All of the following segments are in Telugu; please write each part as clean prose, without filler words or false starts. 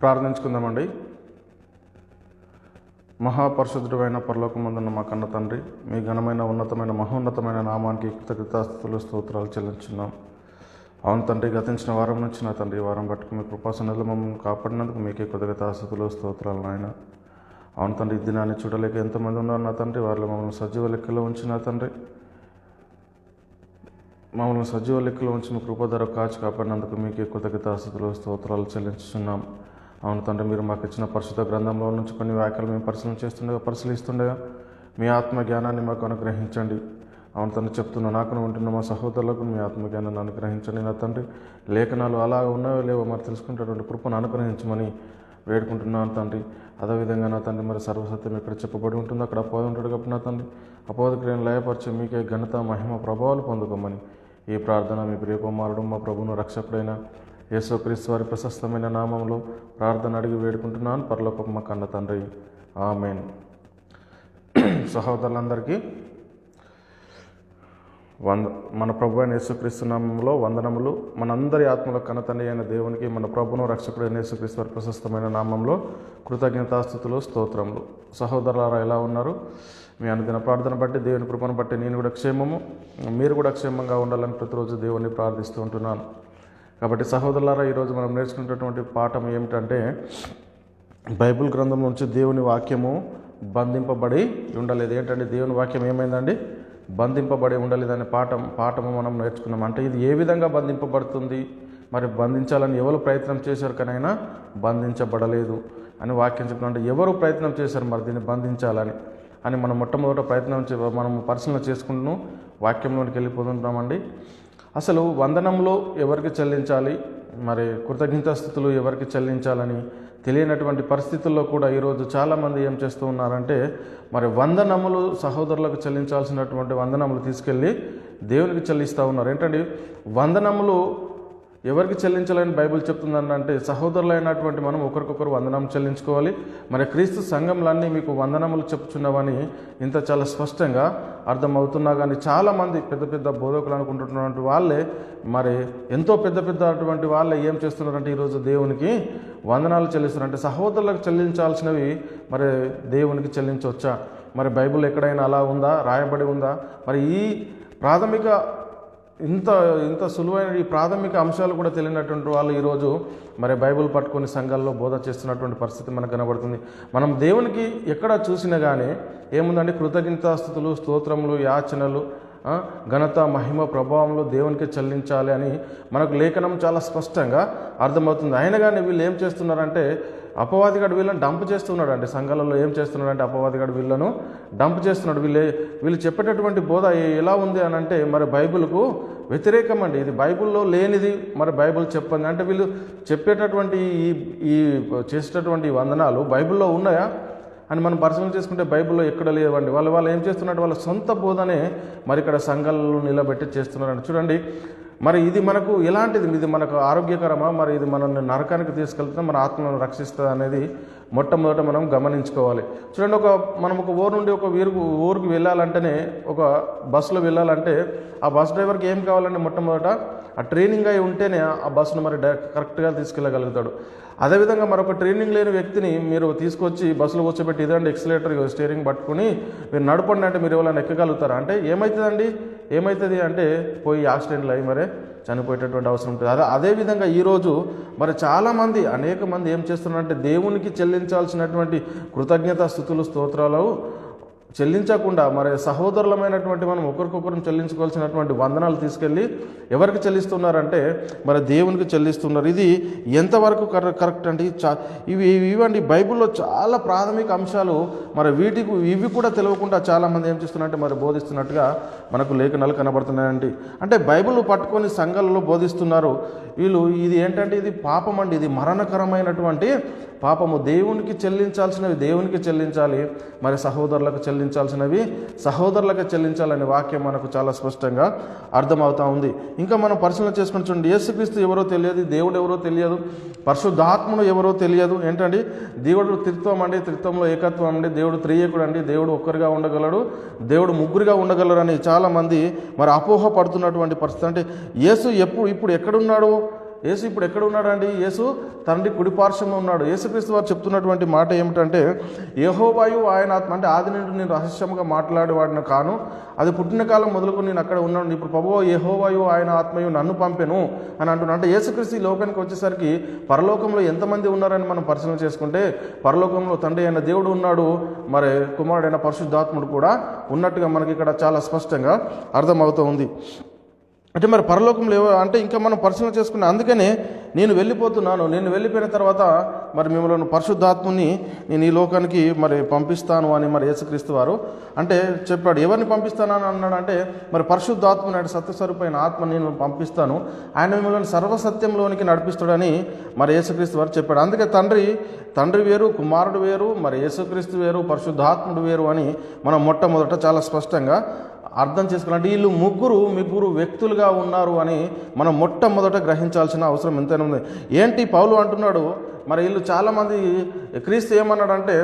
ప్రార్థించుకుందామండి. మహాపరిశుద్ధుడైన పరలోకమందున్న మా కన్న తండ్రి, మీ ఘనమైన ఉన్నతమైన మహోన్నతమైన నామానికి కృతజ్ఞతాస్తుతులు స్తోత్రాలు చెల్లించున్నాం. అవును తండ్రి, గతించిన వారం నుంచి నా తండ్రి వారం పట్టుకు మీ కృపాసనలు మమ్మల్ని కాపాడినందుకు మీకే కృతజ్ఞతాస్తుతులు స్తోత్రాలు నాయన. అవును తండ్రి, ఈ దినాన్ని చూడలేక ఎంతమంది ఉన్నారు నా తండ్రి, వారిలో మమ్మల్ని సజీవ లెక్కలో ఉంచిన తండ్రి, మమ్మల్ని సజీవ లెక్కలో ఉంచి మీ కృపధర కాచి కాపాడినందుకు మీకే కృతజ్ఞతాస్తుతులు స్తోత్రాలు చెల్లించున్నాం. అవును తండ్రి, మీరు మాకు ఇచ్చిన పరిశుద్ధ గ్రంథంలో నుంచి కొన్ని వ్యాఖ్యలు మేము పరిశీలిస్తుండగా మీ ఆత్మ జ్ఞానాన్ని మాకు అనుగ్రహించండి. అవును తండ్రి, చెప్తున్న నాకును ఉంటున్న మా సహోదరులకు మీ ఆత్మ జ్ఞానాన్ని అనుగ్రహించండి నా తండ్రి. లేఖనాలు అలా ఉన్నాయో లేవో మరి తెలుసుకునేటటువంటి కృపను అనుగ్రహించమని వేడుకుంటున్నాను తండ్రి. అదేవిధంగా నా తండ్రి, మరి సర్వసత్యం ఎక్కడ చెప్పబడి ఉంటుందో అక్కడ అపోహ ఉంటాడు కాబట్టి నా తండ్రి, అపోహ క్రియను లయపరిచి మీకే ఘనత మహిమ ప్రభావాలు పొందుకోమని ఈ ప్రార్థన మీ ప్రియకుమారుడు మా ప్రభువును రక్షకుడైన యేసుక్రీస్తు వారి ప్రశస్తమైన నామంలో ప్రార్థన అడిగి వేడుకుంటున్నాను పరలోకపు మా కన్న తండ్రి, ఆమేన్. సహోదరులందరికీ మన ప్రభు అయిన యేసుక్రీస్తు నామంలో వందనములు. మనందరి ఆత్మల కన్నతండ్రి అయిన దేవునికి, మన ప్రభువును రక్షకుడైన యేసుక్రీస్తు వారి ప్రశస్తమైన నామంలో కృతజ్ఞతాస్తుతులు స్తోత్రములు. సహోదరులారా, ఎలా ఉన్నారు? మీ అనుదిన ప్రార్థన బట్టి, దేవుని కృపను బట్టి నేను కూడా క్షేమము, మీరు కూడా క్షేమంగా ఉండాలని ప్రతిరోజు దేవుని ప్రార్థిస్తూ ఉంటున్నాను. కాబట్టి సహోదరులారా, ఈరోజు మనం నేర్చుకునేటటువంటి పాఠం ఏమిటంటే, బైబిల్ గ్రంథం నుంచి దేవుని వాక్యము బంధింపబడి ఉండలేదు. ఏంటంటే దేవుని వాక్యం ఏమైందండి? బంధింపబడి ఉండలేదు అనే పాఠము మనం నేర్చుకున్నాం. అంటే ఇది ఏ విధంగా బంధింపబడుతుంది, మరి బంధించాలని ఎవరు ప్రయత్నం చేశారు కానైనా బంధించబడలేదు అని వాక్యం చెప్తున్నాం. అంటే ఎవరు ప్రయత్నం చేశారు మరి దీన్ని బంధించాలని అని మనం మొట్టమొదట మనం పరిశీలన చేసుకుంటూ వాక్యంలోనికి వెళ్ళిపోతుంటామండి. అసలు వందనంలో ఎవరికి చెల్లించాలి, మరి కృతజ్ఞతాస్తుతులు ఎవరికి చెల్లించాలని తెలియనటువంటి పరిస్థితుల్లో కూడా ఈరోజు చాలామంది ఏం చేస్తూ ఉన్నారంటే, మరి వందనములు సహోదరులకు చెల్లించాల్సినటువంటి వందనములు తీసుకెళ్ళి దేవునికి చెల్లిస్తూ ఉన్నారు. ఏంటంటే వందనములు ఎవరికి చెల్లించాలని బైబిల్ చెప్తుందంటే, సహోదరులైనటువంటి మనం ఒకరికొకరు వందనం చెల్లించుకోవాలి. మరి క్రీస్తు సంఘంలన్నీ మీకు వందనములు చెప్పుచున్నవని ఇంత చాలా స్పష్టంగా అర్థమవుతున్నా కానీ చాలామంది పెద్ద పెద్ద బోధకులు అనుకుంటున్నటువంటి వాళ్ళే, మరి ఎంతో పెద్ద అటువంటి వాళ్ళే ఏం చేస్తున్నారంటే ఈరోజు దేవునికి వందనాలు చెల్లిస్తున్నారు. అంటే సహోదరులకు చెల్లించాల్సినవి మరి దేవునికి చెల్లించవచ్చా? మరి బైబిల్ ఎక్కడైనా అలా ఉందా, రాయబడి ఉందా? మరి ఈ ప్రాథమిక ఇంత సులువైన ఈ ప్రాథమిక అంశాలు కూడా తెలియనటువంటి వాళ్ళు ఈరోజు మరి బైబిల్ పట్టుకొని సంఘాల్లో బోధ చేస్తున్నటువంటి పరిస్థితి మనకు కనబడుతుంది. మనం దేవునికి ఎక్కడ చూసినా కానీ ఏముందంటే కృతజ్ఞతాస్తుతులు, స్తోత్రములు, యాచనలు, ఘనత మహిమ ప్రభావంలో దేవునికి చెల్లించాలి అని మనకు లేఖనం చాలా స్పష్టంగా అర్థమవుతుంది. అయినా కానీ వీళ్ళు ఏం చేస్తున్నారంటే, అపవాదిగాడు వీళ్ళని డంప్ చేస్తున్నాడు. అంటే సంఘాలలో ఏం చేస్తున్నాడంటే అపవాదిగాడు వీళ్ళను డంప్ చేస్తున్నాడు. వీళ్ళు చెప్పేటటువంటి బోధ ఎలా ఉంది అని అంటే, మరి బైబిల్కు వ్యతిరేకం అండి. ఇది బైబిల్లో లేనిది మరి బైబిల్ చెప్పండి అంటే, వీళ్ళు చెప్పేటటువంటి ఈ చేసేటటువంటి వందనాలు బైబిల్లో ఉన్నాయా అని మనం పరిశీలన చేసుకుంటే బైబిల్లో ఎక్కడ లేవండి. వాళ్ళు ఏం చేస్తున్నట్టు వాళ్ళ సొంత బోధనే మరి ఇక్కడ సంఘాలలో నిలబెట్టి చేస్తున్నారండి. చూడండి, మరి ఇది మనకు ఎలాంటిది? ఇది మనకు ఆరోగ్యకరమా? మరి ఇది మనల్ని నరకానికి తీసుకెళ్తుందా, మన ఆత్మను రక్షిస్తుంది అనేది మొట్టమొదట మనం గమనించుకోవాలి. చూడండి, మనం ఒక ఊరు నుండి ఒక ఊరికి వెళ్ళాలంటేనే, ఒక బస్సులో వెళ్ళాలంటే ఆ బస్ డ్రైవర్కి ఏం కావాలంటే మొట్టమొదట ఆ ట్రైనింగ్ అయి ఉంటేనే ఆ బస్సును మరి కరెక్ట్గా తీసుకెళ్ళగలుగుతాడు. అదేవిధంగా మరొక ట్రైనింగ్ లేని వ్యక్తిని మీరు తీసుకొచ్చి బస్సులో కూర్చోబెట్టి ఇదండి ఎక్సిలేటర్, స్టీరింగ్ పట్టుకుని మీరు నడపండి అంటే మీరు ఎవరైనా ఎక్కగలుగుతారా? అంటే ఏమవుతుంది అంటే పోయి యాక్సిడెంట్లు అయ్యి మరే చనిపోయేటటువంటి అవసరం ఉంటుంది. అదేవిధంగా ఈరోజు మరి చాలామంది అనేక మంది ఏం చేస్తున్నారంటే, దేవునికి చెల్లించాల్సినటువంటి కృతజ్ఞత స్తుతులు స్తోత్రాలు చెల్లించకుండా మరి సహోదరులమైనటువంటి మనం ఒకరికొకరు చెల్లించుకోవాల్సినటువంటి వందనాలు తీసుకెళ్ళి ఎవరికి చెల్లిస్తున్నారంటే మరి దేవునికి చెల్లిస్తున్నారు. ఇది ఎంతవరకు కరెక్ట్ అంటే ఇవండి బైబిల్లో చాలా ప్రాథమిక అంశాలు. మరి ఇవి కూడా తెలియకుండా చాలామంది ఏం చేస్తున్నారంటే మరి బోధిస్తున్నట్టుగా మనకు లేఖనాలు కనబడుతున్నాయండి. అంటే బైబిల్ పట్టుకొని సంఘాలలో బోధిస్తున్నారు వీళ్ళు. ఇది ఏంటంటే ఇది పాపం అండి, ఇది మరణకరమైనటువంటి పాపము. దేవునికి చెల్లించాల్సినవి దేవునికి చెల్లించాలి, మరి సహోదరులకు చెల్లించాల్సినవి సహోదరులకు చెల్లించాలనే వాక్యం మనకు చాలా స్పష్టంగా అర్థమవుతా ఉంది. ఇంకా మనం పరిశీలన చేసుకుని చూడండి, యేసుక్రీస్తు ఎవరో తెలియదు, దేవుడు ఎవరో తెలియదు, పరిశుద్ధాత్ముడు ఎవరో తెలియదు. ఏంటండి? దేవుడు త్రిత్వం అండి, త్రిత్వంలో ఏకత్వం అండి, దేవుడు త్రియేకుడు అండి, దేవుడు ఒక్కరిగా ఉండగలడు, దేవుడు ముగ్గురుగా ఉండగలరు అని చాలామంది మరి అపోహ పడుతున్నటువంటి పరిస్థితి. అంటే యేసు ఇప్పుడు ఎక్కడున్నాడు? యేసు ఇప్పుడు ఎక్కడ ఉన్నాడండి? యేసు తండ్రి కుడిపార్శ్వంలో ఉన్నాడు. యేసుక్రీస్తు వారు చెప్తున్నటువంటి మాట ఏమిటంటే, యెహోవాయు ఆయన ఆత్మ, అంటే ఆది నుండి నేను రహస్యంగా మాట్లాడేవాడిని కాను, అది పుట్టిన కాలం మొదలుకొని నేను అక్కడ ఉన్నాను. ఇప్పుడు ప్రభువో యెహోవాయు ఆయన ఆత్మయు నన్ను పంపెను అని అంటున్నాను. అంటే యేసుక్రీస్తు ఈ లోకానికి వచ్చేసరికి పరలోకంలో ఎంతమంది ఉన్నారని మనం పరిశీలన చేసుకుంటే, పరలోకంలో తండ్రి అయిన దేవుడు ఉన్నాడు, మరి కుమారుడైన పరిశుద్ధాత్ముడు కూడా ఉన్నట్టుగా మనకి ఇక్కడ చాలా స్పష్టంగా అర్థమవుతూ ఉంది. అంటే మరి పరలోకంలో అంటే ఇంకా మనం పరిశీలన చేసుకున్నాం. అందుకనే నేను వెళ్ళిపోతున్నాను, నేను వెళ్ళిపోయిన తర్వాత మరి మిమ్మల్ని పరిశుద్ధాత్ముని నేను ఈ లోకానికి మరి పంపిస్తాను అని మరి యేసుక్రీస్తు వారు అంటే చెప్పాడు. ఎవరిని పంపిస్తానని అన్నాడు అంటే, మరి పరిశుద్ధాత్మని, అంటే సత్యస్వరూపమైన ఆత్మ నేను పంపిస్తాను, ఆయన మిమ్మల్ని సర్వసత్యంలోనికి నడిపిస్తాడని మరి యేసుక్రీస్తు వారు చెప్పాడు. అందుకే తండ్రి వేరు, కుమారుడు వేరు, మరి యేసుక్రీస్తు వేరు, పరిశుద్ధాత్ముడు వేరు అని మనం మొట్టమొదట చాలా స్పష్టంగా అర్థం చేసుకోవాలంటే వీళ్ళు ముగ్గురు వ్యక్తులుగా ఉన్నారు అని మనం మొట్టమొదట గ్రహించాల్సిన అవసరం ఎంతైనా ఉంది. ఏంటి పౌలు అంటున్నాడు, మరి వీళ్ళు చాలామంది క్రీస్తు ఏమన్నాడంటే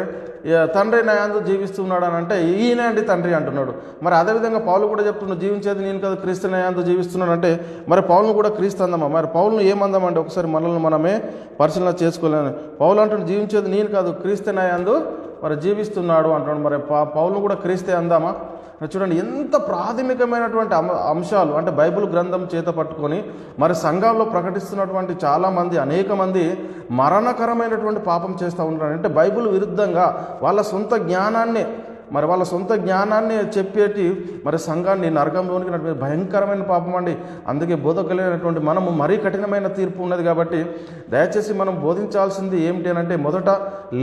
తండ్రి నా యందు జీవిస్తున్నాడు అని అంటే, ఈయన అండి తండ్రి అంటున్నాడు. మరి అదేవిధంగా పౌలు కూడా చెప్తున్నాడు, జీవించేది నేను కదా క్రీస్తు నా యందు జీవిస్తున్నాడు అంటే, మరి పౌలును కూడా క్రీస్తు అందమా? మరి పౌలును ఏమందామంటే ఒకసారి మనల్ని మనమే పరిశీలన చేసుకోలేని. పౌలు అంటున్నాడు, జీవించేది నేను కాదు క్రీస్తు నా యందు మరి జీవిస్తున్నాడు అంటున్నాడు. మరి పౌలును కూడా క్రీస్తే అందామా? చూడండి ఎంత ప్రాథమికమైనటువంటి అంశాలు, అంటే బైబిల్ గ్రంథం చేత పట్టుకొని మరి సంఘంలో ప్రకటిస్తున్నటువంటి చాలామంది, అనేక మంది మరణకరమైనటువంటి పాపం చేస్తూ ఉంటారు. అంటే బైబిల్ విరుద్ధంగా వాళ్ళ సొంత జ్ఞానాన్ని చెప్పేటి మరి సంఘాన్ని నరకంలోనికి నడిపే భయంకరమైన పాపం అండి. అందుకే బోధకులైనటువంటి మనము మరీ కఠినమైన తీర్పు ఉన్నది కాబట్టి దయచేసి మనం బోధించాల్సింది ఏమిటి అంటే, మొదట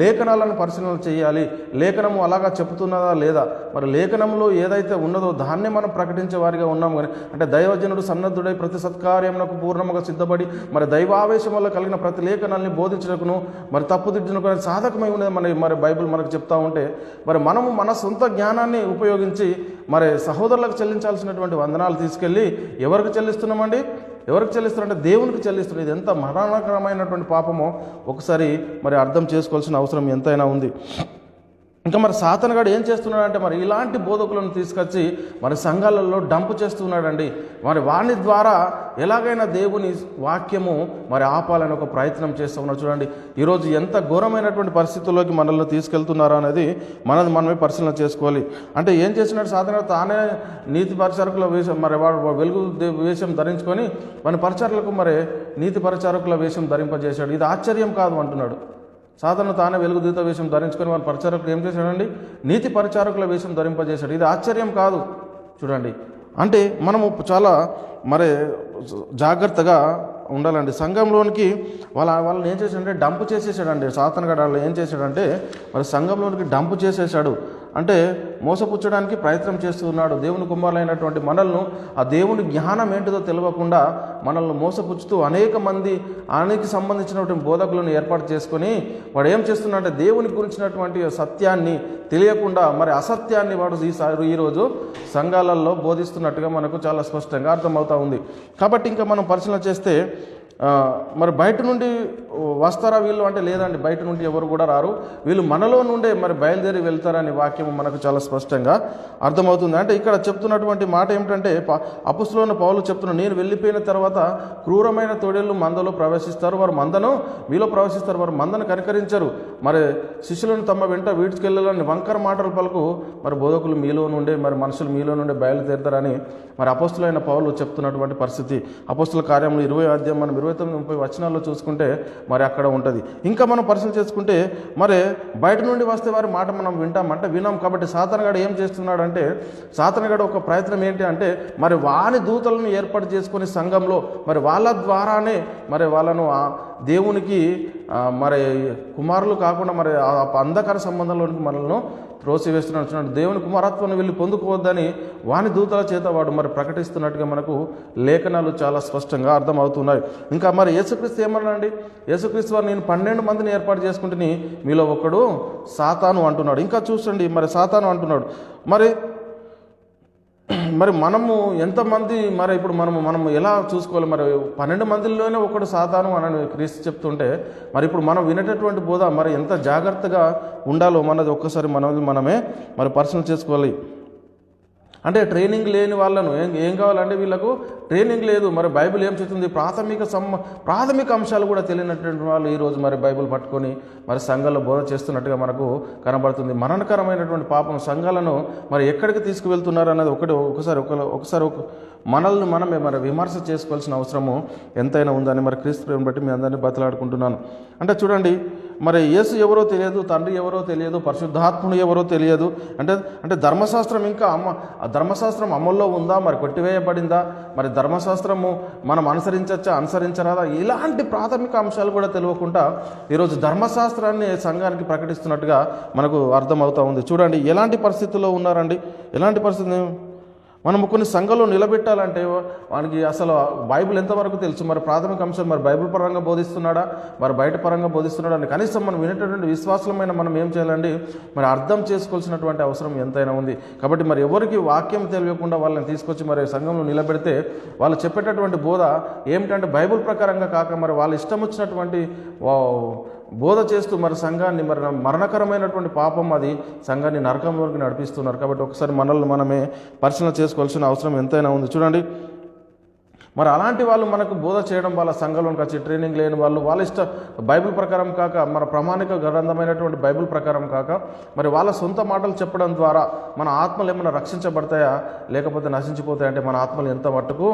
లేఖనాలను పరిశీలన చేయాలి. లేఖనము అలాగా చెబుతున్నదా లేదా, మరి లేఖనంలో ఏదైతే ఉన్నదో దాన్నే మనం ప్రకటించే వారిగా ఉన్నాము. కానీ అంటే దైవజనుడు సన్నద్ధుడై ప్రతి సత్కార్యమునకు పూర్ణముగా సిద్ధపడి మరి దైవావేశం వల్ల కలిగిన ప్రతి లేఖనాల్ని బోధించడకును మరి తప్పుదిద్దునకు సాధకమై ఉన్నది మరి బైబిల్ మనకు చెప్తా ఉంటే, మరి మనము మన సొంత జ్ఞానాన్ని ఉపయోగించి మరి సహోదరులకు చెల్లించాల్సినటువంటి వందనాలు తీసుకెళ్ళి ఎవరికి చెల్లిస్తున్నామండి? ఎవరికి చెల్లిస్తున్నారంటే దేవునికి చెల్లిస్తున్నాం. ఇది ఎంత మరణకరమైనటువంటి పాపమో ఒకసారి మరి అర్థం చేసుకోవాల్సిన అవసరం ఎంతైనా ఉంది. ఇంకా మరి సాతానుగాడు ఏం చేస్తున్నాడంటే, మరి ఇలాంటి బోధకులను తీసుకొచ్చి మరి సంఘాలలో డంప్ చేస్తున్నాడండి. మరి వాని ద్వారా ఎలాగైనా దేవుని వాక్యము మరి ఆపాలని ఒక ప్రయత్నం చేస్తూ ఉన్నారు. చూడండి ఈరోజు ఎంత ఘోరమైనటువంటి పరిస్థితుల్లోకి మనల్ని తీసుకెళ్తున్నారా అనేది మనమే పరిశీలన చేసుకోవాలి. అంటే ఏం చేస్తున్నాడు సాతానుగాడు? తానే నీతి పరిచారకుల వేషం, మరి వాడు వెలుగు వేషం ధరించుకొని మన పరిచారకులకు మరి నీతి పరిచారకుల వేషం ధరింపజేశాడు. ఇది ఆశ్చర్యం కాదు అంటున్నాడు. సాధారణ తానే వెలుగుదూత వేషం ధరించుకొని మన పరిచారకులు ఏం చేశాడండి? నీతి పరిచారకుల వేషం ధరింపజేశాడు. ఇది ఆశ్చర్యం కాదు. చూడండి అంటే మనము చాలా మరి జాగ్రత్తగా ఉండాలండి. సంఘంలోనికి వాళ్ళని ఏం చేశాడంటే డంప్ చేసేసాడండి. సాతానుగాడు వాళ్ళు ఏం చేశాడంటే మరి సంఘంలోనికి డంప్ చేసేసాడు. అంటే మోసపుచ్చడానికి ప్రయత్నం చేస్తున్నాడు. దేవుని కుమారులైనటువంటి మనల్ని ఆ దేవుని జ్ఞానం ఏంటిదో తెలియకుండా మనల్ని మోసపుచ్చుతూ అనేక మంది ఆయనకి సంబంధించినటువంటి బోధకులను ఏర్పాటు చేసుకొని వాడు ఏం చేస్తున్నాడంటే దేవుని గురించినటువంటి సత్యాన్ని తెలియకుండా మరి అసత్యాన్ని వాడు ఈరోజు సంఘాలలో బోధిస్తున్నట్టుగా మనకు చాలా స్పష్టంగా అర్థమవుతూ ఉంది. కాబట్టి ఇంకా మనం పరిశీలన చేస్తే మరి బయట నుండి వస్తారా వీళ్ళు అంటే, లేదండి బయట నుండి ఎవరు కూడా రారు, వీళ్ళు మనలో నుండే మరి బయలుదేరి వెళ్తారని వాక్యం మనకు చాలా స్పష్టంగా అర్థమవుతుంది. అంటే ఇక్కడ చెప్తున్నటువంటి మాట ఏమిటంటే, అపుస్తలుడైన పౌలు చెప్తున్నారు, నేను వెళ్ళిపోయిన తర్వాత క్రూరమైన తోడేళ్ళు మందలో ప్రవేశిస్తారు, వారు మందను మీలో ప్రవేశిస్తారు, వారు మందను కనికరించరు, మరి శిష్యులను తమ వెంట వీడ్చుకెళ్ళాలని వంకర మాటలు పలుకు మరి బోధకులు మీలో నుండే మరి మనుషులు మీలో నుండే బయలుదేరుతారని మరి అపుస్తలుడైన పౌలు చెప్తున్నటువంటి పరిస్థితి. అపుస్తల కార్యములు 20వ అధ్యాయం మనం 29-30 వచనాల్లో చూసుకుంటే మరి అక్కడ ఉంటుంది. ఇంకా మనం పరిశీలన చేసుకుంటే మరి బయట నుండి వస్తే వారి మాట మనం వింటామంటే వినాం. కాబట్టి సాతానుగాడు ఏం చేస్తున్నాడంటే, సాతానుగాడు ఒక ప్రయత్నం ఏంటి అంటే మరి వాని దూతలను ఏర్పాటు చేసుకొని సంఘంలో మరి వాళ్ళ ద్వారానే మరి వాళ్ళను దేవునికి మరి కుమారులు కాకుండా మరి అంధకార సంబంధంలోనికి మనల్ని త్రోసివేస్తున్నాడు. దేవుని కుమారత్వాన్ని వెళ్ళి పొందుకోవద్దని వాని దూతల చేత వాడు మరి ప్రకటిస్తున్నట్టుగా మనకు లేఖనాలు చాలా స్పష్టంగా అర్థమవుతున్నాయి. ఇంకా మరి యేసుక్రీస్తు ఏమన్నాడండి? యేసుక్రీస్తు వారు నేను 12 మందిని ఏర్పాటు చేసుకుంటుని మీలో ఒకడు సాతాను అంటున్నాడు. ఇంకా చూసండి మరి సాతాను అంటున్నాడు. మరి మనము ఎంతమంది మరి ఇప్పుడు మనము ఎలా చూసుకోవాలి? మరి 12 మందిలోనే ఒకడు సాతాను అని క్రీస్తు చెప్తుంటే మరి ఇప్పుడు మనం వినేటటువంటి బోధ మరి ఎంత జాగ్రత్తగా ఉండాలో మనది ఒక్కసారి మనమే మరి పరిశీలన చేసుకోవాలి. అంటే ట్రైనింగ్ లేని వాళ్ళను ఏం కావాలంటే వీళ్ళకు ట్రైనింగ్ లేదు. మరి బైబిల్ ఏం చెప్తుంది, ప్రాథమిక అంశాలు కూడా తెలియనటువంటి వాళ్ళు ఈరోజు మరి బైబిల్ పట్టుకొని మరి సంఘాల్లో బోధ చేస్తున్నట్టుగా మనకు కనబడుతుంది. మరణకరమైనటువంటి పాపం సంఘాలను మరి ఎక్కడికి తీసుకువెళ్తున్నారు అన్నది ఒకసారి మనల్ని మనమే మరి విమర్శ చేసుకోవాల్సిన అవసరము ఎంతైనా ఉందని మరి క్రీస్తు ప్రేమను బట్టి మీ అందరినీ బతిలాడుకుంటున్నాను. అంటే చూడండి, మరి యేసు ఎవరో తెలియదు, తండ్రి ఎవరో తెలియదు, పరిశుద్ధాత్ముడు ఎవరో తెలియదు. అంటే ధర్మశాస్త్రం అమల్లో ఉందా, మరి కొట్టివేయబడిందా, మరి ధర్మశాస్త్రము మనం అనుసరించరాదా, ఇలాంటి ప్రాథమిక అంశాలు కూడా తెలియకుండా ఈరోజు ధర్మశాస్త్రాన్ని సంఘానికి ప్రకటిస్తున్నట్టుగా మనకు అర్థమవుతా ఉంది. చూడండి ఎలాంటి పరిస్థితుల్లో ఉన్నారండి, ఎలాంటి పరిస్థితి. మనము కొన్ని సంఘంలో నిలబెట్టాలంటే వానికి అసలు బైబిల్ ఎంతవరకు తెలుసు, మరి ప్రాథమిక అంశం మరి బైబిల్ పరంగా బోధిస్తున్నాడా, మరి బయట పరంగా బోధిస్తున్నాడా అని కనీసం మనం వినేటటువంటి విశ్వాసమైన మనం ఏం చేయాలండి, మరి అర్థం చేసుకోవాల్సినటువంటి అవసరం ఎంతైనా ఉంది. కాబట్టి మరి ఎవరికి వాక్యం తెలియకుండా వాళ్ళని తీసుకొచ్చి మరి సంఘంలో నిలబెడితే వాళ్ళు చెప్పేటటువంటి బోధ ఏమిటంటే బైబిల్ ప్రకారంగా కాక మరి వాళ్ళు ఇష్టం వచ్చినటువంటి బోధ చేస్తూ మరి సంఘాన్ని మరి మరణకరమైనటువంటి పాపం అది సంఘాన్ని నరకంలోకి నడిపిస్తున్నారు. కాబట్టి ఒకసారి మనల్ని మనమే పరిశీలన చేసుకోవాల్సిన అవసరం ఎంతైనా ఉంది. చూడండి, మరి అలాంటి వాళ్ళు మనకు బోధ చేయడం వాళ్ళ సంఘంలోకి వచ్చి ట్రైనింగ్ లేని వాళ్ళ బైబిల్ ప్రకారం కాక మన ప్రామాణిక గ్రంథమైనటువంటి బైబిల్ ప్రకారం కాక మరి వాళ్ళ సొంత మాటలు చెప్పడం ద్వారా మన ఆత్మలు ఏమైనా రక్షించబడతాయా లేకపోతే నశించిపోతాయి అంటే మన ఆత్మలు ఎంత మట్టుకు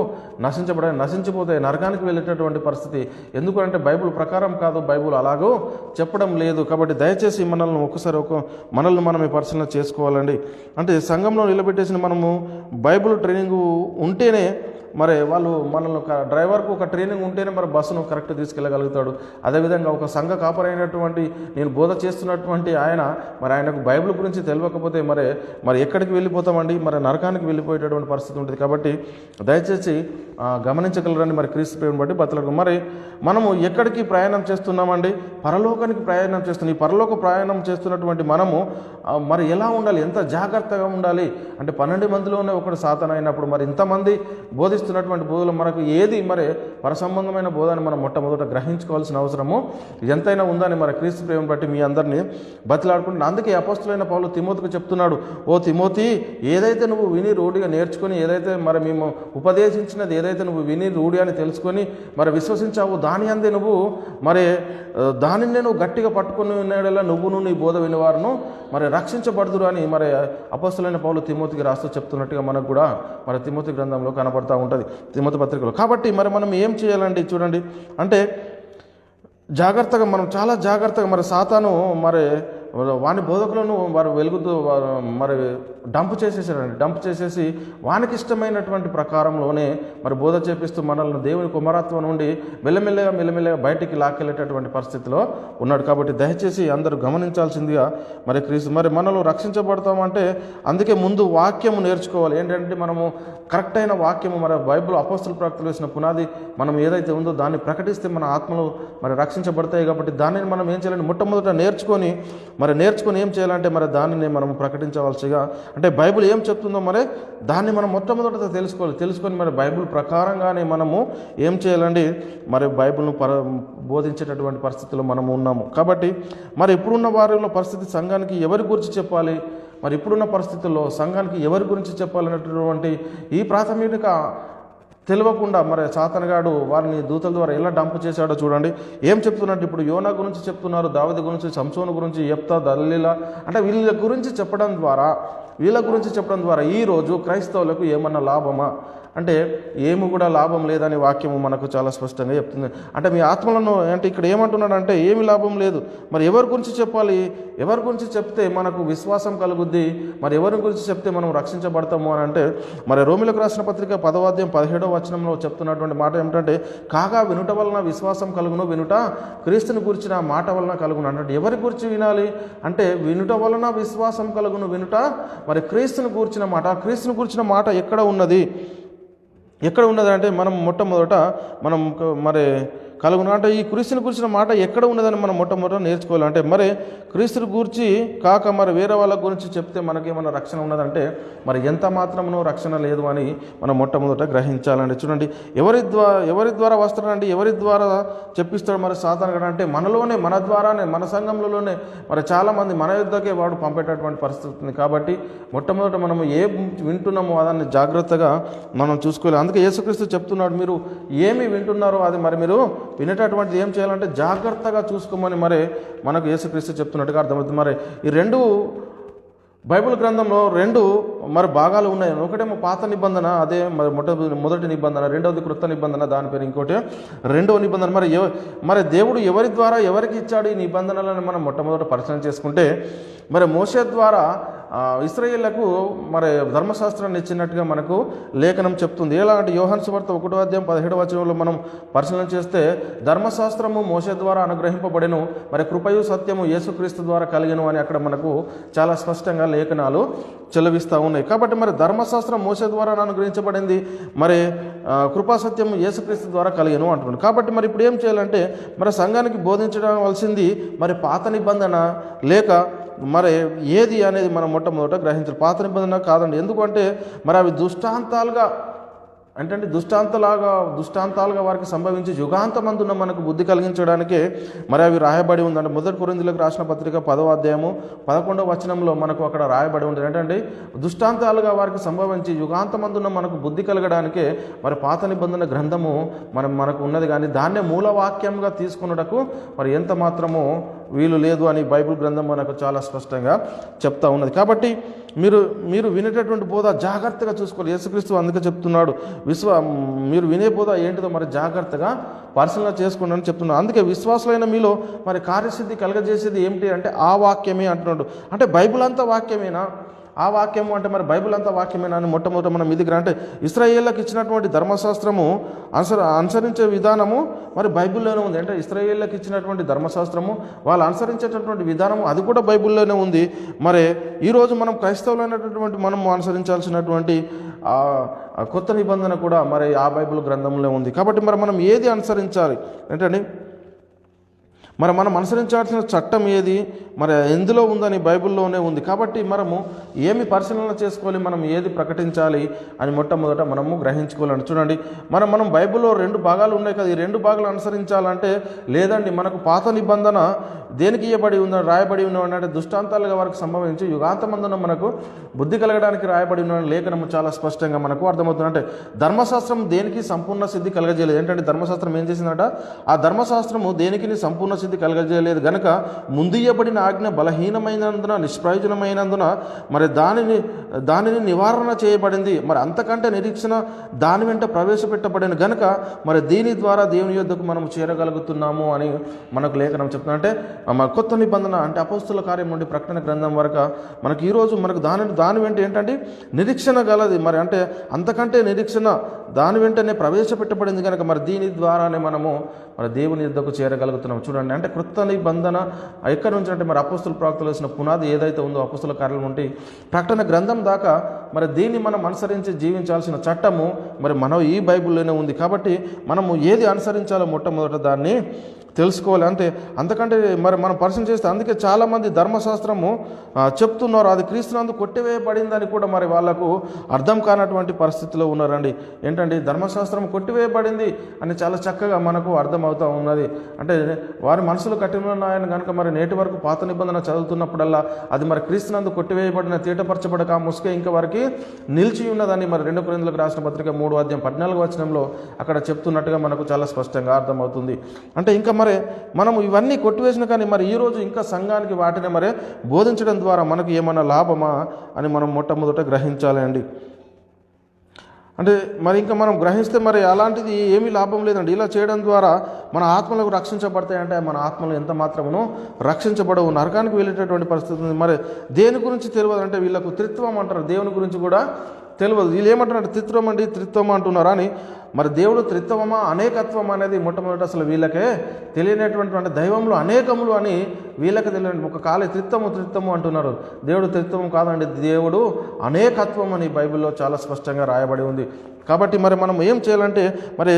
నశించిపోతాయి, నరకానికి వెళ్ళేటటువంటి పరిస్థితి. ఎందుకంటే బైబిల్ ప్రకారం కాదు, బైబిల్ అలాగూ చెప్పడం లేదు. కాబట్టి దయచేసి మనల్ని మనమే పరిశీలన చేసుకోవాలండి. అంటే సంఘంలో నిలబెట్టేసిన మనము బైబిల్ ట్రైనింగ్ ఉంటేనే మరి వాళ్ళు మనల్ని డ్రైవర్కు ఒక ట్రైనింగ్ ఉంటేనే మరి బస్సును కరెక్ట్ తీసుకెళ్ళగలుగుతాడు. అదేవిధంగా ఒక సంఘ కాపరైనటువంటి నేను బోధ చేస్తున్నటువంటి ఆయనకు బైబిల్ గురించి తెలియకపోతే మరి ఎక్కడికి వెళ్ళిపోతామండి, మరి నరకానికి వెళ్ళిపోయేటటువంటి పరిస్థితి ఉంటుంది. కాబట్టి దయచేసి గమనించగలరని మరి క్రీస్తు ప్రేమను బట్టి బతలకు. మరి మనము ఎక్కడికి ప్రయాణం చేస్తున్నామండి, పరలోకానికి ప్రయాణం చేస్తున్నాం. ఈ పరలోక ప్రయాణం చేస్తున్నటువంటి మనము మరి ఎలా ఉండాలి, ఎంత జాగ్రత్తగా ఉండాలి అంటే 12 మందిలోనే ఒకడు సాతాను అయినప్పుడు మరి ఇంతమంది బోధిస్తున్నటువంటి బోధలు మనకు ఏది మరి పరసంబంధమైన బోధని మనం మొట్టమొదట గ్రహించుకోవాల్సిన అవసరము ఎంతైనా ఉందని మరి క్రీస్తు ప్రేమను బట్టి మీ అందరినీ బతిలాడుకుంటున్నాను. అందుకే అపోస్తలుడైన పౌలు తిమోతికి చెప్తున్నాడు, ఓ తిమోతి, ఏదైతే నువ్వు విని రూఢిగా నేర్చుకొని, ఏదైతే మరి మేము ఉపదేశించినది ఏదైతే నువ్వు విని రూఢి అని తెలుసుకొని మరి విశ్వసించావు, దాని అందే నువ్వు మరి దానిని నువ్వు గట్టిగా పట్టుకుని ఉన్నాడల్లా నువ్వును నీ బోధ వినివారును మరి రక్షించబడుదురు అని మరి అపోస్తలుడైన పౌలు తిమోతికి రాస్తూ చెప్తున్నట్టుగా మనకు కూడా మరి తిమోతి గ్రంథంలో కనబడతా ఉంటుంది, తిమోతి పత్రికలో. కాబట్టి మరి మనం ఏం చేయాలండి చూడండి, అంటే జాగ్రత్తగా మనం చాలా జాగ్రత్తగా మరి సాతాను మరి వాని బోధకులను వారు వెలుగుతూ మరి డంప్ చేసేసి వానికి ఇష్టమైనటువంటి ప్రకారంలోనే మరి బోధ చేపిస్తూ మనల్ని దేవుని కుమారత్వం నుండి మెల్లమెల్లగా బయటికి లాక్కెళ్ళేటటువంటి పరిస్థితిలో ఉన్నాడు. కాబట్టి దయచేసి అందరూ గమనించాల్సిందిగా మరి క్రీస్తు మరి మనలో రక్షించబడతామంటే అందుకే ముందు వాక్యము నేర్చుకోవాలి. ఏంటంటే మనము కరెక్ట్ అయిన వాక్యము మరి బైబిల్ అపోస్తల ప్రవక్తలు వేసిన పునాది మనం ఏదైతే ఉందో దాన్ని ప్రకటిస్తే మన ఆత్మలు మరి రక్షించబడతాయి. కాబట్టి దానిని మనం ఏం చేయాలంటే మొట్టమొదట నేర్చుకొని ఏం చేయాలంటే మరి దానిని మనం ప్రకటించవలసిగా, అంటే బైబిల్ ఏం చెప్తుందో మరి దాన్ని మనం మొట్టమొదట తెలుసుకొని మరి బైబిల్ ప్రకారంగానే మనము ఏం చేయాలండి, మరి బైబిల్ను బోధించేటటువంటి పరిస్థితుల్లో మనము ఉన్నాము. కాబట్టి మరి ఇప్పుడున్న వారిలో పరిస్థితి సంఘానికి ఎవరి గురించి చెప్పాలి, మరి ఇప్పుడున్న పరిస్థితుల్లో సంఘానికి ఎవరి గురించి చెప్పాలనేటటువంటి ఈ ప్రాథమిక తెలియకుండా మరి సాతానుగాడు వారిని దూతల ద్వారా ఎలా డంప్ చేశాడో చూడండి. ఏం చెప్తున్నట్టు ఇప్పుడు యోనా గురించి చెప్తున్నారు, దావీదు గురించి, సంసోను గురించి, యెఫ్తా, దలీలా, అంటే వీళ్ళ గురించి చెప్పడం ద్వారా ఈరోజు క్రైస్తవులకు ఏమన్నా లాభమా అంటే ఏమి కూడా లాభం లేదని వాక్యము మనకు చాలా స్పష్టంగా చెప్తుంది. అంటే మీ ఆత్మలను అంటే ఇక్కడ ఏమంటున్నాడంటే ఏమి లాభం లేదు. మరి ఎవరి గురించి చెప్పాలి, ఎవరి గురించి చెప్తే మనకు విశ్వాసం కలుగుద్ది, మరి ఎవరి గురించి చెప్తే మనం రక్షించబడతాము అని అంటే మరి రోమిలకు రాసిన పత్రిక 10వ అధ్యాయం 17వ వచనంలో చెప్తున్నటువంటి మాట ఏమిటంటే, కాగా వినుట వలన విశ్వాసం కలుగును, వినుట క్రీస్తుని గురించిన మాట వలన కలుగును. అంటే ఎవరి గురించి వినాలి అంటే వినుట వలన విశ్వాసం కలుగును, వినుట మరి క్రీస్తుని గురించిన మాట. క్రీస్తుని గురించిన మాట ఎక్కడ ఉన్నది అంటే మనం మొట్టమొదట మనం మరి కలుగును. అంటే ఈ క్రీస్తుని గురించిన మాట ఎక్కడ ఉన్నదని మనం మొట్టమొదట నేర్చుకోవాలి. అంటే మరి క్రీస్తుని గురించి కాక మరి వేరే వాళ్ళ గురించి చెప్తే మనకేమన్నా రక్షణ ఉన్నదంటే మరి ఎంత మాత్రమునో రక్షణ లేదు అని మనం మొట్టమొదట గ్రహించాలండి. చూడండి, ఎవరి ద్వారా వస్తాడండి, ఎవరి ద్వారా చెప్పిస్తాడు మరి సాతాను గడ అంటే మనలోనే, మన ద్వారానే, మన సంఘంలోనే మరి చాలామంది మన యుద్ధకే వాడు పంపేటటువంటి పరిస్థితి ఉంది. కాబట్టి మొట్టమొదట మనము వింటున్నామో అదాన్ని జాగ్రత్తగా మనం చూసుకోవాలి. అందుకే యేసుక్రీస్తు చెప్తున్నాడు, మీరు ఏమి వింటున్నారో అది మరి మీరు వినేటటువంటిది ఏం చేయాలంటే జాగ్రత్తగా చూసుకోమని మరి మనకు యేసుక్రీస్తు చెప్తున్నట్టుగా అర్థమవుతుంది. మరి ఈ రెండు బైబిల్ గ్రంథంలో రెండు మరి భాగాలు ఉన్నాయి. ఒకటేమో పాత నిబంధన, అదే మరి మొదటి నిబంధన, రెండవది క్రొత్త నిబంధన, దాని పేరు ఇంకోటి రెండవ నిబంధన. మరి దేవుడు ఎవరి ద్వారా ఎవరికి ఇచ్చాడు ఈ నిబంధనలను మనం మొట్టమొదట పరిశీలన చేసుకుంటే మరి మోషే ద్వారా ఇశ్రాయేళ్లకు మరి ధర్మశాస్త్రాన్ని ఇచ్చినట్టుగా మనకు లేఖనం చెప్తుంది. ఎలా అంటే యోహాను సువార్త 1:17 మనం పరిశీలన చేస్తే ధర్మశాస్త్రము మోషే ద్వారా అనుగ్రహింపబడెను, మరి కృపయు సత్యము యేసుక్రీస్తు ద్వారా కలిగెను అని అక్కడ మనకు చాలా స్పష్టంగా లేఖనాలు చెలవిస్తూ ఉన్నాయి. కాబట్టి మరి ధర్మశాస్త్రం మోషే ద్వారా అనుగ్రహించబడింది, మరి కృపాసత్యము యేసుక్రీస్తు ద్వారా కలిగెను అంటున్నాడు. కాబట్టి మరి ఇప్పుడు ఏం చేయాలంటే మరి సంఘానికి బోధించవలసింది మరి పాత నిబంధన లేక మరి ఏది అనేది మనం మొట్టమొదట గ్రహించాలి. పాత నిబంధన కాదండి. ఎందుకంటే మరి అవి దుష్టాంతాలుగా వారికి సంభవించి యుగాంతమందున్న మనకు బుద్ధి కలిగించడానికే మరి అవి రాయబడి ఉందంటే మొదటి కొరింథీయులకు రాసిన పత్రిక 10వ అధ్యాయము 11వ వచనంలో మనకు అక్కడ రాయబడి ఉంది. ఏంటంటే దుష్టాంతాలుగా వారికి సంభవించి యుగాంతమందున్న మనకు బుద్ధి కలగడానికే మరి పాత నిబంధన గ్రంథము మనకు ఉన్నది. కానీ దాన్నే మూలవాక్యంగా తీసుకున్నటకు మరి ఎంత మాత్రమో వీలు లేదు అని బైబిల్ గ్రంథం మనకు చాలా స్పష్టంగా చెప్తా ఉన్నది. కాబట్టి మీరు వినేటటువంటి బోధ జాగ్రత్తగా చూసుకోవాలి. యేసుక్రీస్తు అందుకే చెప్తున్నాడు, మీరు వినే బోధ ఏంటిదో మరి జాగ్రత్తగా పరిశీలన చేసుకోండి అని చెప్తున్నాడు. అందుకే విశ్వాసులైన మీలో మరి కార్యసిద్ధి కలగజేసేది ఏమిటి అంటే ఆ వాక్యమే అంటున్నాడు. అంటే బైబిల్ అంతా వాక్యమేనా? ఆ వాక్యము అంటే మరి బైబిల్ అంతా వాక్యమేనా అని మొట్టమొదట మనం ఇదిగా అంటే ఇశ్రాయేళ్లకు ఇచ్చినటువంటి ధర్మశాస్త్రము అనుసరించే విధానము మరి బైబిల్లోనే ఉంది. అంటే ఇశ్రాయేళ్లకు ఇచ్చినటువంటి ధర్మశాస్త్రము వాళ్ళు అనుసరించేటటువంటి విధానము అది కూడా బైబిల్లోనే ఉంది. మరి ఈరోజు మనం క్రైస్తవులైనటువంటి మనం అనుసరించాల్సినటువంటి కొత్త నిబంధన కూడా మరి ఆ బైబిల్ గ్రంథంలో ఉంది. కాబట్టి మరి మనం ఏది అనుసరించాలి ఏంటండి, మరి మనం అనుసరించాల్సిన చట్టం ఏది మరి ఎందులో ఉందని బైబిల్లోనే ఉంది. కాబట్టి మనము ఏమి పరిశీలన చేసుకోవాలి, మనం ఏది ప్రకటించాలి అని మొట్టమొదట మనము గ్రహించుకోవాలని. చూడండి, మనం బైబిల్లో 2 భాగాలు ఉన్నాయి కదా, ఈ 2 భాగాలు అనుసరించాలంటే లేదండి మనకు పాత నిబంధన దేనికి ఇవ్వబడి ఉందని రాయబడి ఉన్నవాడు అంటే దుష్టాంతాలుగా వారికి సంభవించి యుగాంతమందున మనకు బుద్ధి కలగడానికి రాయబడి ఉన్న లేఖనము చాలా స్పష్టంగా మనకు అర్థమవుతుంది. అంటే ధర్మశాస్త్రం దేనికి సంపూర్ణ సిద్ధి కలగజేయలేదు. ఏంటంటే ధర్మశాస్త్రం ఏం చేసిందంట, ఆ ధర్మశాస్త్రము దేనికి సంపూర్ణ సిద్ధి కలగజేయలేదు గనుక ముందు ఇవ్వబడిన ఆజ్ఞ బలహీనమైనందున నిష్ప్రయోజనమైనందున మరి దానిని నివారణ చేయబడింది. మరి అంతకంటే నిరీక్షణ దాని వెంట ప్రవేశపెట్టబడిన గనుక మరి దీని ద్వారా దేవుని యొద్దకు మనం చేరగలుగుతున్నాము అని మనకు లేఖనం చెప్తున్నా. అంటే మన కొత్త నిబంధన అంటే అపోస్తుల కార్యం నుండి ప్రకటన గ్రంథం వరకు మనకి ఈరోజు మనకు దాని వెంట ఏంటంటే నిరీక్షణ గలది. మరి అంటే అంతకంటే నిరీక్షణ దాని వెంటనే ప్రవేశపెట్టబడింది కనుక మరి దీని ద్వారానే మనము మరి దేవుని యుద్ధకు చేరగలుగుతున్నాం. చూడండి, అంటే క్రొత్త నిబంధన ఎక్కడి నుంచి అంటే మరి అపోస్తుల ప్రవక్తలు వేసిన పునాది ఏదైతే ఉందో అపోస్తుల కార్యాలు నుండి ప్రకటన గ్రంథం దాకా మరి దీన్ని మనం అనుసరించి జీవించాల్సిన చట్టము మరి మనం ఈ బైబిల్లోనే ఉంది. కాబట్టి మనము ఏది అనుసరించాలో మొట్టమొదట దాన్ని తెలుసుకోవాలి. అంతకంటే మరి మనం పరిశీలన చేస్తే అందుకే చాలామంది ధర్మశాస్త్రము చెప్తున్నారు అది క్రీస్తునందు కొట్టివేయబడిందని కూడా మరి వాళ్ళకు అర్థం కానటువంటి పరిస్థితిలో ఉన్నారండి. ఏంటంటే ధర్మశాస్త్రం కొట్టివేయబడింది అని చాలా చక్కగా మనకు అర్థమవుతూ ఉన్నది. అంటే వారి మనసులు కఠినన్నాయని కనుక మరి నేటి వరకు పాత నిబంధన చదువుతున్నప్పుడల్లా అది మరి క్రీస్తునందు కొట్టివేయబడిన తీటపరచబడక ముసుకే ఇంకా వారికి నిలిచి ఉన్నదని మరి 2 కొరింథీయులకు రాసిన పత్రిక 3వ అధ్యాయం 14వ వచనంలో అక్కడ చెప్తున్నట్టుగా మనకు చాలా స్పష్టంగా అర్థమవుతుంది. అంటే ఇంకా మరి మనము ఇవన్నీ కొట్టివేసిన కానీ మరి ఈరోజు ఇంకా సంఘానికి వాటిని మరి బోధించడం ద్వారా మనకు ఏమైనా లాభమా అని మనం మొట్టమొదట గ్రహించాలి అండి. అంటే మరి ఇంకా మనం గ్రహిస్తే మరి అలాంటిది ఏమీ లాభం లేదండి. ఇలా చేయడం ద్వారా మన ఆత్మలకు రక్షించబడతాయంటే మన ఆత్మలు ఎంత మాత్రమును రక్షించబడవు, నరకానికి వెళ్ళేటటువంటి పరిస్థితి ఉంది. మరి దేని గురించి తెలియదు అంటే వీళ్ళకు త్రిత్వం అంటారు, దేవుని గురించి కూడా తెలియదు. వీళ్ళు ఏమంటారంటే త్రిత్వం అంటున్నారా అని మరి దేవుడు త్రిత్వమా అనేకత్వం అనేది మొట్టమొదటి అసలు వీళ్ళకే తెలియనటువంటి దైవంలో అనేకములు అని వీళ్ళకి తెలియని ఒక కాలే త్రిత్వము అంటున్నారు. దేవుడు త్రిత్వం కాదండి, దేవుడు అనేకత్వం అని బైబిల్లో చాలా స్పష్టంగా రాయబడి ఉంది. కాబట్టి మరి మనం ఏం చేయాలంటే మరి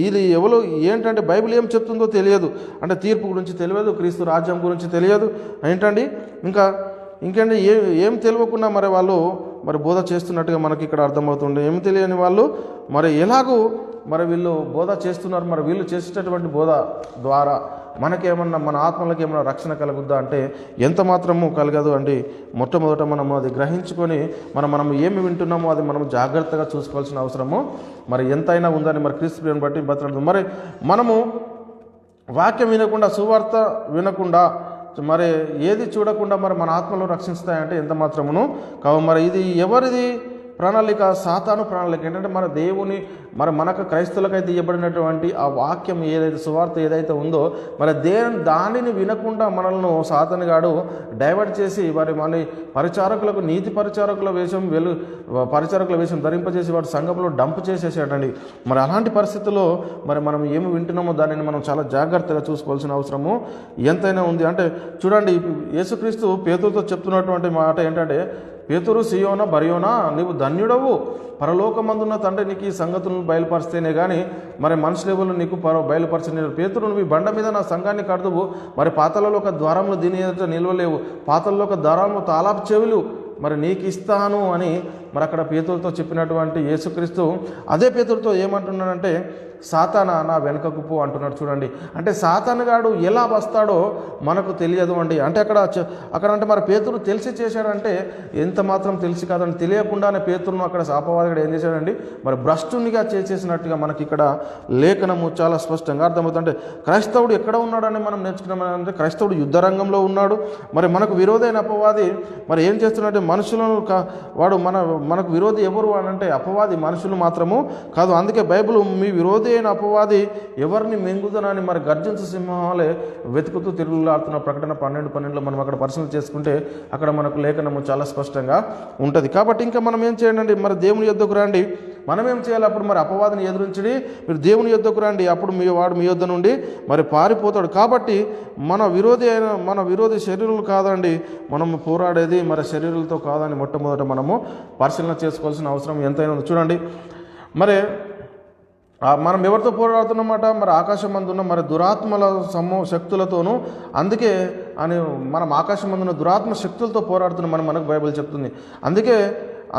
ఇది ఎవరు ఏంటంటే బైబిల్ ఏం చెప్తుందో తెలియదు, అంటే తీర్పు గురించి తెలియదు, క్రీస్తు రాజ్యం గురించి తెలియదు ఏంటండి, ఇంకేంటి ఏం తెలియకుండా మరి వాళ్ళు మరి బోధ చేస్తున్నట్టుగా మనకి ఇక్కడ అర్థమవుతుంది. ఏం తెలియని వాళ్ళు మరి ఎలాగూ మరి వీళ్ళు బోధ చేస్తున్నారు. మరి వీళ్ళు చేసేటటువంటి బోధ ద్వారా మనకేమన్నా మన ఆత్మలకు ఏమన్నా రక్షణ కలుగుద్దా అంటే ఎంత మాత్రము కలగదు అండి. మొట్టమొదట మనము అది గ్రహించుకొని మనం ఏమి వింటున్నామో అది మనం జాగ్రత్తగా చూసుకోవాల్సిన అవసరము మరి ఎంతైనా ఉందని మరి క్రీస్తు ప్రేమను బట్టి బతకడం. మరి మనము వాక్యం వినకుండా, సువార్త వినకుండా, మరి ఏది చూడకుండా మరి మన ఆత్మలో రక్షిస్తాయంటే ఎంత మాత్రమును కావు. మరి ఇది ఎవరిది ప్రణాళిక? సాతాను ప్రణాళిక. ఏంటంటే మన దేవుని మనకు క్రైస్తవులకైతే ఇవ్వబడినటువంటి ఆ వాక్యం ఏదైతే సువార్త ఏదైతే ఉందో మరి దానిని వినకుండా మనల్ని సాతానుగాడు డైవర్ట్ చేసి మన పరిచారకులకు నీతి పరిచారకుల వేషం ధరింపజేసి వాడు సంఘంలో డంప్ చేసేసాడండి. మరి అలాంటి పరిస్థితుల్లో మరి మనం ఏమి వింటున్నామో దానిని మనం చాలా జాగ్రత్తగా చూసుకోవాల్సిన అవసరము ఎంతైనా ఉంది. అంటే చూడండి, యేసుక్రీస్తు పేతురుతో చెప్తున్నటువంటి మాట ఏంటంటే, పేతురు, సియోనా, బరియోనా, నీవు ధన్యుడవు, పరలోకమందున్న తండ్రి నీకు ఈ సంగతులను బయలుపరిస్తేనే కానీ మరి మనుషుల ఎవరు నీకు బయలుపరచని. పేతురు, నువ్వు ఈ బండ మీద నా సంఘాన్ని కడుదువు, మరి పాతాళంలో ఒక ద్వారంలో దీని ఎదుట నిల్వలేవు, పాతాళంలో ఒక ద్వారంలో తాళాపు చెవులు మరి నీకు ఇస్తాను అని మరి అక్కడ పేతురుతో చెప్పినటువంటి యేసుక్రీస్తు అదే పేతురుతో ఏమంటున్నాడంటే, సాతానా నా వెనుకకు పో అంటున్నాడు. చూడండి, అంటే సాతానుగాడు ఎలా వస్తాడో మనకు తెలియదు అండి. అంటే అక్కడ అంటే మరి పేతురు తెలిసి చేశాడంటే ఎంత మాత్రం తెలిసి కాదండి, తెలియకుండానే పేతురును అక్కడ అపవాదిగాడు ఏం చేశాడండి, మరి భ్రష్టునిగా చేసేసినట్టుగా మనకి ఇక్కడ లేఖనము చాలా స్పష్టంగా అర్థమవుతుంది. అంటే క్రైస్తవుడు ఎక్కడ ఉన్నాడని మనం నేర్చుకున్నామంటే క్రైస్తవుడు యుద్ధ రంగంలో ఉన్నాడు. మరి మనకు విరోధైన అపవాది మరి ఏం చేస్తున్నాడంటే మనుషులను వాడు మనకు విరోధి ఎవరు అని అంటే అపవాది మనుషులు మాత్రము కాదు. అందుకే బైబిల్ మీ విరోధి అయిన అపవాది ఎవరిని మెంగుదనని మరి గర్జించు సింహాలే వెతుకుతూ తిరుగులాడుతున్న ప్రకటన 12:12 మనం అక్కడ పరిశీలన చేసుకుంటే అక్కడ మనకు లేఖనము చాలా స్పష్టంగా ఉంటుంది. కాబట్టి ఇంకా మనం ఏం చేయండి, మరి దేవుని యొద్దకు రండి. మనం ఏం చేయాలి? అప్పుడు మరి అపవాదిని ఎదురించడి, మీరు దేవుని యొద్దకు రండి, అప్పుడు వాడు మీ యొద్ద నుండి మరి పారిపోతాడు. కాబట్టి మన విరోధి శరీరులు కాదండి, మనము పోరాడేది మరి శరీరులతో కాదని మొట్టమొదట మనము పరిశీలన చేసుకోవాల్సిన అవసరం ఎంతైనా ఉంది. చూడండి, మరి మనం ఎవరితో పోరాడుతున్నమాట? మరి ఆకాశం మందున్న మరి దురాత్మల శక్తులతోనూ. అందుకే అని మనం ఆకాశం మందున్న దురాత్మ శక్తులతో పోరాడుతున్నామని మనకు బైబిల్ చెప్తుంది.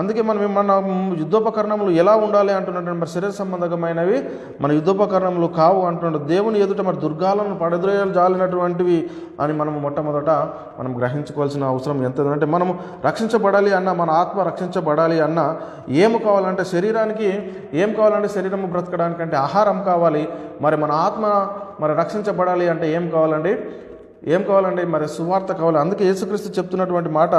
అందుకే మన యుద్ధోపకరణములు ఎలా ఉండాలి అంటున్నట్టు మరి శరీర సంబంధమైనవి మన యుద్ధోపకరణములు కావు అంటున్నాడు. దేవుని ఎదుట మరి దుర్గాలను పడద్రోయాలు జాలినటువంటివి అని మనము మొట్టమొదట మనం గ్రహించుకోవాల్సిన అవసరం ఎంత అంటే, మనము రక్షించబడాలి అన్న, మన ఆత్మ రక్షించబడాలి అన్న ఏమి కావాలంటే శరీరానికి ఏం కావాలంటే శరీరము బ్రతకడానికంటే ఆహారం కావాలి. మరి మన ఆత్మ మరి రక్షించబడాలి అంటే ఏం కావాలండి? మరి సువార్త కావాలి. అందుకే యేసుక్రీస్తు చెప్తున్నటువంటి మాట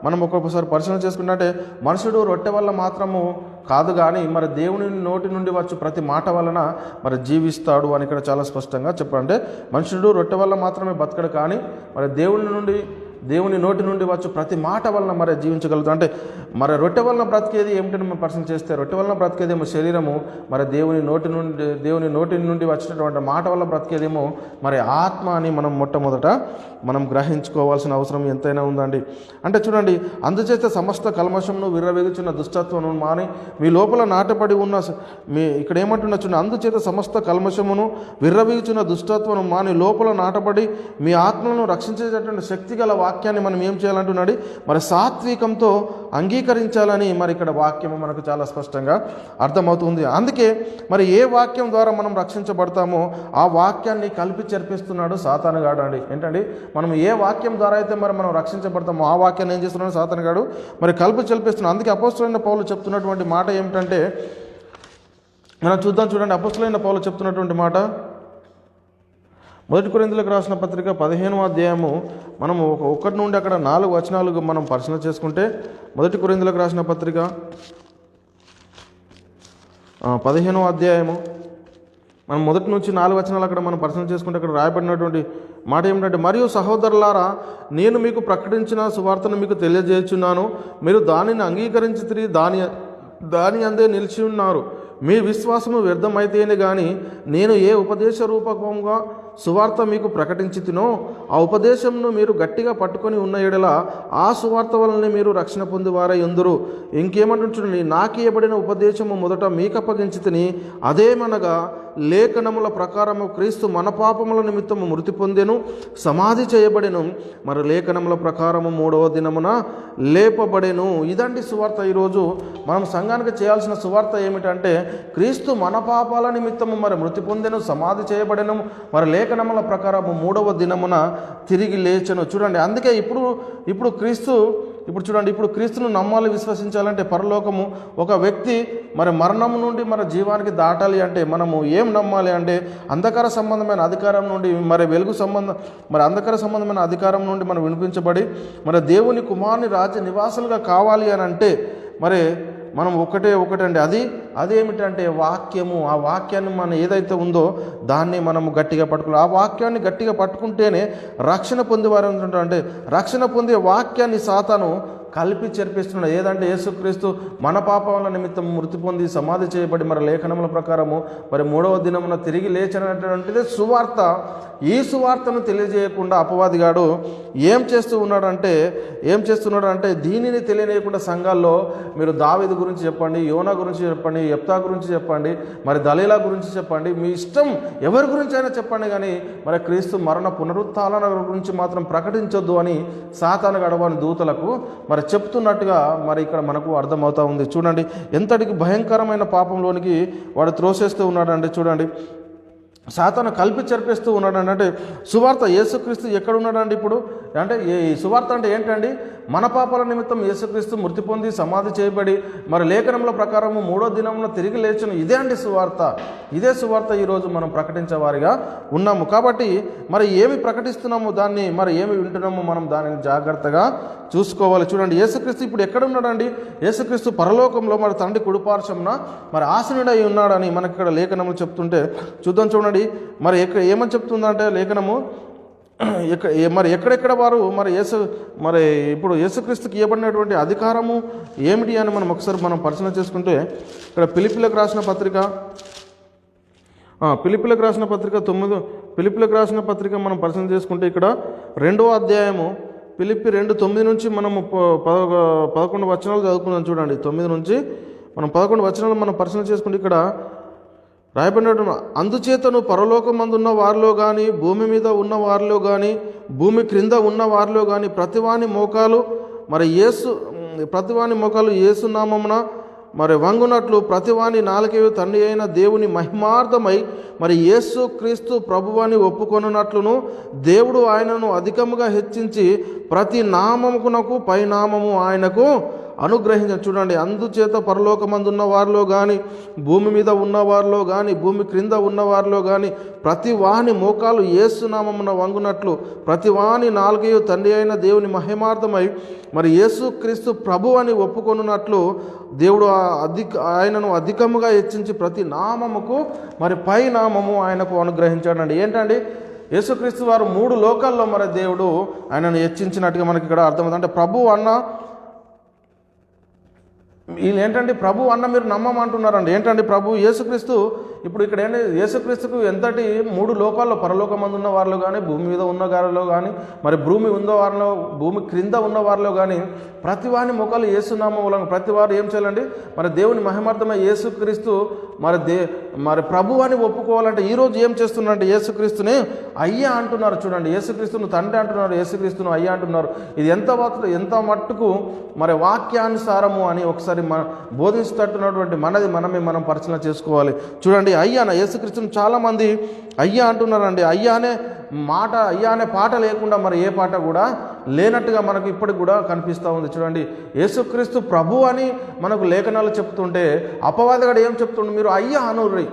మనం ఒక్కొక్కసారి పరిశీలన చేసుకున్నట్టే, మనుషుడు రొట్టె వల్ల మాత్రము కాదు కానీ మరి దేవుని నోటి నుండి వచ్చు ప్రతి మాట వలన మరి జీవిస్తాడు అని ఇక్కడ చాలా స్పష్టంగా చెప్పాలంటే, మనుషుడు రొట్టె వల్ల మాత్రమే బతకడు కానీ మరి దేవుని నోటి నుండి వచ్చు ప్రతి మాట వలన మరి జీవించగలుగుతాం. అంటే మరి రొట్టె వలన బ్రతికేది ఏమిటని మనం పరిశీలన చేస్తే, రొట్టె వలన బ్రతికేదేమో శరీరము, మరి దేవుని నోటి నుండి వచ్చినటువంటి మాట వల్ల బ్రతికేదేమో మరి ఆత్మ అని మనం మొట్టమొదట మనం గ్రహించుకోవాల్సిన అవసరం ఎంతైనా ఉందండి. అంటే చూడండి, అందుచేత సమస్త కల్మషమును విర్రవేగుచున్న దుష్టత్వమును మాని మీ లోపల నాటబడి ఉన్న ఇక్కడ ఏమంటున్నా చూడండి, అందుచేత సమస్త కల్మషమును విర్రవేగుచున్న దుష్టత్వమును మాని లోపల నాటబడి మీ ఆత్మను రక్షించేటటువంటి శక్తి గల వాక్యాన్ని మనం ఏం చేయాలంటున్నాడు, మరి సాత్వికంతో అంగీకరించాలని మరి ఇక్కడ వాక్యము మనకు చాలా స్పష్టంగా అర్థమవుతుంది. అందుకే మరి ఏ వాక్యం ద్వారా మనం రక్షించబడతామో ఆ వాక్యాన్ని కలిపి చెరిపిస్తున్నాడు సాతానుగాడు అండి. ఏంటండి, మనం ఏ వాక్యం ద్వారా అయితే మరి మనం రక్షించబడతామో ఆ వాక్యాన్ని ఏం చేస్తున్నాడు సాతానుగాడు మరి కలిపి చెరిపిస్తున్నాడు. అందుకే అపోస్తలుడైన పౌలు చెప్తున్నటువంటి మాట ఏమిటంటే, మనం చూడండి, అపోస్తలుడైన పౌలు చెప్తున్నటువంటి మాట 1 కొరింథీయులకు రాసిన పత్రిక 15వ అధ్యాయము మనము 1 నుండి అక్కడ 4 వచనాలు మనం పరిశీలన చేసుకుంటే, 1 కొరింథీయులకు రాసిన పత్రిక 15వ అధ్యాయము మనం 1 నుంచి 4 వచనాలు అక్కడ మనం పరిశీలన చేసుకుంటే అక్కడ రాయబడినటువంటి మాట ఏమిటంటే, మరియు సహోదరులారా, నేను మీకు ప్రకటించిన సువార్తను మీకు తెలియజేస్తున్నాను, మీరు దానిని అంగీకరించి దాని అందే నిలిచి ఉన్నారు. మీ విశ్వాసము వ్యర్థమైతేనే కానీ నేను ఏ ఉపదేశ రూపకంగా సువార్త మీకు ప్రకటించితినో ఆ ఉపదేశంను మీరు గట్టిగా పట్టుకొని ఉన్న ఎడల ఆ సువార్త వలన మీరు రక్షణ పొందివారై ఉందురు. ఇంకేమంటుంచుండి, నాకు ఇవ్వబడిన ఉపదేశము మొదట మీకు అప్పగించితిని, అదేమనగా లేఖనముల ప్రకారము క్రీస్తు మన పాపముల నిమిత్తము మృతి పొందెను, సమాధి చేయబడెను, మరి లేఖనముల ప్రకారము 3వ దినమున లేపబడెను. ఇదండి సువార్త. ఈరోజు మనం సంఘానికి చేయాల్సిన సువార్త ఏమిటంటే, క్రీస్తు మన పాపాల నిమిత్తము మరి మృతి పొందెను, సమాధి చేయబడెను, మరి లేఖనముల ప్రకారము 3వ దినమున తిరిగి లేచెను. చూడండి, అందుకే ఇప్పుడు క్రీస్తును నమ్మాలి, విశ్వసించాలంటే పరలోకము ఒక వ్యక్తి మరి మరణం నుండి మరి జీవానికి దాటాలి అంటే మనము ఏం నమ్మాలి అంటే అంధకార సంబంధమైన అధికారం నుండి మరి అంధకార సంబంధమైన అధికారం నుండి మనం వినిపించబడి మరి దేవుని కుమారుని రాజ్య నివాసులుగా కావాలి అని అంటే మరి మనం ఒకటండి, అదేమిటంటే వాక్యము. ఆ వాక్యాన్ని మనం ఏదైతే ఉందో దాన్ని మనము గట్టిగా పట్టుకోవాలి. ఆ వాక్యాన్ని గట్టిగా పట్టుకుంటేనే రక్షణ పొందేవారు అంటే రక్షణ పొందే వాక్యాన్ని సాతాను కలిపి చెరిపిస్తున్నాడు. ఏదంటే యేసుక్రీస్తు మన పాపాల నిమిత్తం మృతి పొంది సమాధి చేయబడి మరి లేఖనముల ప్రకారము మరి 3వ దినమున తిరిగి లేచినటువంటిది సువార్త. ఈ సువార్తను తెలియజేయకుండా అపవాదిగాడు ఏం చేస్తున్నాడంటే దీనిని తెలియనియకుండా సంఘాల్లో మీరు దావీదు గురించి చెప్పండి, యోనా గురించి చెప్పండి, యెఫ్తా గురించి చెప్పండి, మరి దలీలా గురించి చెప్పండి, మీ ఇష్టం ఎవరి గురించి అయినా చెప్పండి, కానీ మరి క్రీస్తు మరణ పునరుత్థాన గురించి మాత్రం ప్రకటించొద్దు అని సాతాను గడవని దూతలకు మరి చెప్తున్నట్టుగా మరి ఇక్కడ మనకు అర్థమవుతా ఉంది. చూడండి ఎంతటికి భయంకరమైన పాపంలోనికి వాడు త్రోసేస్తూ ఉన్నాడండి. చూడండి, సాతాను కలిపి చెరిపేస్తూ ఉన్నాడండి. అంటే సువార్త యేసుక్రీస్తు ఎక్కడ ఉన్నాడండి ఇప్పుడు అంటే ఈ సువార్త అంటే ఏంటండి? మన పాపాల నిమిత్తం యేసుక్రీస్తు మృతి పొంది సమాధి చేయబడి మరి లేఖనముల ప్రకారము 3వ దినమున తిరిగి లేచును. ఇదే అండి సువార్త. ఇదే సువార్త ఈరోజు మనం ప్రకటించే వారిగా ఉన్నాము. కాబట్టి మరి ఏమి ప్రకటిస్తున్నాము, దాన్ని మరి ఏమి వింటున్నామో మనం దానిని జాగ్రత్తగా చూసుకోవాలి. చూడండి, యేసుక్రీస్తు ఇప్పుడు ఎక్కడ ఉన్నాడండి? యేసుక్రీస్తు పరలోకంలో మరి తండ్రి కుడిపార్శ్వమున మరి ఆసీనుడై ఉన్నాడని మనకి ఇక్కడ లేఖనములు చెప్తుంటే చూద్దాం. చూడండి, మరి ఏమని చెప్తుందంటే లేఖనము, మరి ఎక్కడెక్కడ వారు మరి ఇప్పుడు యేసుక్రీస్తుకి ఇవ్వబడినటువంటి అధికారము ఏమిటి అని మనం ఒకసారి పరిశీలన చేసుకుంటే ఇక్కడ ఫిలిప్పీలకు రాసిన పత్రిక మనం పరిశీలన చేసుకుంటే ఇక్కడ 2వ అధ్యాయము ఫిలిప్పీ 2:9 నుంచి మనము 11 వచనాలు చదువుకుందాం. చూడండి, 9 నుంచి మనం 11 వచనాలు మనం పరిశీలన చేసుకుంటే ఇక్కడ రాయబడినటువంటి, అందుచేతను పరలోకమందున్న వారిలో కానీ భూమి మీద ఉన్న వారిలో కానీ భూమి క్రింద ఉన్న వారిలో కానీ ప్రతివాని మోకాలు యేసు నామమున మరి వంగునట్లు ప్రతివాని నాలుకయు తండ్రి అయిన దేవుని మహిమార్థమై మరి యేసు క్రీస్తు ప్రభువాని ఒప్పుకొనున్నట్లును దేవుడు ఆయనను అధికముగా హెచ్చించి ప్రతి నామమునకు పైనామము ఆయనకు అనుగ్రహించండి. చూడండి, అందుచేత పరలోకమందున్న వారిలో కానీ భూమి మీద ఉన్న వారిలో కానీ భూమి క్రింద ఉన్న వారిలో కానీ ప్రతి వాని మోకాలు యేసు నామమున వంగునట్లు ప్రతి వాని నాలుకయు తండ్రి అయిన దేవుని మహిమార్థమై మరి యేసు క్రీస్తు ప్రభు అని ఒప్పుకొనున్నట్లు దేవుడు ఆయనను అధికముగా హెచ్చించి ప్రతి నామముకు మరి పై నామము ఆయనకు అనుగ్రహించాడండి. ఏంటండి? యేసుక్రీస్తు వారు 3 లోకాల్లో మరి దేవుడు ఆయనను హెచ్చించినట్టుగా మనకి ఇక్కడ అర్థమవుతుంది. అంటే ప్రభు అన్న వీళ్ళు ఏంటంటే ప్రభు అన్న మీరు నమ్మమంటున్నారండి. ఏంటంటే ప్రభు యేసుక్రీస్తు ఇప్పుడు ఇక్కడ ఏంటి, యేసుక్రీస్తుకు ఎంతటి 3 లోకాల్లో పరలోకమందు ఉన్న వారిలో కానీ భూమి మీద ఉన్న వారిలో కానీ మరి భూమి క్రింద ఉన్న వారిలో కానీ ప్రతివాని మొక్కలు యేసునామములను ప్రతివారు ఏం చేయాలండి? మరి దేవుని మహిమార్థమై యేసుక్రీస్తు మరి ప్రభు అని ఒప్పుకోవాలంటే ఈరోజు ఏం చేస్తున్నారంటే యేసుక్రీస్తుని అయ్యా అంటున్నారు. చూడండి, యేసుక్రీస్తును తండ్రి అంటున్నారు, యేసుక్రీస్తును అయ్యా అంటున్నారు. ఇది ఎంత మట్టుకు మరి వాక్యానుసారము అని ఒకసారి బోధిస్తున్నటువంటి మనం పరిశీలన చేసుకోవాలి. చూడండి, అయ్యా యేసుక్రీస్తుని చాలామంది అయ్యా అంటున్నారండి. అయ్యా అనే పాట లేకుండా మరి ఏ పాట కూడా లేనట్టుగా మనకు ఇప్పటికి కూడా కనిపిస్తూ ఉంది. చూడండి, యేసుక్రీస్తు ప్రభు అని మనకు లేఖనాలు చెప్తుంటే అపవాదిగాడు ఏం చెప్తుండే, మీరు అయ్యా అనుర్రి,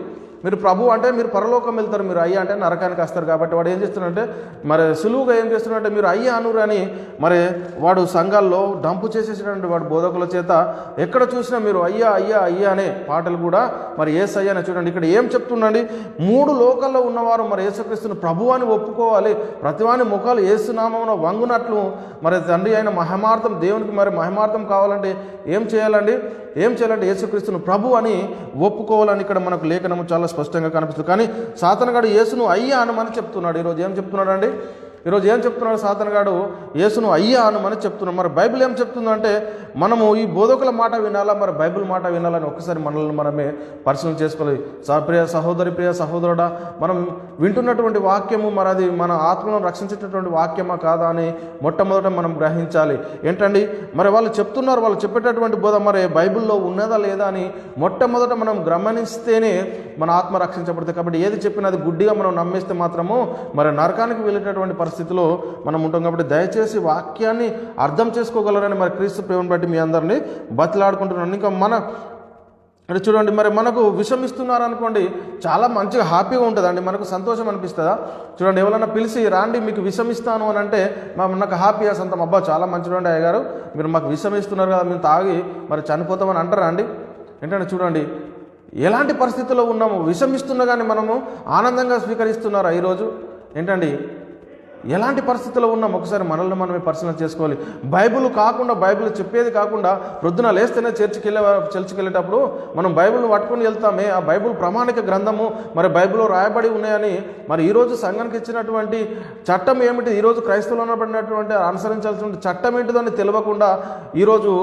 మీరు ప్రభు అంటే మీరు పరలోకం వెళ్తారు, మీరు అయ్యా అంటే నరకానికి వస్తారు. కాబట్టి వాడు ఏం చేస్తున్నాడంటే మరి సులువుగా ఏం చేస్తున్నాడంటే మీరు అయ్యా అనురు అని మరి వాడు సంఘాల్లో డంపు చేసేసినటువంటి వాడు బోధకుల చేత ఎక్కడ చూసినా మీరు అయ్యా అయ్యా అయ్యా అనే పాటలు కూడా మరి యేసయ్య అని చూడండి. ఇక్కడ ఏం చెప్తుండండి, 3 లోకాల్లో ఉన్నవారు మరి యేసుక్రీస్తును ప్రభు అని ఒప్పుకోవాలి. ప్రతివాని ముఖాలు యేసునామమున వంగునట్లు మరి తండ్రి అయిన మహిమార్థం దేవునికి మరి మహిమార్థం కావాలంటే ఏం చేయాలంటే యేసుక్రీస్తును ప్రభు అని ఒప్పుకోవాలని ఇక్కడ మనకు లేఖనము చాలా స్పష్టంగా కనిపిస్తుంది. కానీ సాతానుగాడు యేసును అయ్యా అనమని చెప్తున్నాడు. ఈరోజు ఏం చెప్తున్నాడు సాతానుగాడు యేసును అయ్యా అనమని చెప్తున్నాడు. మరి బైబిల్ ఏం చెప్తుందంటే మనము ఈ బోధకుల మాట వినాలా మరి బైబిల్ మాట వినాలని ఒక్కసారి మనల్ని మనమే పరిశీలన చేసుకోవాలి. ప్రియ సహోదరి, ప్రియ సహోదరుడా, మనం వింటున్నటువంటి వాక్యము మరి అది మన ఆత్మను రక్షించేటటువంటి వాక్యమా కాదా అని మొట్టమొదట మనం గ్రహించాలి. ఏంటండి మరి వాళ్ళు చెప్తున్నారు, వాళ్ళు చెప్పేటటువంటి బోధ మరి బైబిల్లో ఉన్నదా లేదా అని మొట్టమొదట మనం గమనిస్తేనే మన ఆత్మ రక్షించబడుతుంది. కాబట్టి ఏది చెప్పినా అది గుడ్డిగా మనం నమ్మేస్తే మాత్రము మరి నరకానికి వెళ్ళేటటువంటి పరిస్థితిలో మనం ఉంటాం. కాబట్టి దయచేసి వాక్యాన్ని అర్థం చేసుకోగలరని మరి క్రీస్తు ప్రేమను బట్టి మీ అందరినీ బతిలాడుకుంటున్నాను. ఇంకా ఇక్కడ చూడండి, మరి మనకు విషం ఇస్తున్నారు అనుకోండి, చాలా మంచిగా హ్యాపీగా ఉంటుందండి, మనకు సంతోషం అనిపిస్తుందా? చూడండి, ఎవరైనా పిలిచి రాండి మీకు విషం ఇస్తాను అని అంటే నాకు హ్యాపీగా సొంతం, అబ్బా చాలా మంచిదండి అయ్యగారు, మీరు మాకు విషం ఇస్తున్నారు కదా, మేము తాగి మరి చనిపోతామని అంటారా అండి? ఏంటంటే చూడండి ఎలాంటి పరిస్థితుల్లో ఉన్నాము, విషం ఇస్తున్నా కానీ మనము ఆనందంగా స్వీకరిస్తున్నారా ఈరోజు? ఏంటండి ఎలాంటి పరిస్థితుల్లో ఉన్నాం ఒకసారి మనల్ని మనమే పరిశీలన చేసుకోవాలి. బైబిల్ చెప్పేది కాకుండా ప్రొద్దున లేస్తేనే చర్చికి వెళ్ళేటప్పుడు మనం బైబిల్ని పట్టుకొని వెళ్తామే, ఆ బైబిల్ ప్రామాణిక గ్రంథము మరి బైబిల్లో రాయబడి ఉన్నాయని మరి ఈరోజు సంఘానికి ఇచ్చినటువంటి చట్టం ఏమిటి, ఈరోజు క్రైస్తవులు అనబడినటువంటి అనుసరించాల్సిన చట్టం ఏంటిదని తెలియకుండా ఈరోజు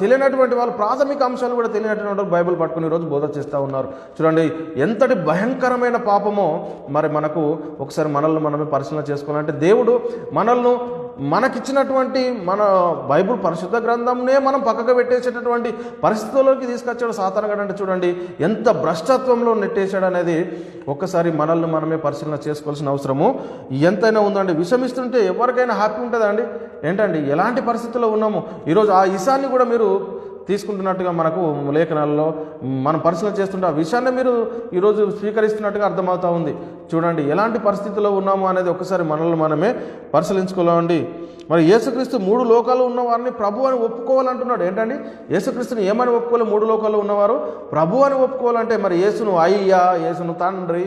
తెలియనటువంటి వాళ్ళు ప్రాథమిక అంశాలు కూడా తెలియనటువంటి బైబిల్ పట్టుకుని ఈరోజు బోధ చేస్తూ ఉన్నారు. చూడండి ఎంతటి భయంకరమైన పాపమో మరి మనకు ఒకసారి మనల్ని మనమే పరిశీలన చేసుకోవాలి. అంటే దేవుడు మనకిచ్చినటువంటి మన బైబిల్ పరిశుద్ధ గ్రంథంనే మనం పక్కకు పెట్టేసేటటువంటి పరిస్థితుల్లోకి తీసుకొచ్చాడు సాతానుగాడు. అంటే చూడండి ఎంత భ్రష్టత్వంలో నెట్టేశాడు అనేది ఒక్కసారి మనల్ని మనమే పరిశీలన చేసుకోవాల్సిన అవసరము ఎంతైనా ఉందండి. విషమిస్తుంటే ఎవరికైనా హ్యాపీ ఉంటుందా అండి? ఏంటండి ఎలాంటి పరిస్థితుల్లో ఉన్నాము ఈరోజు ఆ ఇసాన్ని కూడా మీరు తీసుకుంటున్నట్టుగా మనకు లేఖనాల్లో మనం పరిశీలన చేస్తుంటే ఆ విషయాన్ని మీరు ఈరోజు స్వీకరిస్తున్నట్టుగా అర్థమవుతూ ఉంది. చూడండి ఎలాంటి పరిస్థితుల్లో ఉన్నాము అనేది ఒకసారి మనల్ని మనమే పరిశీలించుకోవాలండి. మరి యేసుక్రీస్తు 3 లోకాలు ఉన్న వారిని ప్రభు అని ఒప్పుకోవాలంటున్నాడు. ఏంటండి యేసుక్రీస్తుని ఏమని ఒప్పుకోవాలి? 3 లోకాల్లో ఉన్నవారు ప్రభు అని ఒప్పుకోవాలంటే మరి యేసును అయ్యా, యేసును తండ్రి,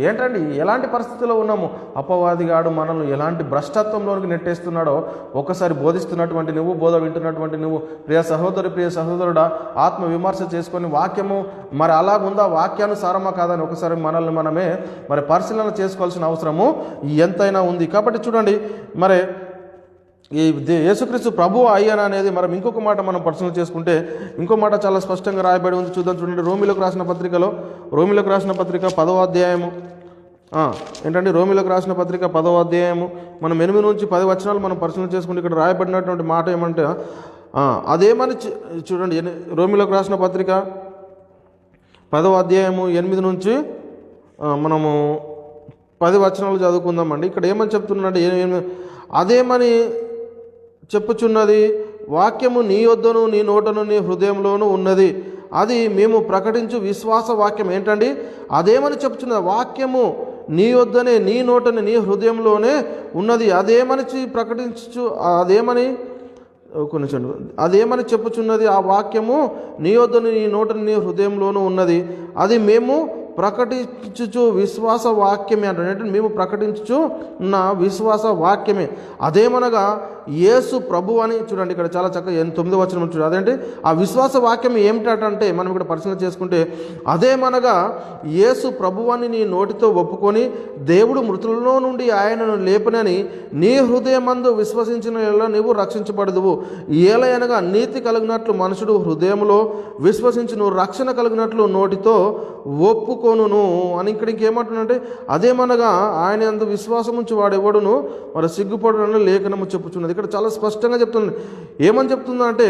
ఏంటండి ఎలాంటి పరిస్థితుల్లో ఉన్నాము? అపవాదిగాడు మనల్ని ఎలాంటి భ్రష్టత్వంలోనికి నెట్టేస్తున్నాడో ఒకసారి బోధిస్తున్నటువంటి నువ్వు, బోధ వింటున్నటువంటి నువ్వు, ప్రియ సహోదరి, ప్రియ సహోదరుడా, ఆత్మ విమర్శ చేసుకొని వాక్యము మరి అలాగుందా, వాక్యానుసారమా కాదని ఒకసారి మనల్ని మనమే మరి పరిశీలన చేసుకోవాల్సిన అవసరము ఎంతైనా ఉంది. కాబట్టి చూడండి మరి ఈ యేసుక్రీస్తు ప్రభు అయ్యన అనేది మనం ఇంకొక మాట మనం పరిశీలన చేసుకుంటే ఇంకో మాట చాలా స్పష్టంగా రాయబడి ఉంది. చూడండి రోమిలకు రాసిన పత్రిక 10వ అధ్యాయము ఏంటంటే రోమిలకు రాసిన పత్రిక 10వ అధ్యాయము మనం 8 నుంచి 10 వచనాలు మనం పరిశీలన చేసుకుంటే ఇక్కడ రాయబడినటువంటి మాట ఏమంటే అదేమని చూడండి, రోమిలకు రాసిన పత్రిక 10వ అధ్యాయము 8 నుంచి మనము 10 వచనాలు చదువుకుందామండి. ఇక్కడ ఏమని చెప్తున్నాడంటే అదేమని చెప్పుచున్నది, వాక్యము నీ యొద్దను నీ నోటను నీ హృదయంలోనూ ఉన్నది, అది మేము ప్రకటించు విశ్వాస వాక్యం. ఏంటండి అదేమని చెప్పుచున్నది? వాక్యము నీ యొద్దనే నీ నోటని నీ హృదయంలోనే ఉన్నది, అదేమని చెప్పుచున్నది, ఆ వాక్యము నీ యొద్దను నీ నోటని నీ హృదయంలోనూ ఉన్నది, అది మేము ప్రకటించుచు విశ్వాస వాక్యమే అంటే మేము ప్రకటించుచు ఉన్న విశ్వాస వాక్యమే. అదేమనగా యేసు ప్రభు అని చూడండి ఇక్కడ చాలా చక్కగా 9వ వచనం చూడండి. అదేంటి ఆ విశ్వాస వాక్యం ఏమిటంటే మనం ఇక్కడ పరిశీలన చేసుకుంటే అదేమనగా యేసు ప్రభు అని నీ నోటితో ఒప్పుకొని దేవుడు మృతులలో నుండి ఆయనను లేపనని నీ హృదయమందు విశ్వసించిన యెడల నీవు రక్షించబడదువు. ఏలయనగా నీతి కలిగినట్లు మనుషుడు హృదయంలో విశ్వసించి నువ్వు రక్షణ కలిగినట్లు నోటితో ఒప్పుకొనును అని ఇక్కడ ఇంకేమంటుందంటే అదేమనగా ఆయన అందు విశ్వాసం ఉంచి వాడెవడును మరి సిగ్గుపడునని లేఖనము చెప్పుచున్నది. ఇక్కడ చాలా స్పష్టంగా చెప్తుంది. ఏమని చెప్తుందంటే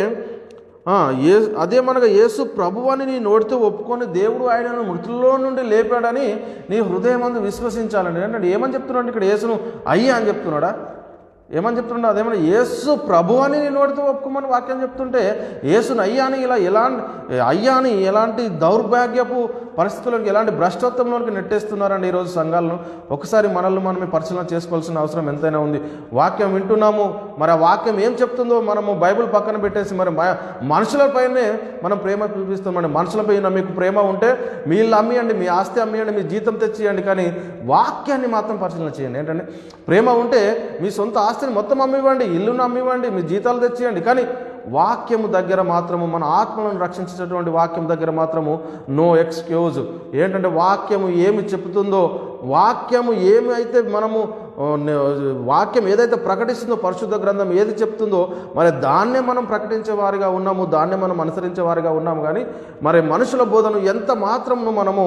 అదేమనగా యేసు ప్రభువని నీ నోటితో ఒప్పుకొని దేవుడు ఆయనను మృతుల్లో నుండి లేపాడని నీ హృదయం అందు విశ్వసించాలండి. అంటే ఏమని చెప్తున్నాడు ఇక్కడ? యేసును అయ్యా అని చెప్తున్నాడా? ఏమని చెప్తుండే? అదేమన్నా యేసు ప్రభు అని నీ నోటితో ఒప్పుకోమని వాక్యం చెప్తుంటే యేసును అయ్యా అని ఎలాంటి దౌర్భాగ్యపు పరిస్థితుల్లోకి, ఎలాంటి భ్రష్టత్వంలోకి నెట్టేస్తున్నారండి ఈరోజు సంఘాలను. ఒకసారి మనల్ని మనమే పరిశీలన చేసుకోవాల్సిన అవసరం ఎంతైనా ఉంది. వాక్యం వింటున్నాము, మరి ఆ వాక్యం ఏం చెప్తుందో మనము బైబిల్ పక్కన పెట్టేసి మరి మనుషులపైనే మనం ప్రేమ చూపిస్తామండి. మనుషులపై మీకు ప్రేమ ఉంటే మీ ఇల్లు అమ్మియండి, మీ ఆస్తి అమ్మియండి, మీ జీతం తెచ్చియండి, కానీ వాక్యాన్ని మాత్రం పరిశీలన చేయండి. ఏంటంటే ప్రేమ ఉంటే మీ సొంత ఆస్తిని మొత్తం అమ్మివ్వండి, ఇల్లును అమ్మివ్వండి, మీ జీతాలు తెచ్చియండి, కానీ వాక్యము దగ్గర మాత్రము, మన ఆత్మలను రక్షించేటటువంటి వాక్యం దగ్గర మాత్రము నో ఎక్స్క్యూజ్. ఏంటంటే వాక్యము ఏమి చెప్తుందో, వాక్యము ఏమి అయితే మనము వాక్యం ఏదైతే ప్రకటిస్తుందో, పరిశుద్ధ గ్రంథం ఏది చెప్తుందో మరి దాన్నే మనం ప్రకటించే వారిగా ఉన్నాము, దాన్నే మనం అనుసరించే వారిగా ఉన్నాము. కానీ మరి మనుషుల బోధను ఎంత మాత్రము మనము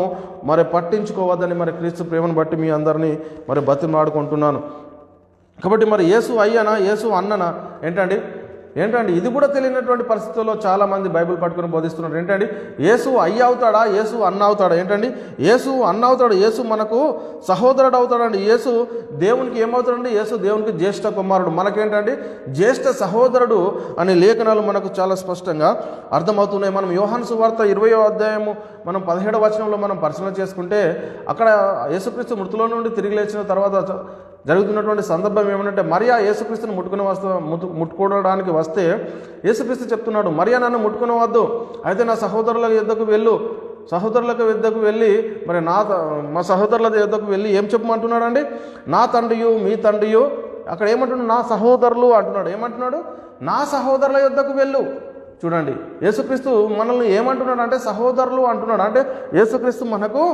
మరి పట్టించుకోవద్దని మరి క్రీస్తు ప్రేమను బట్టి మీ అందరినీ మరి బతిమాడుకుంటున్నాను. కాబట్టి మరి యేసు అయ్యనా, యేసు అన్ననా? ఏంటండి ఇది కూడా తెలియనటువంటి పరిస్థితుల్లో చాలామంది బైబిల్ పట్టుకుని బోధిస్తున్నారు. ఏంటండి యేసు అయ్య అవుతాడా, యేసు అన్న అవుతాడా? ఏంటండి యేసు అన్న అవుతాడు, యేసు మనకు సహోదరుడు అవుతాడండి. యేసు దేవునికి ఏమవుతాడండి? యేసు దేవునికి జ్యేష్ఠ కుమారుడు, మనకేంటండి జ్యేష్ఠ సహోదరుడు అనే లేఖనాలు మనకు చాలా స్పష్టంగా అర్థమవుతున్నాయి. మనం యోహాను సువార్త 20వ అధ్యాయము మనం 17వ వచనంలో మనం పరిశీలన చేసుకుంటే అక్కడ యేసుక్రీస్తు మృతుల నుండి తిరిగి లేచిన తర్వాత జరుగుతున్నటువంటి సందర్భం ఏమంటే, మరియా యేసుక్రీస్తుని ముట్టుకోవడానికి వస్తే యేసుక్రీస్తు చెప్తున్నాడు, మరియా నన్ను ముట్టుకునవద్దు, అయితే నా సహోదరుల యొద్దకు వెళ్ళి మరి మా సహోదరుల యొద్దకు వెళ్ళి ఏం చెప్పమంటున్నాడు? నా తండ్రియు మీ తండ్రియు, అక్కడ ఏమంటున్నాడు? నా సహోదరులు అంటున్నాడు. ఏమంటున్నాడు? నా సహోదరుల యొద్దకు వెళ్ళు. చూడండి, యేసుక్రీస్తు మనల్ని ఏమంటున్నాడు అంటే సహోదరులు అంటున్నాడు. అంటే యేసుక్రీస్తు మనకు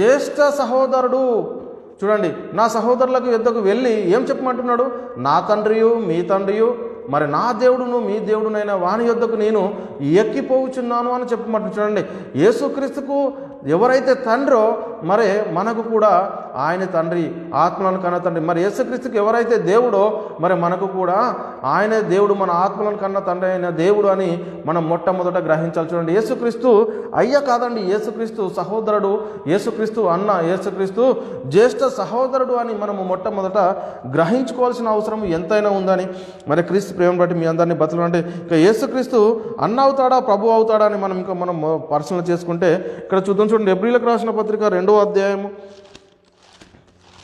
జ్యేష్ఠ సహోదరుడు. చూడండి, నా సహోదరులకు యొద్దకు వెళ్ళి ఏం చెప్పమంటున్నాడు? నా తండ్రియు మీ తండ్రియు, మరి నా దేవుడును మీ దేవుడునైనా వాని యొద్దకు నేను ఎక్కిపోవుచున్నాను అని చెప్పమంటు. చూడండి, యేసుక్రీస్తుకు ఎవరైతే తండ్రో మరి మనకు కూడా ఆయన తండ్రి, ఆత్మలను కన్న తండ్రి. మరి యేసుక్రీస్తుకు ఎవరైతే దేవుడో మరి మనకు కూడా ఆయనే దేవుడు, మన ఆత్మలను కన్న తండ్రి అయిన దేవుడు అని మనం మొట్టమొదట గ్రహించాలి. చూడండి, యేసుక్రీస్తు అయ్య కాదండి, యేసుక్రీస్తు సహోదరుడు, యేసుక్రీస్తు అన్న, యేసుక్రీస్తు జ్యేష్ఠ సహోదరుడు అని మనము మొట్టమొదట గ్రహించుకోవాల్సిన అవసరం ఎంతైనా ఉందని మరి క్రీస్తు ప్రేమను బట్టి మీ అందరినీ బతులు. అంటే ఇక యేసుక్రీస్తు అన్న అవుతాడా, ప్రభు అవుతాడా అని మనం పరిశీలన చేసుకుంటే ఇక్కడ చూద్దాం. చూడండి, ఎబ్రీలకు రాసిన పత్రిక 2వ అధ్యాయము.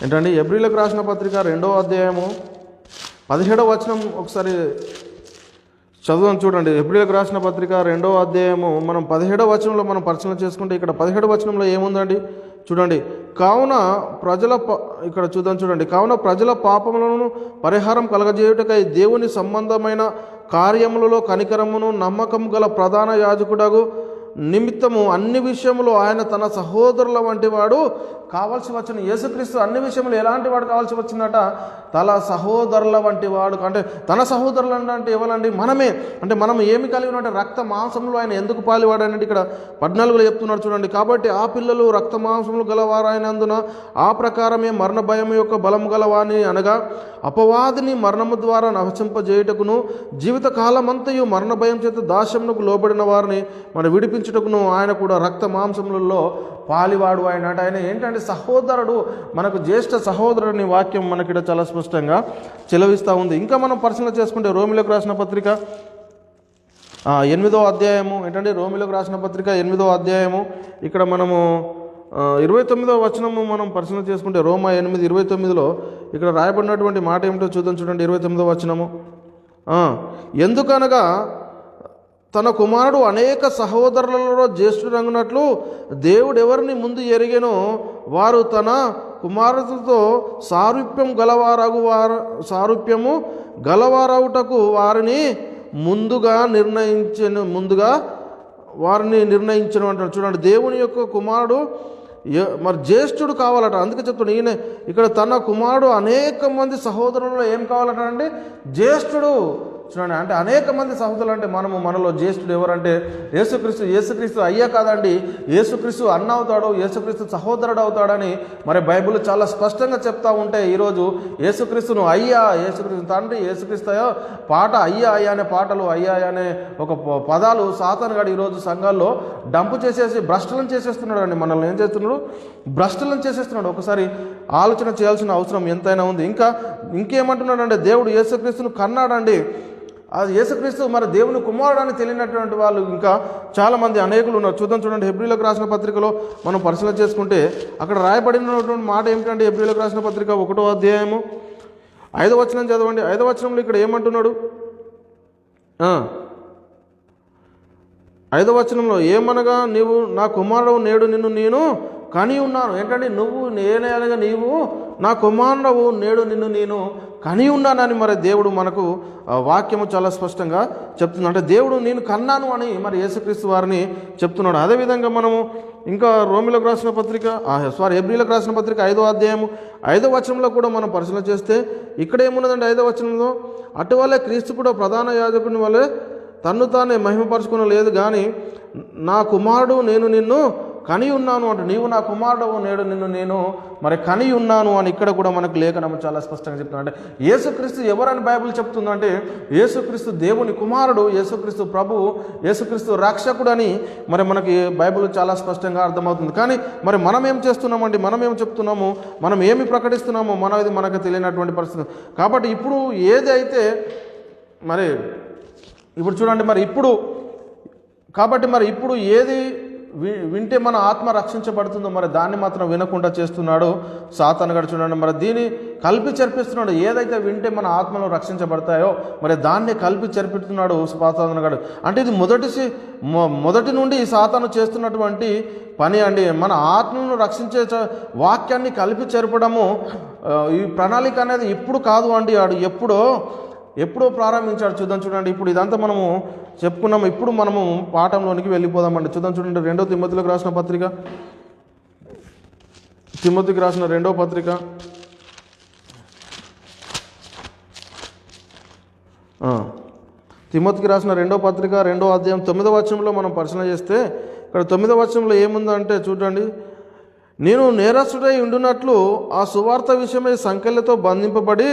ఏంటండి ఎబ్రీలకు రాసిన పత్రిక 2వ అధ్యాయము 17వ వచనం ఒకసారి చదువుదాం. చూడండి, ఎబ్రీలకు రాసిన పత్రిక 2వ అధ్యాయము మనం 17వ వచనంలో మనం పరిశీలన చేసుకుంటే ఇక్కడ 17వ వచనంలో ఏముందండి? చూడండి, కావున ప్రజల పాపములను పరిహారం కలగజేయుటకై దేవుని సంబంధమైన కార్యములలో కనికరమును నమ్మకము గల ప్రధాన యాజకుడగు నిమిత్తము అన్ని విషయములో ఆయన తన సహోదరుల వంటి వాడు కావాల్సి వచ్చిన. యేసుక్రీస్తు అన్ని విషయంలో ఎలాంటి వాడు కావాల్సి వచ్చిందట? తన సహోదరుల వంటి వాడు. అంటే తన సహోదరులు అంటే ఎవరండి? మనమే. అంటే మనం ఏమి కలిగి ఉన్నట్టే రక్త మాంసంలో ఆయన ఎందుకు పాలివాడు అనేది ఇక్కడ 14లో చెప్తున్నాడు. చూడండి, కాబట్టి ఆ పిల్లలు రక్త మాంసములు గలవారైనందున ఆ ప్రకారమే మరణ భయం యొక్క బలము గలవాని, అనగా అపవాదిని మరణము ద్వారా నశింపజేయుటకును జీవిత కాలమంతయు మరణ భయం చేత దాస్యమునకు లోబడిన వారిని మరి విడిపించుటకును ఆయన కూడా రక్త మాంసములలో పాలివాడు ఆయన. ఆయన ఏంటంటే సహోదరుడు, మనకు జ్యేష్ఠ సహోదరుని వాక్యం మనకి చాలా స్పష్టంగా చెలవిస్తూ ఉంది. ఇంకా మనం పరిశీలన చేసుకుంటే రోమిలకు రాసిన పత్రిక 8వ అధ్యాయము. ఏంటంటే రోమిలకు రాసిన పత్రిక 8వ అధ్యాయము ఇక్కడ మనము 29వ వచనము మనం పరిశీలన చేసుకుంటే రోమా 8:29లో ఇక్కడ రాయబడినటువంటి మాట ఏమిటో చూద్దాం. చూడండి, 29వ వచనము. ఎందుకనగా తన కుమారుడు అనేక సహోదరులలో జ్యేష్ఠుడంగునట్లు దేవుడు ఎవరిని ముందు ఎరిగెనో వారు తన కుమారుడితో సారూప్యము గలవారవుటకు వారిని ముందుగా నిర్ణయించను అంటాడు. చూడండి, దేవుని యొక్క కుమారుడు మరి జ్యేష్ఠుడు కావాలట. అందుకే చెప్తాడు ఈయన ఇక్కడ తన కుమారుడు అనేక మంది సహోదరులలో ఏం కావాలట అంటే జ్యేష్ఠుడు. చూడండి, అంటే అనేక మంది సహోదరులు అంటే మనలో జ్యేష్ఠుడు ఎవరంటే యేసుక్రీస్తు అయ్యా కాదండి, యేసుక్రీస్తు అన్న అవుతాడు, యేసుక్రీస్తు సహోదరుడు అవుతాడని మరి బైబిల్ చాలా స్పష్టంగా చెప్తా ఉంటే ఈరోజు యేసుక్రీస్తును అయ్యా, యేసుక్రీస్తు తండ్రి, యేసుక్రీస్తు పాట అయ్యా అనే పాటలు, అయ్యా అనే ఒక పదాలు సాతాను గాడు ఈరోజు సంఘాల్లో డంపు చేసేసి భ్రష్టలను చేసేస్తున్నాడు అండి. మనల్ని ఏం చేస్తున్నాడు? భ్రష్టలను చేసేస్తున్నాడు. ఒకసారి ఆలోచన చేయాల్సిన అవసరం ఎంతైనా ఉంది. ఇంకేమంటున్నాడు అంటే దేవుడు యేసుక్రీస్తును కన్నాడండి. అది యేసుక్రీస్తు మరి దేవుని కుమారుడు అని తెలియనటువంటి వాళ్ళు ఇంకా చాలామంది అనేకులు ఉన్నారు. చూడండి హెబ్రీలకు రాసిన పత్రికలో మనం పరిశీలన చేసుకుంటే అక్కడ రాయబడినటువంటి మాట ఏమిటంటే హెబ్రీలకు రాసిన పత్రిక 1వ అధ్యాయము 5వ వచనం చదవండి. 5వ వచనంలో ఇక్కడ ఏమంటున్నాడు? 5వ వచనంలో ఏమనగా నీవు నా కుమారుడు నేడు నిన్ను నేను కని ఉన్నాను. ఏంటంటే నువ్వు నేనగా నీవు నా కుమారుడవు నేడు నిన్ను నేను కని ఉన్నానని మరి దేవుడు మనకు వాక్యము చాలా స్పష్టంగా చెప్తుంది. అంటే దేవుడు నేను కన్నాను అని మరి యేసుక్రీస్తు వారిని చెప్తున్నాడు. అదేవిధంగా మనము ఇంకా హెబ్రీలకు రాసిన పత్రిక 5వ అధ్యాయము 5వ వచనంలో కూడా మనం పరిశీలన చేస్తే ఇక్కడ ఏమున్నదంటే 5వ వచనంలో అటువలే క్రీస్తు కూడా ప్రధాన యాజకుని వలె తన్ను తానే మహిమపరచుకుని లేదు కానీ నా కుమారుడు నేను నిన్ను కని ఉన్నాను అంటే నీవు నా కుమారుడు నేడు నిన్ను నేను మరి కని ఉన్నాను అని ఇక్కడ కూడా మనకు లేఖనం చాలా స్పష్టంగా చెప్తున్నా. అంటే యేసుక్రీస్తు ఎవరని బైబిల్ చెప్తుందంటే యేసుక్రీస్తు దేవుని కుమారుడు, యేసుక్రీస్తు ప్రభువు, యేసుక్రీస్తు రక్షకుడు అని మరి మనకి బైబిల్ చాలా స్పష్టంగా అర్థమవుతుంది. కానీ మరి మనం ఏం చేస్తున్నామండి, మనం ఏం చెప్తున్నాము, మనం ఏమి ప్రకటిస్తున్నామో మనది మనకు తెలియనటువంటి పరిస్థితి. కాబట్టి ఇప్పుడు ఏదైతే మరి ఇప్పుడు చూడండి మరి ఇప్పుడు ఏది వింటే మన ఆత్మ రక్షించబడుతుందో మరి దాన్ని మాత్రం వినకుండా చేస్తున్నాడు సాతాను గారు. చూడండి మరి దీన్ని కలిపి చెరిపిస్తున్నాడు. ఏదైతే వింటే మన ఆత్మలో రక్షించబడతాయో మరి దాన్ని కలిపి చెరిపిస్తున్నాడు సాతాను గారు. అంటే ఇది మొదటి నుండి ఈ సాతాను చేస్తున్నటువంటి పని అండి. మన ఆత్మను రక్షించే వాక్యాన్ని కలిపి చెరపడము ఈ ప్రణాళిక అనేది ఇప్పుడు కాదు అండి, ఆడు ఎప్పుడో ప్రారంభించాడు. చూడండి ఇప్పుడు ఇదంతా మనము చెప్పుకున్నాము. ఇప్పుడు మనము పాఠంలోనికి వెళ్ళిపోదామండి. చూడండి 2వ తిమోతికి రాసిన పత్రిక, తిమోతికి రాసిన 2వ పత్రిక తిమోతికి రాసిన 2వ పత్రిక 2వ అధ్యాయం 9వ వచనంలో మనం పరిశీలన చేస్తే ఇక్కడ 9వ వచనంలో ఏముందంటే చూడండి, నేను నేరస్తుడై ఉండునట్లు ఆ సువార్త విషయమై సంకెళ్లతో బంధింపబడి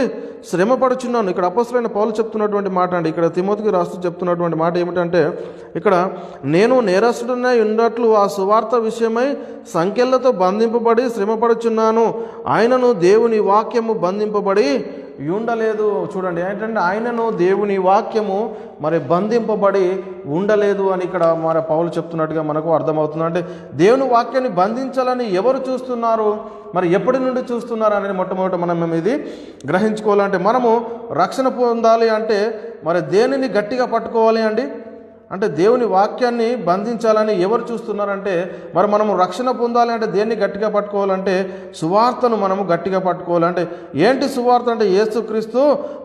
శ్రమపడుచున్నాను. ఇక్కడ అపోస్తలుడైన పౌలు చెప్తున్నటువంటి మాట అండి. ఇక్కడ తిమోతికి రాస్తూ చెప్తున్నటువంటి మాట ఏమిటంటే ఇక్కడ నేను నేరస్తుడై ఉన్నట్లు ఆ సువార్త విషయమై సంకెళ్లతో బంధింపబడి శ్రమపడుచున్నాను, ఆయనను దేవుని వాక్యము బంధింపబడి ఉండలేదు. చూడండి ఏంటంటే ఆయనను దేవుని వాక్యము మరి బంధింపబడి ఉండలేదు అని ఇక్కడ మరి పౌలు చెప్తున్నట్టుగా మనకు అర్థమవుతుంది. అంటే దేవుని వాక్యాన్ని బంధించాలని ఎవరు చూస్తున్నారు, మరి ఎప్పటి నుండి చూస్తున్నారు అనేది మొట్టమొదటి మనం ఇది గ్రహించుకోవాలంటే మనము రక్షణ పొందాలి అంటే మరి దేనిని గట్టిగా పట్టుకోవాలి అండి. అంటే దేవుని వాక్యాన్ని బంధించాలని ఎవరు చూస్తున్నారంటే మరి మనము రక్షణ పొందాలి అంటే దేన్ని గట్టిగా పట్టుకోవాలంటే సువార్తను మనము గట్టిగా పట్టుకోవాలంటే ఏంటి సువార్త అంటే యేసుక్రీస్తు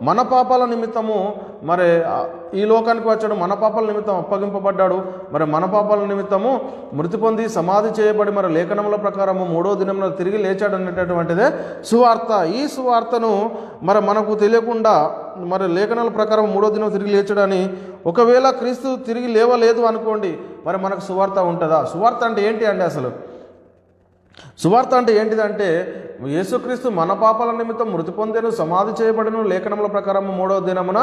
మన పాపాల నిమిత్తము మరి ఈ లోకానికి వచ్చాడు, మన పాపాల నిమిత్తం అప్పగింపబడ్డాడు, మరి మన పాపాల నిమిత్తము మృతి పొంది సమాధి చేయబడి మరి లేఖనముల ప్రకారము 3వ దినంలో తిరిగి లేచాడు అనేటటువంటిదే సువార్త. ఈ సువార్తను మరి మనకు తెలియకుండా మరి లేఖనాల ప్రకారం 3వ దినం తిరిగి లేచాడని ఒకవేళ క్రీస్తు తిరిగి లేవలేదు అనుకోండి, మరి మనకు సువార్త ఉంటుందా? సువార్త అంటే ఏంటి అండి? అసలు సువార్త అంటే ఏంటిదంటే యేసుక్రీస్తు మన పాపాల నిమిత్తం మృతి పొందెను, సమాధి చేయబడిను, లేఖనముల ప్రకారం 3వ దినమున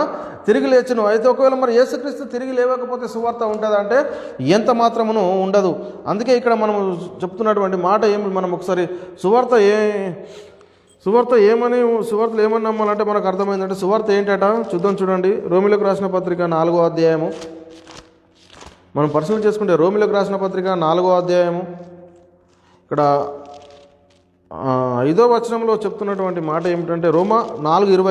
తిరిగి లేచును. అయితే ఒకవేళ మరి యేసుక్రీస్తు తిరిగి లేవకపోతే సువార్త ఉంటుందా అంటే ఎంత మాత్రమును ఉండదు. అందుకే ఇక్కడ మనం చెప్తున్నటువంటి మాట ఏమి, మనం ఒకసారి సువార్తలు ఏమని నమ్మాలంటే మనకు అర్థమైందంటే సువార్త ఏంటట చూడండి. రోమిలకు రాసిన పత్రిక 4వ అధ్యాయము మనం పరిశీలన చేసుకుంటే రోమిలకు రాసిన పత్రిక 4వ అధ్యాయము ఇక్కడ 5వ వచనంలో చెప్తున్నటువంటి మాట ఏమిటంటే రోమా 4వ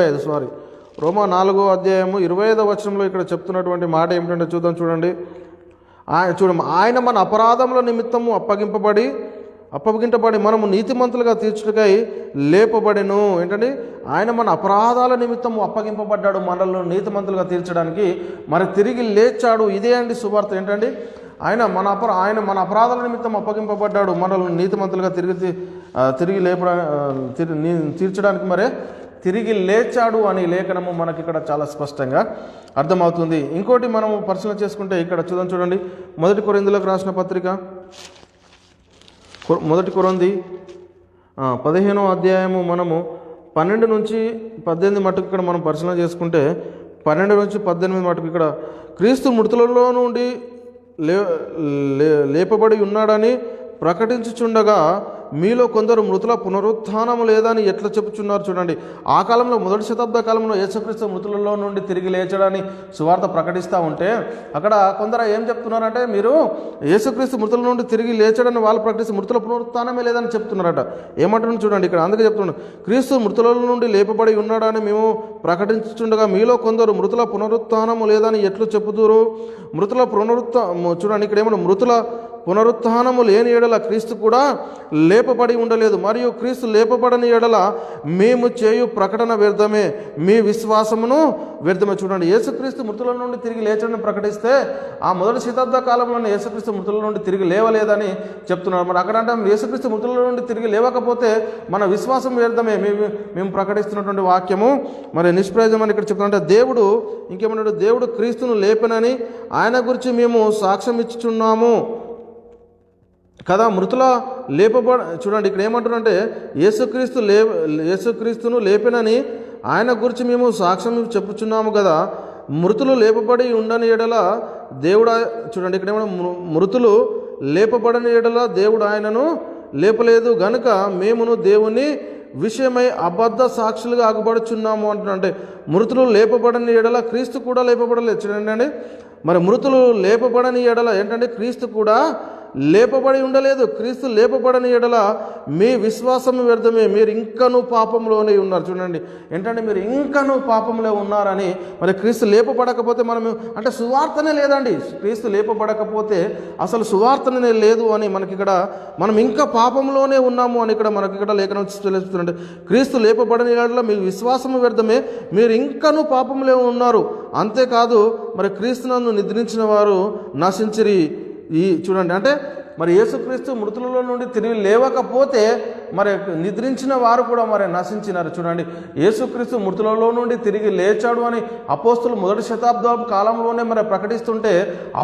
అధ్యాయము 25వ వచనంలో ఇక్కడ చెప్తున్నటువంటి మాట ఏమిటంటే చూడండి. ఆయన మన అపరాధముల నిమిత్తము అప్పగింపబడి మనము నీతిమంతులుగా తీర్చుటకై లేపబడెను. ఏంటంటే ఆయన మన అపరాధాల నిమిత్తము అప్పగింపబడ్డాడు, మనల్ని నీతిమంతులుగా తీర్చడానికి మరి తిరిగి లేచాడు. ఇదే అండి సువార్త. ఏంటండి ఆయన మన అపరాధాల నిమిత్తం అప్పగింపబడ్డాడు, మనల్ని నీతిమంతులుగా తిరిగి తీర్చడానికి మరే తిరిగి లేచాడు అని లేఖనము మనకి ఇక్కడ చాలా స్పష్టంగా అర్థమవుతుంది. ఇంకోటి మనము పరిశీలన చేసుకుంటే ఇక్కడ చూడండి 1 కొరింథీయులకు రాసిన పత్రిక 1 కొరింథీ 15వ అధ్యాయము మనము 12 నుంచి 18 మటుకు ఇక్కడ మనం పరిశీలన చేసుకుంటే 12 నుంచి 18 మటుకు ఇక్కడ క్రీస్తు మృతులలో నుండి లేపబడి ఉన్నాడని ప్రకటించుచుండగా మీలో కొందరు మృతుల పునరుత్థానము లేదని ఎట్లా చెప్పుచున్నారు. చూడండి, ఆ కాలంలో మొదటి శతాబ్ద కాలంలో యేసుక్రీస్తు మృతులలో నుండి తిరిగి లేచడని సువార్త ప్రకటిస్తూ ఉంటే అక్కడ కొందరు ఏం చెప్తున్నారంటే, మీరు యేసుక్రీస్తు మృతుల నుండి తిరిగి లేచడని వాళ్ళు ప్రకటిస్తే మృతుల పునరుత్థానమే లేదని చెప్తున్నారట. ఏమంటున్నారు చూడండి, ఇక్కడ అందుకే చెప్తున్నాడు, క్రీస్తు మృతుల నుండి లేపబడి ఉన్నాడని మేము ప్రకటించుండగా మీలో కొందరు మృతుల పునరుత్థానము లేదని ఎట్లు చెప్పుదురు. మృతుల చూడండి, ఇక్కడ ఏమన్నా మృతుల పునరుత్థానము లేని ఎడల క్రీస్తు కూడా లేపబడి ఉండలేదు, మరియు క్రీస్తు లేపబడని ఎడల మేము చేయు ప్రకటన వ్యర్థమే, మీ విశ్వాసమును వ్యర్థమే. చూడండి, యేసుక్రీస్తు మృతుల నుండి తిరిగి లేచడని ప్రకటిస్తే ఆ మొదటి శతాబ్ద కాలంలోనే యేసుక్రీస్తు మృతుల నుండి తిరిగి లేవలేదని చెప్తున్నారు. మరి అక్కడ అంటే యేసుక్రీస్తు మృతుల నుండి తిరిగి లేవకపోతే మన విశ్వాసం వ్యర్థమే, మేము ప్రకటిస్తున్నటువంటి వాక్యము మరి నిష్ప్రయోజనం ఇక్కడ చెప్తున్నా. అంటే దేవుడు ఇంకేమన్నాడు, దేవుడు క్రీస్తును లేపనని ఆయన గురించి మేము సాక్ష్యం ఇచ్చుచున్నాము కదా. మృతుల చూడండి, ఇక్కడ ఏమంటున్నారంటే యేసుక్రీస్తును లేపినని ఆయన గురించి మేము సాక్ష్యం చెప్పుచున్నాము కదా. మృతులు లేపబడి ఉండని ఎడల దేవుడు చూడండి, ఇక్కడ ఏమన్నా మృతులు లేపబడని ఎడల దేవుడు ఆయనను లేపలేదు గనుక మేమును దేవుని విషయమై అబద్ధ సాక్షులుగా అగుపడుచున్నాము అంటున్నా. అంటే మృతులు లేపబడని ఎడల క్రీస్తు కూడా లేపబడలేదు. చూడండి, మరి మృతులు లేపబడని ఎడల ఏంటంటే క్రీస్తు కూడా లేపబడి ఉండలేదు. క్రీస్తు లేపబడని ఎడల మీ విశ్వాసం వ్యర్థమే, మీరు ఇంకనూ పాపంలోనే ఉన్నారు. చూడండి, ఏంటంటే మీరు ఇంకనూ పాపంలో ఉన్నారని. మరి క్రీస్తు లేపబడకపోతే మనము అంటే సువార్తనే లేదండి. క్రీస్తు లేపబడకపోతే అసలు సువార్తనే లేదు అని మనకి ఇక్కడ మనం ఇంకా పాపంలోనే ఉన్నాము అని ఇక్కడ మనకి ఇక్కడ లేఖనం తెలుస్తుందంటే క్రీస్తు లేపబడని ఎడల మీ విశ్వాసము వ్యర్థమే, మీరు ఇంకనూ పాపంలో ఉన్నారు. అంతేకాదు మరి క్రీస్తునందు నిద్రించిన వారు నశించిరి. చూడండి, అంటే మరి యేసుక్రీస్తు మృతులలో నుండి తిరిగి లేవకపోతే మరి నిద్రించిన వారు కూడా మరి నశించినారు. చూడండి, యేసుక్రీస్తు మృతులలో నుండి తిరిగి లేచాడు అని అపోస్తులు మొదటి శతాబ్దం కాలంలోనే మరి ప్రకటిస్తుంటే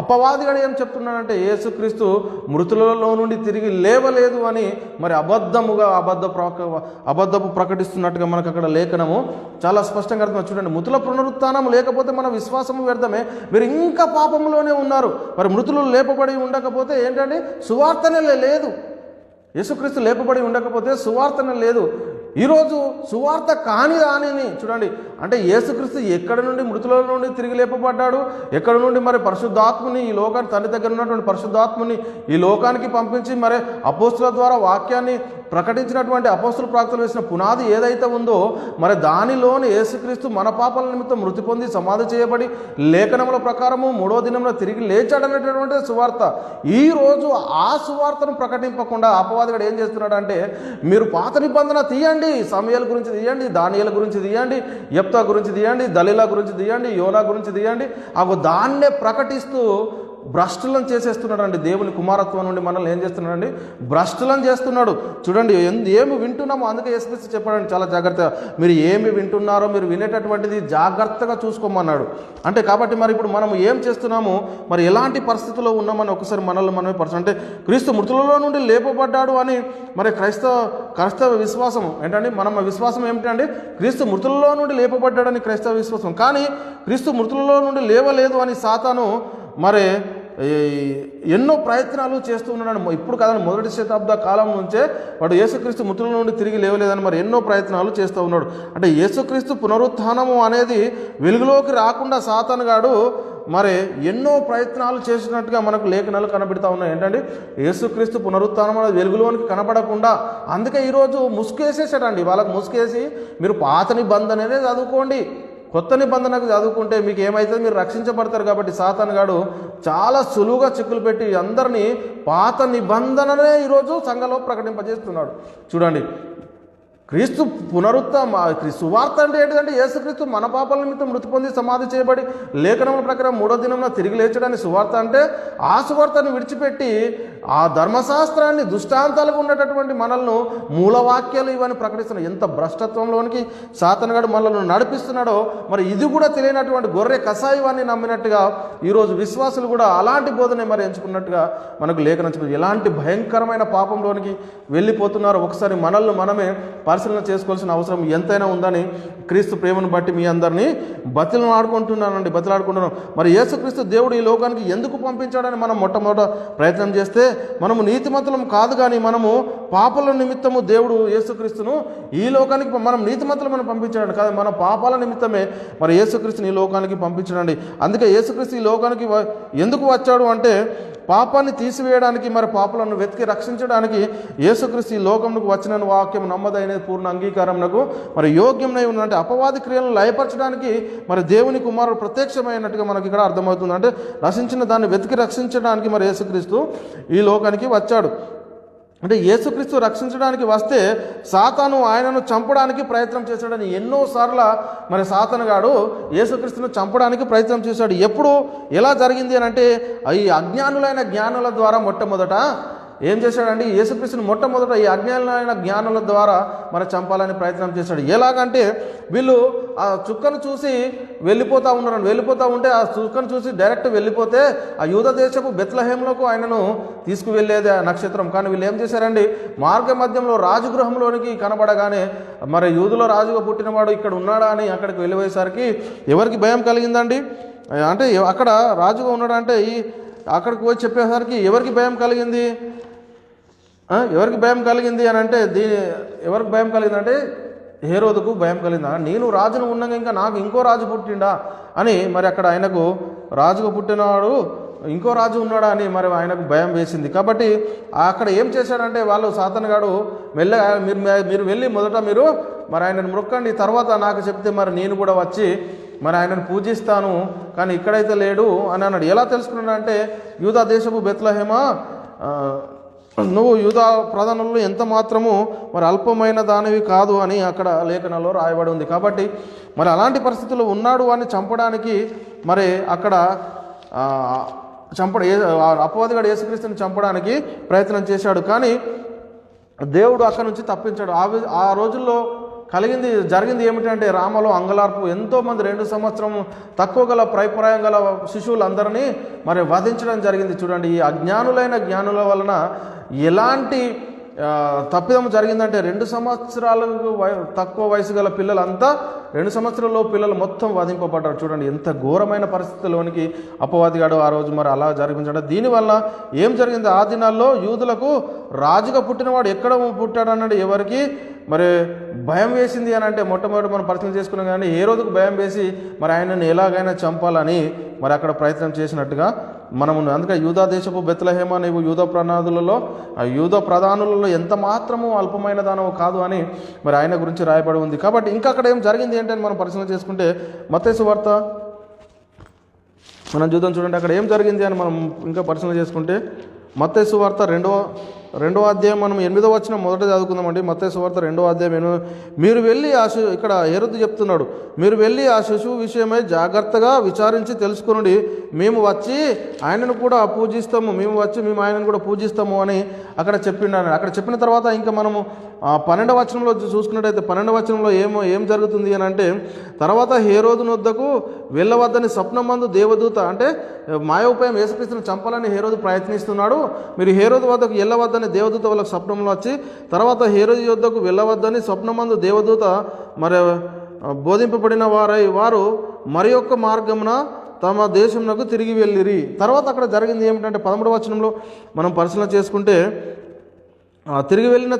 అపవాదిగా ఏం చెప్తున్నాడంటే యేసుక్రీస్తు మృతులలో నుండి తిరిగి లేవలేదు అని మరి అబద్ధపు ప్రకటిస్తున్నట్టుగా మనకు అక్కడ లేఖనము చాలా స్పష్టంగా అర్థం. చూడండి, మృతుల పునరుత్థానం లేకపోతే మన విశ్వాసము వ్యర్థమే, మీరు ఇంకా పాపంలోనే ఉన్నారు. మరి మృతులు లేపబడి ఉండకపోతే ఏంటంటే సువార్తనే లేదు. యేసుక్రీస్తు లేపబడి ఉండకపోతే సువార్తనే లేదు. ఈరోజు సువార్త కాని దానిని చూడండి, అంటే యేసుక్రీస్తు ఎక్కడి నుండి మృతుల నుండి తిరిగి లేపబడ్డాడు, ఎక్కడి నుండి మరి పరిశుద్ధాత్ముని ఈ లోకానికి తండ్రి దగ్గర ఉన్నటువంటి పరిశుద్ధాత్ముని ఈ లోకానికి పంపించి మరి అపోస్తుల ద్వారా వాక్యాన్ని ప్రకటించినటువంటి అపోస్తుల ప్రవక్తలు వేసిన పునాది ఏదైతే ఉందో మరి దానిలోని యేసుక్రీస్తు మన పాపాల నిమిత్తం మృతి పొంది సమాధి చేయబడి లేఖనముల ప్రకారము 3వ దినంలో తిరిగి లేచాడనేటటువంటి సువార్త. ఈరోజు ఆ సువార్తను ప్రకటింపకుండా అపవాదిగాడు ఏం చేస్తున్నాడు అంటే, మీరు పాత నిబంధన తీయండి, సమయాల గురించి తీయండి, దానియేలు గురించి తీయండి, యెఫ్తా గురించి తీయండి, దలీలా గురించి తీయండి, యోనా గురించి తీయండి, దాన్నే ప్రకటిస్తూ భ్రష్టులను చేసేస్తున్నాడు అండి. దేవుని కుమారత్వం నుండి మనల్ని ఏం చేస్తున్నాడండి, భ్రష్టులను చేస్తున్నాడు. చూడండి, ఏమి వింటున్నామో అందుకే యేసుక్రీస్తు చెప్పాడండి చాలా జాగ్రత్తగా, మీరు ఏమి వింటున్నారో మీరు వినేటటువంటిది జాగ్రత్తగా చూసుకోమన్నాడు. అంటే కాబట్టి మరి ఇప్పుడు మనం ఏం చేస్తున్నాము, మరి ఎలాంటి పరిస్థితుల్లో ఉన్నామని ఒకసారి మనల్ని మనమే అంటే క్రీస్తు మృతులలో నుండి లేపబడ్డాడు అని మరి క్రైస్తవ విశ్వాసం ఏంటండి, మన విశ్వాసం ఏమిటండి, క్రీస్తు మృతులలో నుండి లేపబడ్డాడని క్రైస్తవ విశ్వాసం. కానీ క్రీస్తు మృతులలో నుండి లేవలేదు అని సాతాను మరి ఎన్నో ప్రయత్నాలు చేస్తూ ఉన్నాడు. ఇప్పుడు కాదని మొదటి శతాబ్ద కాలం నుంచే వాడు యేసుక్రీస్తు మృతుల నుండి తిరిగి లేవలేదని మరి ఎన్నో ప్రయత్నాలు చేస్తూ ఉన్నాడు. అంటే యేసుక్రీస్తు పునరుత్థానము అనేది వెలుగులోకి రాకుండా సాతానుగాడు మరి ఎన్నో ప్రయత్నాలు చేసినట్టుగా మనకు లేఖనాలు కనబెడతా ఉన్నాయి. ఏంటంటే యేసుక్రీస్తు పునరుత్థానం అనేది వెలుగులోనికి కనబడకుండా, అందుకే ఈరోజు ముసుకేసేసాడండి. వాళ్ళకు ముసుకేసి మీరు పాత నిబంధననే చదువుకోండి, కొత్త నిబంధనకు చదువుకుంటే మీకు ఏమవుతుంది, మీరు రక్షించబడతారు. కాబట్టి సాతానుగాడు చాలా సులువుగా చిక్కులు పెట్టి అందరినీ పాత నిబంధననే ఈరోజు సంఘంలో ప్రకటింపజేస్తున్నాడు. చూడండి, క్రీస్తు సువార్త అంటే ఏంటంటే యేసుక్రీస్తు మన పాపాల నిమిత్తం మృతి పొంది సమాధి చేయబడి లేఖనముల ప్రకారం 3వ దినంలో తిరిగి లేచడానికి సువార్త. అంటే ఆ సువార్తను విడిచిపెట్టి ఆ ధర్మశాస్త్రాన్ని దుష్టాంతాలకు ఉన్నటువంటి మనల్ని మూలవాక్యాలు ఇవన్నీ ప్రకటిస్తున్నాడు. ఎంత భ్రష్టత్వంలోనికి సాతానుగాడు మనల్ని నడిపిస్తున్నాడో మరి ఇది కూడా తెలియనటువంటి గొర్రె కషాయాన్ని నమ్మినట్టుగా ఈరోజు విశ్వాసులు కూడా అలాంటి బోధనే మరి ఎంచుకున్నట్టుగా మనకు లేఖనం చెప్తుంది. ఎలాంటి భయంకరమైన పాపంలోనికి వెళ్ళిపోతున్నారో ఒకసారి మనల్ని మనమే పరిశీలన చేసుకోవాల్సిన అవసరం ఎంతైనా ఉందని క్రీస్తు ప్రేమను బట్టి మీ అందరినీ బతిలాడుకుంటున్నాను. మరి యేసుక్రీస్తు దేవుడు ఈ లోకానికి ఎందుకు పంపించాడని మనం మొట్టమొదట ప్రయత్నం చేస్తే, మనము నీతిమంతులం కాదు కానీ మనము పాపాల నిమిత్తము దేవుడు యేసుక్రీస్తును ఈ లోకానికి మనం నీతిమంతులు మనం పంపించాడు కాదు, మన పాపాల నిమిత్తమే మరి యేసుక్రీస్తుని ఈ లోకానికి పంపించడండి. అందుకే యేసుక్రీస్తు ఈ లోకానికి ఎందుకు వచ్చాడు అంటే పాపాన్ని తీసివేయడానికి, మరి పాపాలను వెతికి రక్షించడానికి యేసుక్రీస్తు ఈ లోకంకు వచ్చిన వాక్యం నమ్మదైన పూర్ణ అంగీకారంకు మరి యోగ్యంనై ఉన్నంటే అపవాది క్రియలను లయపరచడానికి మరి దేవుని కుమారుడు ప్రత్యక్షమైనట్టుగా మనకి ఇక్కడ అర్థమవుతుంది. అంటే రక్షించిన దాన్ని వెతికి రక్షించడానికి మరి యేసుక్రీస్తు ఈ లోకానికి వచ్చాడు. అంటే యేసుక్రీస్తు రక్షించడానికి వస్తే సాతాను ఆయనను చంపడానికి ప్రయత్నం చేశాడని ఎన్నోసార్లు మరి సాతానుగాడు యేసుక్రీస్తును చంపడానికి ప్రయత్నం చేశాడు. ఎప్పుడు ఎలా జరిగింది అని అంటే ఈ అజ్ఞానులైన జ్ఞానుల ద్వారా మొట్టమొదట ఏం చేశాడంటే యేసుక్రీస్తుని మొట్టమొదట ఈ అజ్ఞానులైన జ్ఞానుల ద్వారా మరి చంపాలని ప్రయత్నం చేశాడు. ఎలాగంటే వీళ్ళు ఆ చుక్కను చూసి వెళ్ళిపోతూ ఉంటే ఆ చుక్కను చూసి డైరెక్ట్ వెళ్ళిపోతే ఆ యూద దేశపు బెత్లెహేంలోకి ఆయనను తీసుకువెళ్ళేది ఆ నక్షత్రం. కానీ వీళ్ళు ఏం చేశారండి, మార్గ మధ్యంలో రాజగృహంలోనికి కనబడగానే మరి యూదులో రాజుగా పుట్టినవాడు ఇక్కడ ఉన్నాడా అని అక్కడికి వెళ్ళిపోయేసరికి ఎవరికి భయం కలిగిందండి? అంటే అక్కడ రాజుగా ఉన్నాడంటే అక్కడికి పోయి చెప్పేసరికి ఎవరికి భయం కలిగింది? ఎవరికి భయం కలిగింది అని అంటే ఎవరికి భయం కలిగిందంటే హేరోదుకు భయం కలిగిందా, నేను రాజును ఉన్నాక ఇంకా నాకు ఇంకో రాజు పుట్టిండా అని మరి అక్కడ ఆయనకు రాజుగా పుట్టినవాడు ఇంకో రాజు ఉన్నాడా అని మరి ఆయనకు భయం వేసింది. కాబట్టి అక్కడ ఏం చేశాడంటే వాళ్ళు సాతానుగాడు మెల్లగా మీరు వెళ్ళి మొదట మీరు మరి ఆయనను మొక్కండి, తర్వాత నాకు చెప్తే మరి నేను కూడా వచ్చి మరి ఆయనను పూజిస్తాను, కానీ ఇక్కడైతే లేడు అని అన్నాడు. ఎలా తెలుసుకున్నాడు అంటే యూదా దేశపు బెత్లెహేమా, నువ్వు యూదా ప్రధానులు ఎంత మాత్రము మరి అల్పమైన దానివి కాదు అని అక్కడ లేఖనాల్లో రాయబడి ఉంది. కాబట్టి మరి అలాంటి పరిస్థితుల్లో ఉన్నాడు అని చంపడానికి మరి అక్కడ అపవాదిగాడు యేసుక్రీస్తుని చంపడానికి ప్రయత్నం చేశాడు. కానీ దేవుడు అక్కడి నుంచి తప్పించాడు. ఆ రోజుల్లో జరిగింది ఏమిటంటే రామలో అంగలార్పు, ఎంతోమంది 2 సంవత్సరం తక్కువ గల ప్రాయం గల శిశువులందరినీ మరి వధించడం జరిగింది. చూడండి, ఈ అజ్ఞానులైన జ్ఞానుల వలన ఎలాంటి తప్పిదం జరిగిందంటే 2 సంవత్సరాలకు తక్కువ వయసు గల పిల్లలంతా 2 సంవత్సరాల్లో పిల్లలు మొత్తం వధింపబడ్డారు. చూడండి ఎంత ఘోరమైన పరిస్థితిలోనికి అపవాదిగాడు ఆ రోజు మరి అలా జరిపించాడు. దీనివల్ల ఏం జరిగింది, ఆ దినాల్లో యూదులకు రాజుగా పుట్టినవాడు ఎక్కడ పుట్టాడు అన్నాడు ఎవరికి మరి భయం వేసింది అని అంటే మొట్టమొదటి మనం పరిచయం చేసుకున్నాం. కానీ ఏ రోజుకు భయం వేసి మరి ఆయనను ఎలాగైనా చంపాలని మరి అక్కడ ప్రయత్నం చేసినట్టుగా మనము. అందుకే యూదా దేశపు బెత్లెహేమా, నీవు యూదా ప్రధానులలో ఎంత మాత్రము అల్పమైన దానవు కాదు అని మరి ఆయన గురించి రాయబడి ఉంది. కాబట్టి ఇంకా అక్కడ ఏం జరిగింది ఏంటని మనం పరిశీలన చేసుకుంటే మత్తయి సువార్త మనం చూడండి అక్కడ ఏం జరిగింది అని మనం ఇంకా పరిశీలన చేసుకుంటే మత్తయి సువార్త రెండవ అధ్యాయం మనం 8వ వచనం మొదట చదువుకుందామండి. మత్తయి సువార్త 2వ అధ్యాయం మీరు వెళ్ళి ఇక్కడ హేరోదు చెప్తున్నాడు, మీరు వెళ్ళి ఆ శిశువు విషయమై జాగ్రత్తగా విచారించి తెలుసుకుని మేము వచ్చి ఆయనను కూడా పూజిస్తాము, మేము ఆయనను కూడా పూజిస్తాము అని అక్కడ చెప్పిండాను. అక్కడ చెప్పిన తర్వాత ఇంకా మనము 12వ వచనంలో చూసుకున్నట్టయితే 12వ వచనంలో ఏం జరుగుతుంది అని అంటే, తర్వాత హేరోదు వద్దకు వెళ్ళవద్దని స్వప్నమందు దేవదూత, అంటే మాయోపాయం యేసుక్రీస్తును చంపాలని హేరోదు ప్రయత్నిస్తున్నాడు, మీరు హేరోదు వద్దకు వెళ్ళవద్దని దేవదూత వాళ్ళకి స్వప్నంలో వచ్చి, తర్వాత హేరోదు వద్దకు వెళ్ళవద్దని స్వప్నమందు దేవదూత మరి బోధింపబడిన వారు మరి యొక్క మార్గమున తమ దేశంలో తిరిగి వెళ్ళిరి. తర్వాత అక్కడ జరిగింది ఏమిటంటే 13వ వచనంలో మనం పరిశీలన చేసుకుంటే, తిరిగి వెళ్ళిన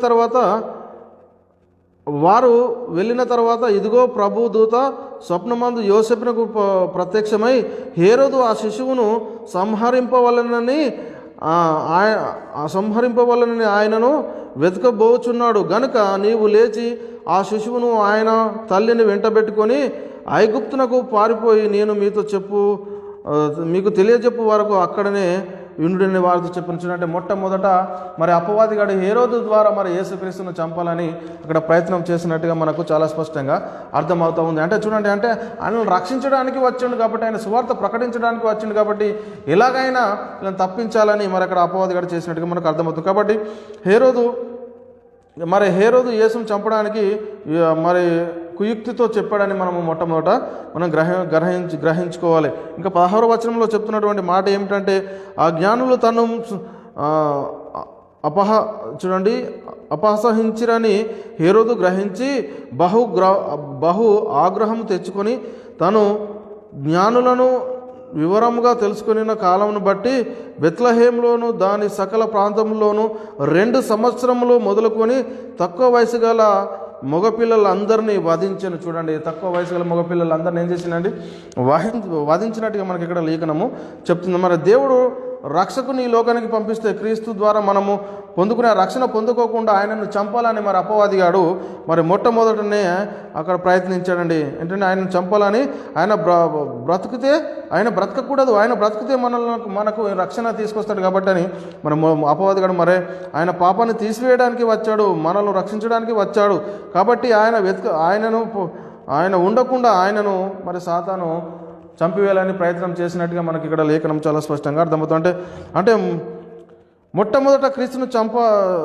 తర్వాత ఇదిగో ప్రభు దూత స్వప్నమందు యోసేపునకు ప్రత్యక్షమై హేరోదు ఆ శిశువును సంహరింపవలనని ఆయనను వెతకబోచున్నాడు గనుక నీవు లేచి ఆ శిశువును ఆయన తల్లిని వెంటబెట్టుకొని ఐగుప్తునకు పారిపోయి నేను మీకు తెలియజెప్పు వరకు అక్కడనే వినుడిని వారితో చెప్పించినట్టే. మొట్టమొదట మరి అపవాదిగాడు హేరోదు ద్వారా మరి యేసుక్రీస్తును చంపాలని అక్కడ ప్రయత్నం చేసినట్టుగా మనకు చాలా స్పష్టంగా అర్థమవుతూ ఉంది. అంటే చూడండి, అంటే ఆయనను రక్షించడానికి వచ్చిండు కాబట్టి, ఆయన సువార్త ప్రకటించడానికి వచ్చిండు కాబట్టి ఎలాగైనా వీళ్ళని తప్పించాలని మరి అక్కడ అపవాదిగాడు చేసినట్టుగా మనకు అర్థమవుతుంది. కాబట్టి హేరోదు యేసును చంపడానికి మరి కుయుక్తితో చెప్పాడని మనము మొట్టమొదట మనం గ్రహించుకోవాలి. ఇంకా 16వ వచనంలో చెప్తున్నటువంటి మాట ఏమిటంటే, ఆ జ్ఞానులు తను అపహసించిరని హేరోదు గ్రహించి బహు ఆగ్రహం తెచ్చుకొని తను జ్ఞానులను వివరముగా తెలుసుకున్న కాలమును బట్టి బెత్లెహేంలోను దాని సకల ప్రాంతంలోను 2 సంవత్సరములు మొదలుకొని తక్కువ వయసు గల మగపిల్లలందరినీ వధించను. చూడండి, తక్కువ వయసు గల మగపిల్లలందరినీ ఏం చేసిందండి? వధించినట్టుగా మనకి ఇక్కడ లేఖనము చెప్తుంది. మరి దేవుడు రక్షకుని ఈ లోకానికి పంపిస్తే క్రీస్తు ద్వారా మనము పొందుకునే రక్షణ పొందుకోకుండా ఆయనను చంపాలని మరి అపవాదిగాడు మరి మొట్టమొదటనే అక్కడ ప్రయత్నించాడండి. ఏంటంటే ఆయనను చంపాలని. ఆయన బ్రతకకూడదు, ఆయన బ్రతికితే మనకు రక్షణ తీసుకొస్తాడు కాబట్టి అని మరి అపవాదిగాడు మరి ఆయన పాపాన్ని తీసివేయడానికి వచ్చాడు, మనల్ని రక్షించడానికి వచ్చాడు. కాబట్టి ఆయన ఉండకుండా ఆయనను మరి సాతాను చంపివేయాలని ప్రయత్నం చేసినట్టుగా మనకి ఇక్కడ లేఖనం చాలా స్పష్టంగా అర్థమవుతుంది. అంటే మొట్టమొదట క్రీస్తును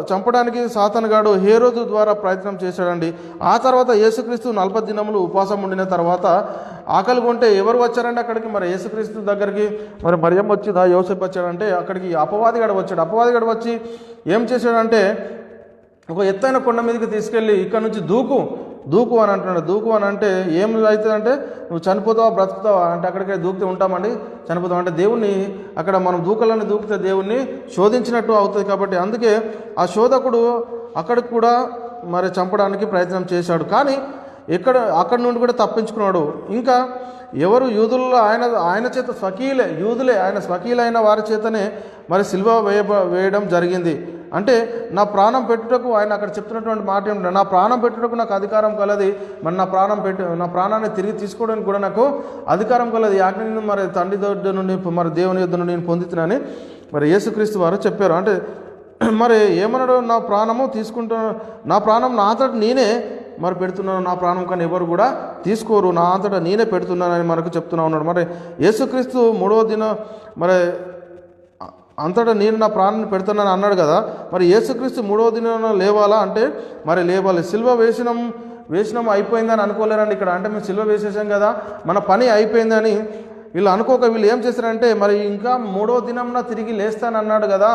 చంపడానికి సాతానుగాడు హేరోదు ద్వారా ప్రయత్నం చేశాడండి. ఆ తర్వాత యేసుక్రీస్తు 40 దినములు ఉపవాసం ఉండిన తర్వాత ఆకలి కొంటే ఎవరు వచ్చారంటే అక్కడికి? మరి యేసుక్రీస్తు దగ్గరికి మరి మరియమ్మ వచ్చిందా, యోసేపు వచ్చాడంటే అక్కడికి అపవాదిగాడు వచ్చాడు. అపవాదిగాడు వచ్చి ఏం చేశాడంటే ఒక ఎత్తైన కొండ మీదకి తీసుకెళ్ళి ఇక్కడ నుంచి దూకు అని అంటున్నాడు. దూకు అని అంటే ఏం అవుతుందంటే నువ్వు చనిపోతావా బ్రతుకుతావా అంటే అక్కడికే దూకితే ఉంటామండి, చనిపోతావు అంటే దేవుణ్ణి అక్కడ మనం దూకితే దేవుణ్ణి శోధించినట్టు అవుతుంది. కాబట్టి అందుకే ఆ శోధకుడు అక్కడికి కూడా మరి చంపడానికి ప్రయత్నం చేశాడు. కానీ అక్కడి నుండి కూడా తప్పించుకున్నాడు. ఇంకా ఎవరు యూదుల్లో ఆయన చేత ఆయన స్వకీయులైన వారి చేతనే మరి సిలువ వేయడం జరిగింది. అంటే నా ప్రాణం పెట్టుటకు ఆయన అక్కడ చెప్తున్నటువంటి మాట ఏమిటంటే, నా ప్రాణం పెట్టుటకు నాకు అధికారం కలది, మరి నా ప్రాణాన్ని తిరిగి తీసుకోవడానికి కూడా నాకు అధికారం కలది. ఆజ్ఞను మరి తండ్రి యొద్ద నుండి మరి దేవుని యొద్ద నుండి నేను పొందుతున్నానని మరి యేసుక్రీస్తు వారు చెప్పారు. అంటే మరి ఏమన్నాడు? నా ప్రాణము తీసుకుంటున్నాను, నా ప్రాణం నా అంతటా నేనే మరి పెడుతున్నాను, నా ప్రాణం కానీ ఎవరు కూడా తీసుకోరు, నా అంతటా నేనే పెడుతున్నానని మనకు చెప్తున్నా ఉన్నాడు. మరి యేసుక్రీస్తు 3వ దినం మరి అంతటా నేను నా ప్రాణాన్ని పెడుతున్నాను అన్నాడు కదా. మరి యేసుక్రీస్తు 3వ దినం లేవాలా అంటే మరి లేవాలి. సిల్వ వేసినాం అయిపోయిందని అనుకోలేరండి ఇక్కడ. అంటే మేము సిల్వ వేసేసాం కదా, మన పని అయిపోయిందని వీళ్ళు అనుకోక వీళ్ళు ఏం చేశారంటే మరి ఇంకా 3వ దినంన తిరిగి లేస్తానన్నాడు కదా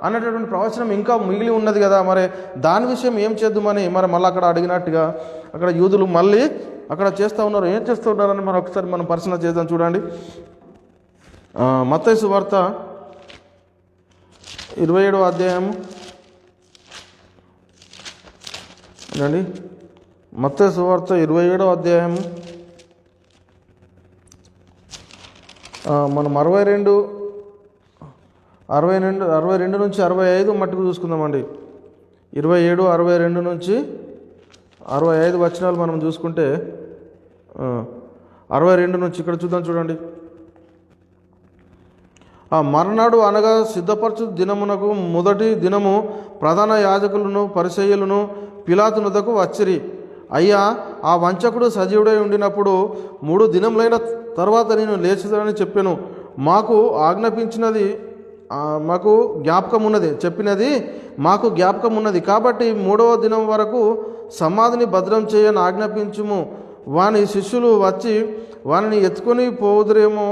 అన్నటువంటి ప్రవచనం ఇంకా మిగిలి ఉన్నది కదా, మరి దాని విషయం ఏం చేద్దామని మరి మళ్ళీ అక్కడ అడిగినట్టుగా అక్కడ యూదులు మళ్ళీ అక్కడ చేస్తూ ఉన్నారు. ఏం చేస్తూ ఉన్నారని మనం ఒకసారి మనం పరిశీలన చేద్దాం. చూడండి, మత్తయి సువార్త 27వ అధ్యాయము అండి. మత్తయి సువార్త 27వ అధ్యాయము మనం 62 నుంచి 65 మట్టుకు చూసుకుందామండి. 27, 62 నుంచి 65 వచనాలు మనం చూసుకుంటే 62 నుంచి ఇక్కడ చూద్దాం. చూడండి, ఆ మర్నాడు అనగా సిద్ధపరచు దినమునకు మొదటి దినము ప్రధాన యాజకులను పరిసయ్యులను పిలాతు నొద్దకు వచ్చిరి. అయ్యా, ఆ వంచకుడు సజీవుడై ఉండినప్పుడు 3 దినములైన తర్వాత నేను లేచుదని చెప్పాను. మాకు ఆజ్ఞాపించినది మాకు జ్ఞాపకం ఉన్నది, చెప్పినది మాకు జ్ఞాపకం ఉన్నది. కాబట్టి 3వ దినం వరకు సమాధిని భద్రం చేయని ఆజ్ఞాపించుము. వాని శిష్యులు వచ్చి వానిని ఎత్తుకొని పోదురేమో,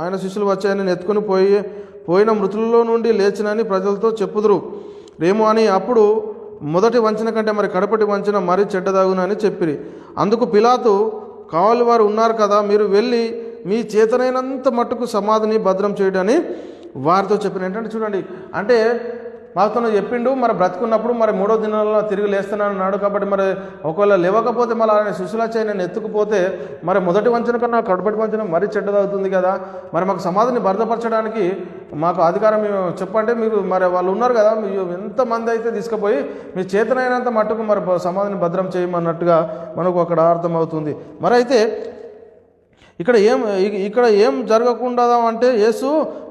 ఆయన శిష్యులు వచ్చి ఆయనని ఎత్తుకొని పోయిన మృతులలో నుండి లేచినని ప్రజలతో చెప్పుదురు రేమో అని. అప్పుడు మొదటి వంచన కంటే మరి కడపటి వంచన మరీ చెడ్డదాగునని చెప్పిరి. అందుకు పిలాతు, కావాలి వారు ఉన్నారు కదా, మీరు వెళ్ళి మీ చేతనైనంత మట్టుకు సమాధిని భద్రం చేయడని వారితో చెప్పిన. ఏంటంటే చూడండి, అంటే మాతో చెప్పిండు మరి బ్రతుకున్నప్పుడు మరి 3వ దినంలో తిరిగి లేస్తున్నాను అన్నాడు. కాబట్టి మరి ఒకవేళ లేవకపోతే మళ్ళీ ఆయన శిష్యులచ్చే నేను ఎత్తుకుపోతే మరి మొదటి వంచన కన్నా కడపటి వంచన మరీ చెడ్డదవుతుంది కదా. మరి మాకు సమాధిని భద్రపరచడానికి మాకు అధికారం చెప్పంటే మీరు మరి వాళ్ళు ఉన్నారు కదా, మీరు ఎంతమంది అయితే తీసుకుపోయి మీ చేతనైనంత మట్టుకు మరి సమాధిని భద్రం చేయమన్నట్టుగా మనకు అక్కడ అర్థమవుతుంది. మరి అయితే ఇక్కడ ఏం జరగకుండా అంటే యేసు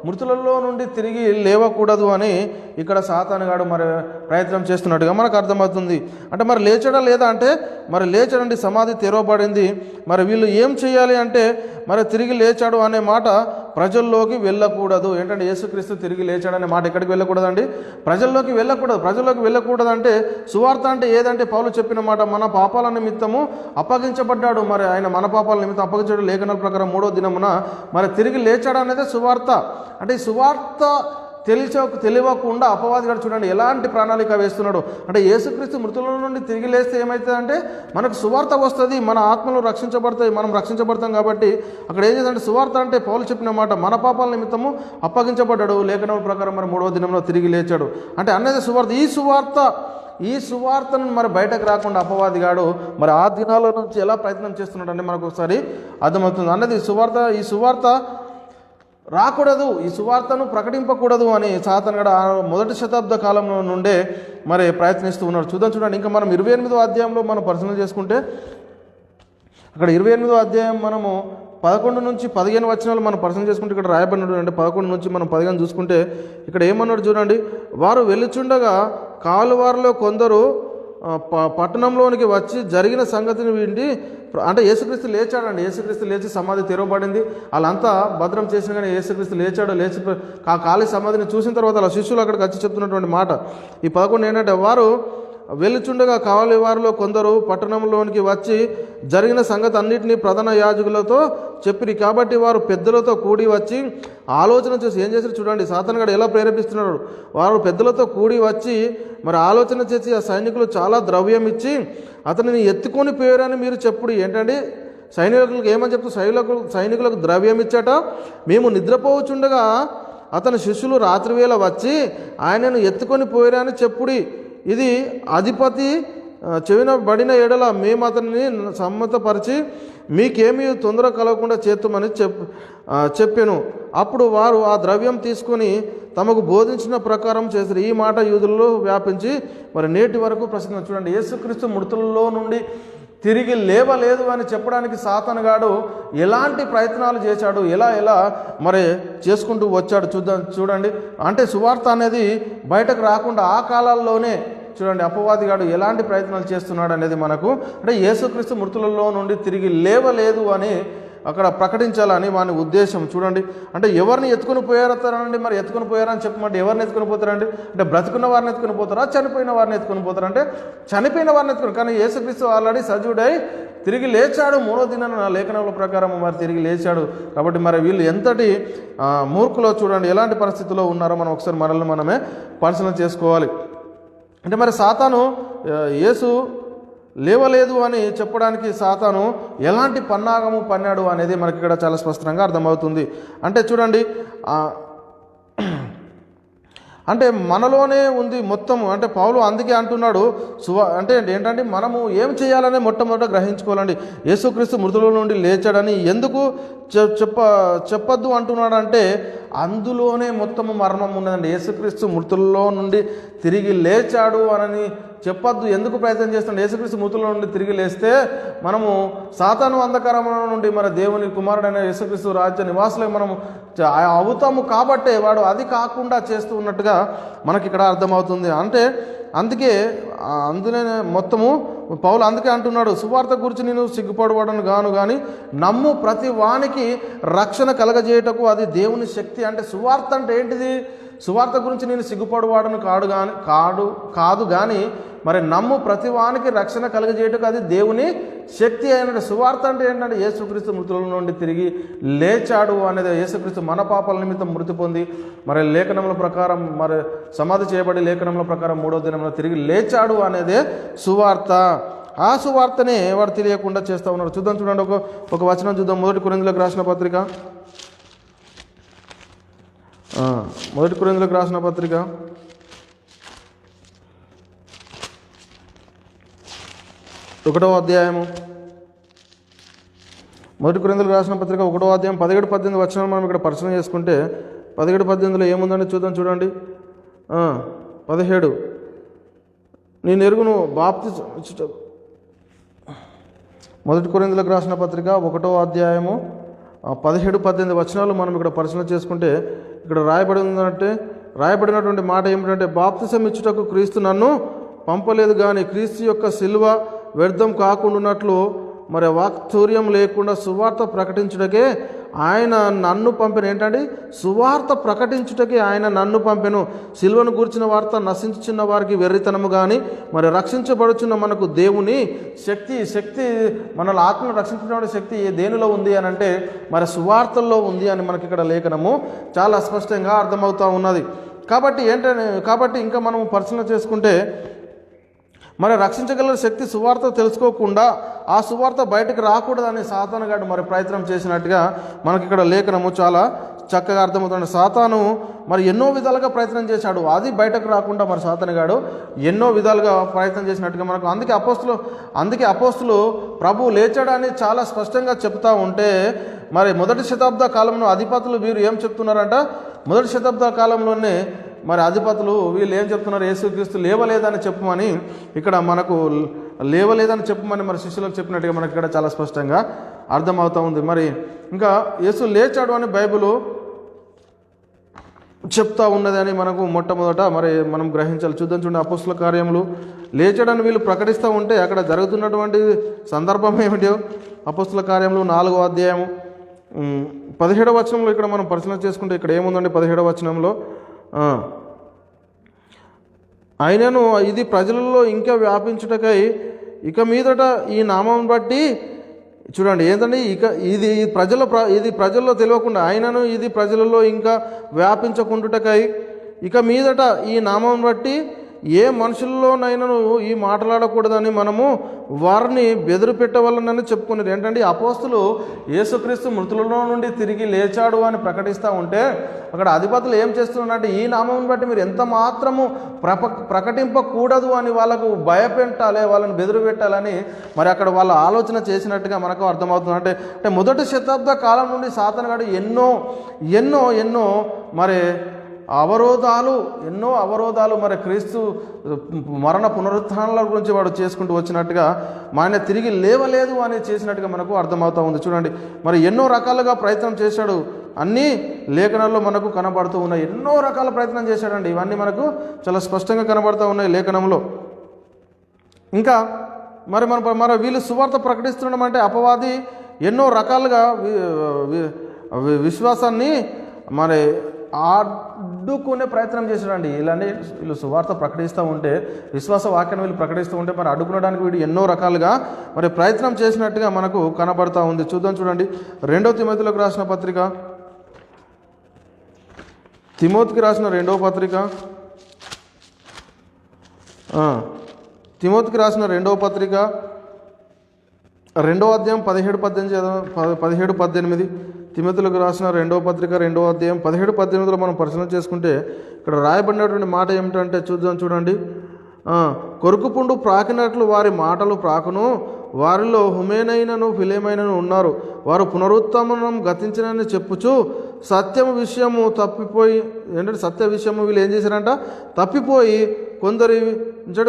మృతులలో నుండి తిరిగి లేవకూడదు అని ఇక్కడ సాతానుగాడు మరి ప్రయత్నం చేస్తున్నట్టుగా మనకు అర్థమవుతుంది. అంటే మరి లేచడా లేదా అంటే మరి లేచడండి, సమాధి తెరవబడింది. మరి వీళ్ళు ఏం చేయాలి అంటే మరి తిరిగి లేచాడు అనే మాట ప్రజల్లోకి వెళ్ళకూడదు. ఏంటంటే యేసుక్రీస్తు తిరిగి లేచాడనే మాట ఎక్కడికి వెళ్ళకూడదండి? ప్రజల్లోకి వెళ్ళకూడదు అంటే సువార్త అంటే ఏదంటే పౌలు చెప్పిన మాట, మన పాపాల నిమిత్తము అప్పగించబడ్డాడు. మరి ఆయన మన పాపాల నిమిత్తం అప్పగించాడు. లేఖనాల ప్రకారం 3వ దినమున మరి తిరిగి లేచాడు అనేది సువార్త. అంటే ఈ సువార్త తెలియకుండా అపవాదిగాడు చూడండి ఎలాంటి ప్రణాళిక వేస్తున్నాడు అంటే యేసుక్రీస్తు మృతుల నుండి తిరిగి లేస్తే ఏమవుతుందంటే మనకు సువార్త వస్తుంది, మన ఆత్మలు రక్షించబడతాయి, మనం రక్షించబడతాం. కాబట్టి అక్కడ ఏం చేద్దంటే సువార్త అంటే పౌలు చెప్పిన మాట, మన పాపాల నిమిత్తము అప్పగించబడ్డాడు, లేఖనం ప్రకారం మరి 3వ దినంలో తిరిగి లేచాడు అంటే అనేది సువార్త. ఈ సువార్తను మరి బయటకు రాకుండా అపవాదిగాడు మరి ఆ దినాల నుంచి ఎలా ప్రయత్నం చేస్తున్నాడు అంటే మనకు ఒకసారి అర్థమవుతుంది అన్నది. ఈ సువార్త రాకూడదు, ఈ సువార్తను ప్రకటింపకూడదు అని సాతానుగాడు మొదటి శతాబ్ద కాలంలో నుండే మరి ప్రయత్నిస్తూ ఉన్నాడు. చూడండి ఇంకా మనం 28వ అధ్యాయంలో మనం పరిశీలన చేసుకుంటే అక్కడ 28వ అధ్యాయం మనము 11 నుంచి 15 వచనాలు మనం పరిశీలన చేసుకుంటే ఇక్కడ రాయబడినట్టు అంటే 11 నుంచి మనం 15 చూసుకుంటే ఇక్కడ ఏమన్నాడు చూడండి. వారు వెళ్ళుచుండగా కాలువారిలో కొందరు పట్టణంలోనికి వచ్చి జరిగిన సంగతిని విండి అంటే యేసుక్రీస్తు లేచాడండి. యేసుక్రీస్తు లేచి సమాధి తెరవబడింది, వాళ్ళంతా భద్రం చేసిన కానీ యేసుక్రీస్తు లేచి ఆ ఖాళీ సమాధిని చూసిన తర్వాత వాళ్ళ శిష్యులు అక్కడికి వచ్చి చెప్తున్నటువంటి మాట ఈ 11 ఏంటంటే వారు వెళ్ళుచుండగా కావలివారిలో కొందరు పట్టణంలోనికి వచ్చి జరిగిన సంగతి అన్నింటినీ ప్రధాన యాజకులతో చెప్పిరి. కాబట్టి వారు పెద్దలతో కూడి వచ్చి ఆలోచన చేసి ఏం చేశారు చూడండి, సాతానుగాడు ఎలా ప్రేరేపిస్తున్నాడు. వారు పెద్దలతో కూడి వచ్చి మరి ఆలోచన చేసి ఆ సైనికులు చాలా ద్రవ్యం ఇచ్చి అతనిని ఎత్తుకొని పోయారని మీరు చెప్పుడు. ఏంటండి సైనికులకు ఏమని చెప్తూ సైనికులకు ద్రవ్యం ఇచ్చట, మేము నిద్రపోవచుండగా అతని శిష్యులు రాత్రివేళ వచ్చి ఆయనను ఎత్తుకొని పోయారని చెప్పుడి. ఇది అధిపతి చెవిన బడిన ఎడల మేము అతనిని సమ్మతపరిచి మీకేమీ తొందర కలగకుండా చేద్దామని చెప్పాను. అప్పుడు వారు ఆ ద్రవ్యం తీసుకొని తమకు బోధించిన ప్రకారం చేశారు. ఈ మాట యూదులలో వ్యాపించి మరి నేటి వరకు ప్రసిద్ధం. చూడండి యేసుక్రీస్తు మృతులలో నుండి తిరిగి లేవలేదు అని చెప్పడానికి సాతానుగాడు ఎలాంటి ప్రయత్నాలు చేశాడు, ఎలా మరి చేసుకుంటూ వచ్చాడు చూడండి. అంటే సువార్త అనేది బయటకు రాకుండా ఆ కాలాల్లోనే చూడండి అపవాదిగాడు ఎలాంటి ప్రయత్నాలు చేస్తున్నాడు అనేది మనకు అంటే యేసుక్రీస్తు మృతులలో నుండి తిరిగి లేవలేదు అని అక్కడ ప్రకటించాలని వాని ఉద్దేశం. చూడండి అంటే ఎవరిని ఎత్తుకొని పోయారండి, మరి ఎత్తుకొని పోయారని చెప్పమంటే ఎవరిని ఎత్తుకొని పోతారండి అంటే బ్రతుకున్న వారిని ఎత్తుకొని పోతారా, చనిపోయిన వారిని ఎత్తుకొని పోతారంటే చనిపోయిన వారిని ఎత్తుకొని. కానీ యేసుక్రీస్తు ఆల్రెడీ సజీవుడై తిరిగి లేచాడు, 3వ దినాన లేఖనాల ప్రకారం మరి తిరిగి లేచాడు. కాబట్టి మరి వీళ్ళు ఎంతటి మూర్ఖులో చూడండి ఎలాంటి పరిస్థితుల్లో ఉన్నారో మనం ఒకసారి మనమే పరిశీలన చేసుకోవాలి. అంటే మరి సాతాను యేసు లేవలేదు అని చెప్పడానికి సాతాను ఎలాంటి పన్నాగము పన్నాడు అనేది మనకి ఇక్కడ చాలా స్పష్టంగా అర్థమవుతుంది. అంటే చూడండి అంటే మనలోనే ఉంది మొత్తము. అంటే పౌలు అందుకే అంటున్నాడు అంటే ఏంటంటే మనము ఏం చేయాలని మొట్టమొదట గ్రహించుకోవాలండి. యేసుక్రీస్తు మృతుల నుండి లేచాడని ఎందుకు చెప్పొద్దు అంటున్నాడు అంటే అందులోనే మొత్తము మర్మం ఉన్నదండి. యేసుక్రీస్తు మృతుల్లో నుండి తిరిగి లేచాడు అని చెప్పొద్దు. ఎందుకు ప్రయత్నం చేస్తున్నాడు? యేసుక్రీస్తు మృతుల నుండి తిరిగి లేస్తే మనము సాతాను అంధకారం నుండి మన దేవుని కుమారుడైన యేసుక్రీస్తు రాజ్య నివాసులకు మనము అవుతాము. కాబట్టే వాడు అది కాకుండా చేస్తూ ఉన్నట్టుగా మనకి ఇక్కడ అర్థమవుతుంది. అంటే అందుకే అందులో మొత్తము పౌలు అందుకే అంటున్నాడు సువార్త గురించి నేను సిగ్గుపడవడను గాను కానీ నమ్ము ప్రతి వానికి రక్షణ కలగజేయటకు అది దేవుని శక్తి. అంటే సువార్త అంటే ఏంటిది? సువార్త గురించి నేను సిగ్గుపడవాడను కాదు కానీ మరి నమ్ము ప్రతి వానికి రక్షణ కలగజేయటకు అది దేవుని శక్తి అయినట్టు. సువార్త అంటే ఏంటంటే యేసుక్రీస్తు మృతుల నుండి తిరిగి లేచాడు అనేది. యేసుక్రీస్తు మన పాపాల నిమిత్తం మృతి పొంది మరి లేఖనముల ప్రకారం మరి సమాధి చేయబడి లేఖనముల ప్రకారం 3వ దినంలో తిరిగి లేచాడు అనేదే సువార్త. ఆ సువార్తనే వాడు తెలియకుండా చేస్తూ ఉన్నాడు. చూడండి ఒక వచనం చూద్దాం. 1 కొరింథీయులకు రాసిన పత్రిక 1 కొరింథీయులకు రాసిన పత్రిక 1వ అధ్యాయము 1 కొరింథీయులకు రాసిన పత్రిక 1వ అధ్యాయం 17-18 వచనాలు మనం ఇక్కడ పరిశీలన చేసుకుంటే 17-18లో ఏముందని చూడండి. 17 నేను ఎరుగును బాప్తిసం 1 కొరింథీయులకు రాసిన పత్రిక 1వ అధ్యాయము 17-18 వచనాలు మనం ఇక్కడ పరిశీలన చేసుకుంటే ఇక్కడ రాయబడినటువంటి మాట ఏమిటంటే బాప్తిసం ఇచ్చుటకు క్రీస్తు నన్ను పంపలేదు కానీ క్రీస్తు యొక్క సిలువ వ్యర్థం కాకుండాన్నట్లు మరి వాక్తూర్యం లేకుండా సువార్త ప్రకటించుటకే ఆయన నన్ను పంపెను. ఏంటంటే సువార్త ప్రకటించుటకే ఆయన నన్ను పంపెను. సిలువను గూర్చిన వార్త నశించుచున్న వారికి వెర్రితనము కానీ మరి రక్షించబడుచున్న మనకు దేవుని శక్తి మనల్ని ఆత్మను రక్షించిన శక్తి దేనిలో ఉంది అని అంటే మరి సువార్తల్లో ఉంది అని మనకి ఇక్కడ లేఖనము చాలా స్పష్టంగా అర్థమవుతూ ఉన్నది. కాబట్టి ఇంకా మనం పరిశీలన చేసుకుంటే మరి రక్షించగల శక్తి సువార్త తెలుసుకోకుండా ఆ సువార్త బయటకు రాకూడదని సాతానుగాడు మరి ప్రయత్నం చేసినట్టుగా మనకి ఇక్కడ లేఖనము చాలా చక్కగా అర్థమవుతుంది. సాతాను మరి ఎన్నో విధాలుగా ప్రయత్నం చేశాడు, అది బయటకు రాకుండా మరి సాతానుగాడు ఎన్నో విధాలుగా ప్రయత్నం చేసినట్టుగా మనకు అందుకే అపోస్తులు ప్రభు లేచాడని చాలా స్పష్టంగా చెప్తా ఉంటే మరి మొదటి శతాబ్ద కాలంలో అధిపతులు వీరు ఏం చెప్తున్నారంట, మొదటి శతాబ్ద కాలంలోనే మరి అధిపతులు వీళ్ళు ఏం చెప్తున్నారు, యేసుక్రీస్తు లేవలేదని చెప్పమని ఇక్కడ మనకు లేవలేదని చెప్పమని మరి శిష్యులకు చెప్పినట్టుగా మనకి ఇక్కడ చాలా స్పష్టంగా అర్థమవుతూ ఉంది. మరి ఇంకా యేసు లేచాడు అని బైబిల్ చెప్తా ఉన్నదని మనకు మొట్టమొదట మరి మనం గ్రహించాలి. చూడండి అపోస్తుల కార్యములు లేచాడని వీళ్ళు ప్రకటిస్తూ ఉంటే అక్కడ జరుగుతున్నటువంటి సందర్భం ఏమిటో అపోస్తుల కార్యములు 4వ అధ్యాయం 17వ వచనంలో ఇక్కడ మనం పరిశీలన చేసుకుంటే ఇక్కడ ఏముందండి 17వ వచనంలో, అయినను ఇది ప్రజలలో ఇంకా వ్యాపించుటకై ఇక మీదట ఈ నామం బట్టి చూడండి ఏంటండి ఇది ప్రజల్లో తెలియకుండా అయినను ఇది ప్రజలలో ఇంకా వ్యాపించకుండుటకై ఇక మీదట ఈ నామం బట్టి ఏ మనుషుల్లోనైనా ఈ మాట్లాడకూడదని మనము వారిని బెదిరి పెట్టవలనని చెప్పుకున్నారు. ఏంటంటే అపోస్తులు యేసుక్రీస్తు మృతులలో నుండి తిరిగి లేచాడు అని ప్రకటిస్తూ ఉంటే అక్కడ అధిపతులు ఏం చేస్తున్నారంటే ఈ నామం బట్టి మీరు ఎంత మాత్రము ప్రకటింపకూడదు అని వాళ్ళకు భయపెట్టాలి, వాళ్ళని బెదిరి పెట్టాలని మరి అక్కడ వాళ్ళ ఆలోచన చేసినట్టుగా మనకు అర్థమవుతుంది. అంటే మొదటి శతాబ్ద కాలం నుండి సాతానుగాడు ఎన్నో మరి ఎన్నో అవరోధాలు మరి క్రీస్తు మరణ పునరుత్థానాల గురించి వాడు చేసుకుంటూ వచ్చినట్టుగా ఆయన తిరిగి లేవలేదు అని చేసినట్టుగా మనకు అర్థమవుతూ ఉంది. చూడండి మరి ఎన్నో రకాలుగా ప్రయత్నం చేశాడు, అన్నీ లేఖనాల్లో మనకు కనబడుతూ ఉన్నాయి. ఎన్నో రకాల ప్రయత్నం చేశాడండి, ఇవన్నీ మనకు చాలా స్పష్టంగా కనబడుతూ ఉన్నాయి లేఖనంలో. ఇంకా మరి వీళ్ళు సువార్త ప్రకటిస్తుండడం అంటే అపవాది ఎన్నో రకాలుగా విశ్వాసాన్ని మరి అడ్డుకునే ప్రయత్నం చేశాడండి. వీళ్ళు సువార్త ప్రకటిస్తూ ఉంటే విశ్వాస వాక్యాన్ని వీళ్ళు ప్రకటిస్తూ ఉంటే మరి అడ్డుకునడానికి వీడు ఎన్నో రకాలుగా మరి ప్రయత్నం చేసినట్టుగా మనకు కనబడతా ఉంది. చూడండి 2వ తిమోతికి రాసిన పత్రిక, తిమోతికి రాసిన 2వ పత్రిక, తిమోతికి రాసిన 2వ పత్రిక 2వ అధ్యాయం 17-18 తిమోతిలకు రాసిన 2వ పత్రిక 2వ అధ్యాయం 17-18లో మనం పరిశీలన చేసుకుంటే ఇక్కడ రాయబడినటువంటి మాట ఏమిటంటే చూడండి, కొరుకుపుండు ప్రాకినట్లు వారి మాటలు ప్రాకును, వారిలో హుమేనైనను ఫిలేమైనను ఉన్నారు, వారు పునరుత్తమనం గతించినని చెప్పుచు సత్య విషయము వీళ్ళు ఏం చేశారంట తప్పిపోయి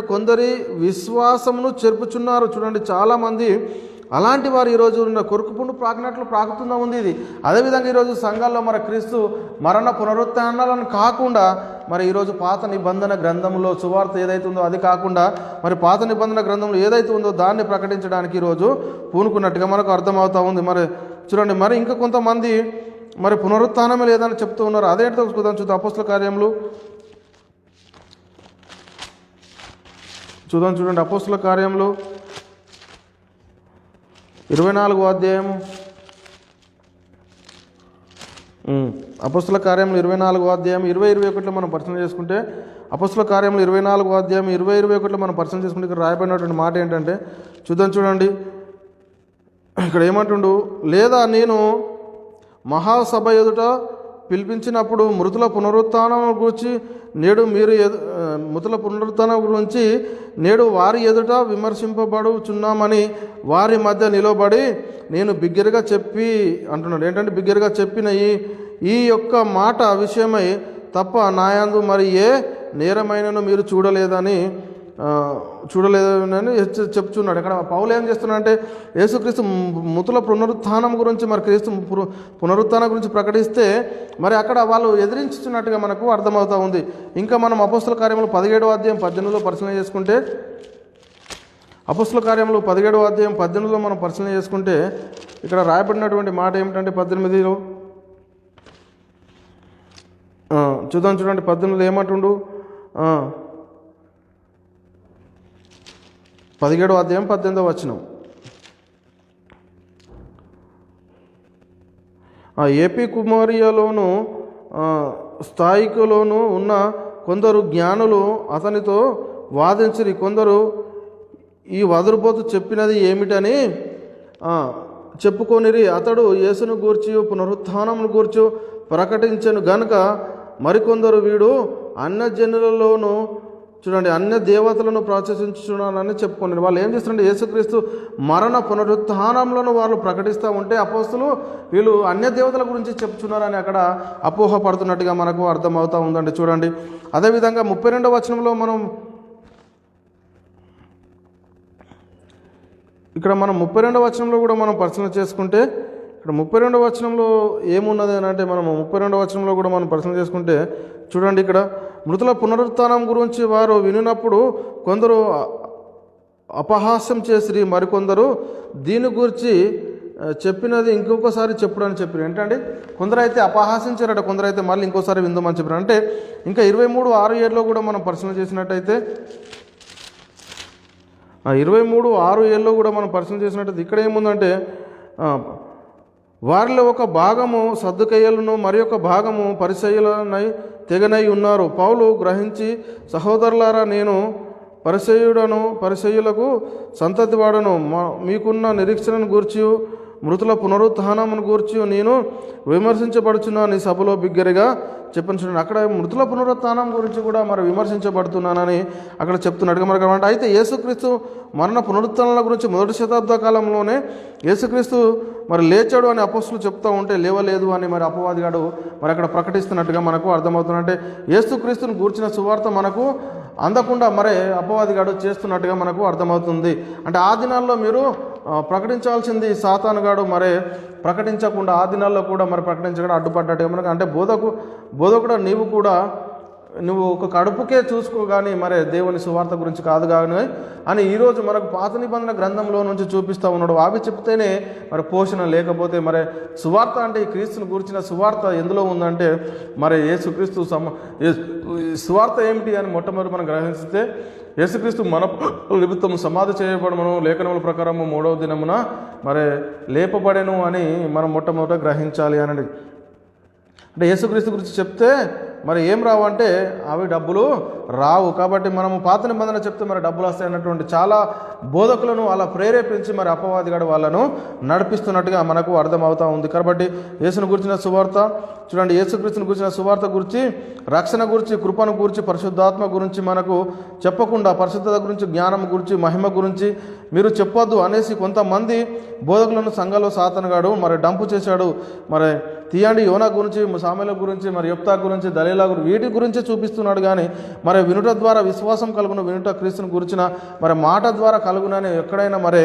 కొందరి విశ్వాసమును చెరుపుచున్నారు. చూడండి చాలామంది అలాంటి వారు ఈరోజు కొరుకుపుండు ప్రాకినట్లు ప్రాకుతుందా ఉంది ఇది. అదేవిధంగా ఈరోజు సంఘాల్లో మరి క్రీస్తు మరణ పునరుత్థానాలను కాకుండా మరి ఈరోజు పాత నిబంధన గ్రంథంలో సువార్త ఏదైతే ఉందో అది కాకుండా మరి పాత నిబంధన గ్రంథంలో ఏదైతే ఉందో దాన్ని ప్రకటించడానికి ఈరోజు పూనుకున్నట్టుగా మనకు అర్థమవుతూ ఉంది. మరి చూడండి మరి ఇంకా కొంతమంది మరి పునరుత్థానమే లేదని చెప్తూ ఉన్నారు. అదేంటో చూద్దాం అపోస్తల కార్యములు చూడండి అపోస్తల కార్యములు 24వ అధ్యాయము అపోస్తల కార్యములు 24వ అధ్యాయం 20-21లో మనం పరిశీలన చేసుకుంటే అపోస్తల కార్యములు 24వ అధ్యాయం 20-21లో మనం పరిశీలన చేసుకుంటే ఇక్కడ రాయబడినటువంటి మాట ఏంటంటే చూడండి ఇక్కడ ఏమంటుండు, లేదా నేను మహాసభ ఎదుట పిలిపించినప్పుడు మృతుల పునరుత్థానం గురించి నేడు వారి ఎదుట విమర్శింపబడుచున్నామని వారి మధ్య నిలబడి నేను బిగ్గరగా చెప్పి అంటున్నాడు. ఏంటంటే బిగ్గరగా చెప్పిన ఈ యొక్క మాట విషయమై తప్ప నాయందు మరి ఏ నేరమైనను మీరు చూడలేదని చెప్తున్నాడు. ఇక్కడ పౌలు ఏం చేస్తున్నాడంటే యేసుక్రీస్తు మృతుల పునరుత్థానం గురించి మరి క్రీస్తు పునరుత్థానం గురించి ప్రకటిస్తే మరి అక్కడ వాళ్ళు ఎదిరించుతున్నట్టుగా మనకు అర్థమవుతూ ఉంది. ఇంకా మనం అపోస్తల కార్యములు 17వ అధ్యాయం 18లో పరిశీలన చేసుకుంటే అపోస్తల కార్యములు 17వ అధ్యాయం 18లో మనం పరిశీలన చేసుకుంటే ఇక్కడ రాయబడినటువంటి మాట ఏమిటంటే 18లో చూడండి 18లో ఏమంటుండు, 17వ అధ్యాయం 18వ వచనం, ఏపీ కుమారియలోను స్థాయికులోనూ ఉన్న కొందరు జ్ఞానులు అతనితో వాదించిరి. కొందరు ఈ వదరుబోతు చెప్పినది ఏమిటని చెప్పుకొనిరి. అతడు యేసును గూర్చి పునరుత్థానమును గూర్చి ప్రకటించెను గనుక మరికొందరు వీడు అన్యజనులలోనూ చూడండి అన్య దేవతలను ప్రశంసించుచున్నానని చెప్పుకున్నారు. వాళ్ళు ఏం చేస్తున్నారంటే యేసుక్రీస్తు మరణ పునరుత్థానంలో వాళ్ళు ప్రకటిస్తూ ఉంటే అపోస్తులు వీళ్ళు అన్య దేవతల గురించి చెప్తున్నారని అక్కడ అపోహ పడుతున్నట్టుగా మనకు అర్థమవుతూ ఉందండి. చూడండి అదేవిధంగా 32వ వచనంలో మనం ఇక్కడ 32వ వచనంలో కూడా మనం పరిశీలన చేసుకుంటే ఇక్కడ 32వ వచనంలో ఏమున్నది అని అంటే మనం 32వ వచనంలో కూడా మనం పరిశీలన చేసుకుంటే చూడండి ఇక్కడ మృతుల పునరుత్థానం గురించి వారు వినినప్పుడు కొందరు అపహాస్యం చేసిరి, మరికొందరు దీని గురించి చెప్పినది ఇంకొకసారి చెప్పుడని చెప్పారు. ఏంటంటే కొందరైతే అపహాసించారట, కొందరైతే మళ్ళీ ఇంకోసారి విందామని చెప్పారు. అంటే ఇంకా 23:6 కూడా మనం పరిశీలన చేసినట్టయితే 23:6 కూడా మనం పరిశీలన చేసినట్టయితే ఇక్కడ ఏముందంటే వారిలో ఒక భాగము సద్దుకయ్యలను మరి ఒక భాగము పరిసయ్యులనై తెగనై ఉన్నారు. పౌలు గ్రహించి సహోదరులారా నేను పరిసయ్యులకు సంతతి వాడను, మీకున్న నిరీక్షణను గూర్చి మృతుల పునరుత్థానమును గూర్చి నేను విమర్శించబడుచున్నాను ఈ సభలో బిగ్గరగా చెప్పని చూడండి. అక్కడ మృతుల పునరుత్థానం గురించి కూడా మరి విమర్శించబడుతున్నానని అక్కడ చెప్తున్నట్టుగా మనకు అంటే అయితే యేసుక్రీస్తు మరణ పునరుత్థానాల గురించి మొదటి శతాబ్ద కాలంలోనే యేసుక్రీస్తు మరి లేచాడు అని అపోస్తులు చెప్తూ ఉంటే లేవలేదు అని మరి అపవాదిగాడు మరి అక్కడ ప్రకటిస్తున్నట్టుగా మనకు అర్థమవుతుంది. అంటే యేసుక్రీస్తుని గూర్చిన సువార్త మనకు అందకుండా మరి అపవాదిగాడు చేస్తున్నట్టుగా మనకు అర్థమవుతుంది. అంటే ఆ దినాల్లో మీరు ప్రకటించాల్సింది సాతానుగాడు మరి ప్రకటించకుండా ఆ దినాల్లో కూడా మరి ప్రకటించకుండా అడ్డుపడ్డట్టుగా మనకు అంటే బోధకుడు నువ్వు ఒక కడుపుకే చూసుకో కానీ మరి దేవుని సువార్త గురించి కాదు కానీ అని ఈరోజు మనకు పాత నిబంధన గ్రంథంలో నుంచి చూపిస్తూ ఉన్నాడు. అవి చెప్తేనే మరి పోషణ, లేకపోతే మరి సువార్త అంటే ఈ క్రీస్తుని గురించిన సువార్త ఎందులో ఉందంటే మరి యేసుక్రీస్తు సువార్త ఏమిటి అని మొట్టమొదటి మనం గ్రహిస్తే యేసుక్రీస్తు మన నిమిత్తం సమాధి చేయబడమను లేఖనముల ప్రకారము 3వ దినమున మరి లేపబడెను అని మనం మొట్టమొదట గ్రహించాలి అని. అంటే యేసుక్రీస్తు గురించి చెప్తే మరి ఏం రావు అంటే అవి డబ్బులు రావు. కాబట్టి మనము పాత నిబంధన చెప్తే మరి డబ్బులు వస్తాయి అన్నటువంటి చాలా బోధకులను అలా ప్రేరేపించి మరి అపవాదిగాడు వాళ్ళను నడిపిస్తున్నట్టుగా మనకు అర్థమవుతూ ఉంది. కాబట్టి యేసును గురించిన సువార్త చూడండి, యేసుక్రీస్తుని గురించిన సువార్త గురించి, రక్షణ గురించి, కృపను గురించి, పరిశుద్ధాత్మ గురించి మనకు చెప్పకుండా పరిశుద్ధత గురించి, జ్ఞానం గురించి, మహిమ గురించి మీరు చెప్పొద్దు అనేసి కొంతమంది బోధకులను సంఘంలో సాతానుగాడు మరి డంపు చేశాడు. మరి తీయండి యోనా గురించి, సామెల గురించి, మరి యొప్తా గురించి, దలీలా గురించి వీటి గురించి చూపిస్తున్నాడు. కానీ మరి వినుట ద్వారా విశ్వాసం కలుగును, వినుట క్రీస్తుని గురించిన మరి మాట ద్వారా కలుగునని ఎక్కడైనా మరి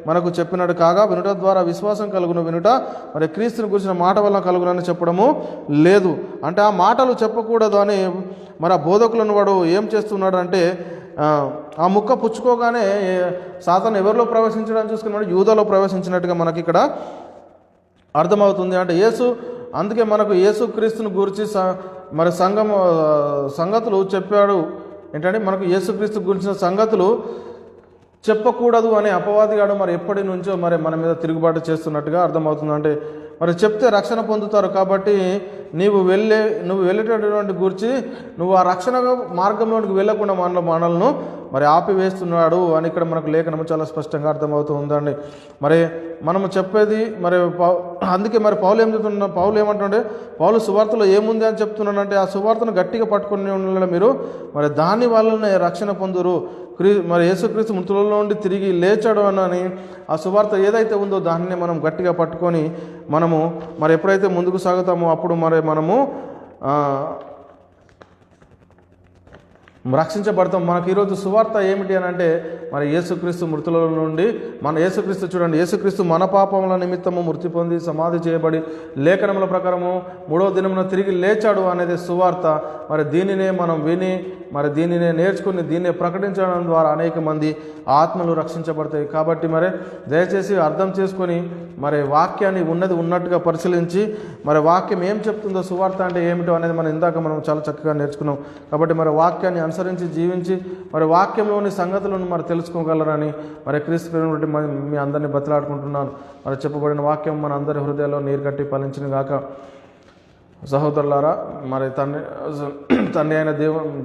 మనకు చెప్పినట్టు కాగా వినుట ద్వారా విశ్వాసం కలుగును, వినుట మరి క్రీస్తుని గురించిన మాట వల్ల కలుగునని చెప్పడము లేదు. అంటే ఆ మాటలు చెప్పకూడదు అని మరి ఆ బోధకులను వాడు ఏం చేస్తున్నాడు అంటే ఆ ముక్క పుచ్చుకోగానే సాతాను ఎవరిలో ప్రవేశించడానికి చూసుకున్నాడు, యూదాలో ప్రవేశించినట్టుగా మనకి ఇక్కడ అర్థమవుతుంది. అంటే అందుకే మనకు యేసుక్రీస్తుని గురించి మరి సంగతులు చెప్పాడు. ఏంటంటే మనకు యేసుక్రీస్తు గురించిన సంగతులు చెప్పకూడదు అని అపవాదిగాడు మరి ఎప్పటి నుంచో మరి మన మీద తిరుగుబాటు చేస్తున్నట్టుగా అర్థమవుతుంది. అంటే మరి చెప్తే రక్షణ పొందుతారు కాబట్టి నువ్వు వెళ్ళేటటువంటి గురించి నువ్వు ఆ రక్షణ మార్గంలోనికి వెళ్ళకుండా మనలను మరి ఆపివేస్తున్నాడు అని ఇక్కడ మనకు లేఖనం చాలా స్పష్టంగా అర్థమవుతూ ఉందండి. మరి మనము చెప్పేది మరి అందుకే మరి పౌలు ఏమంటుండే పౌలు సువార్తలో ఏముంది అని చెప్తున్నాడంటే ఆ సువార్తను గట్టిగా పట్టుకుని ఉండడం మీరు మరి దాని వల్లనే రక్షణ పొందురు, మరి యేసుక్రీస్తు మృతులలో నుండి తిరిగి లేచాడు అని ఆ సువార్త ఏదైతే ఉందో దాన్ని మనం గట్టిగా పట్టుకొని మనము మరి ఎప్పుడైతే ముందుకు సాగుతామో అప్పుడు మరి మనము రక్షించబడతాం. మనకు ఈరోజు సువార్త ఏమిటి అని అంటే మరి యేసుక్రీస్తు మృతుల నుండి యేసుక్రీస్తు చూడండి, యేసుక్రీస్తు మన పాపముల నిమిత్తము మృతి పొంది సమాధి చేయబడి లేఖనముల ప్రకారము 3వ దినమున తిరిగి లేచాడు అనేది సువార్త. మరి దీనినే మనం విని మరి దీనినే నేర్చుకుని దీన్నే ప్రకటించడం ద్వారా అనేక మంది ఆత్మలు రక్షించబడతాయి. కాబట్టి మరి దయచేసి అర్థం చేసుకొని మరి వాక్యాన్ని ఉన్నట్టుగా పరిశీలించి మరి వాక్యం ఏం చెప్తుందో, సువార్త అంటే ఏమిటో అనేది మనం ఇందాక మనం చాలా చక్కగా నేర్చుకున్నాం. కాబట్టి మరి వాక్యాన్ని అనుసరించి జీవించి మరి వాక్యంలోని సంగతులను మరి తెలుసుకోగలరని మరి క్రీస్తు బట్టి మీ అందరినీ బతిలాడుకుంటున్నాను. మరి చెప్పబడిన వాక్యం మన అందరి హృదయాల్లో నీరు కట్టి ఫలించిన గాక. సహోదరులారా, మరి తండ్రి అయిన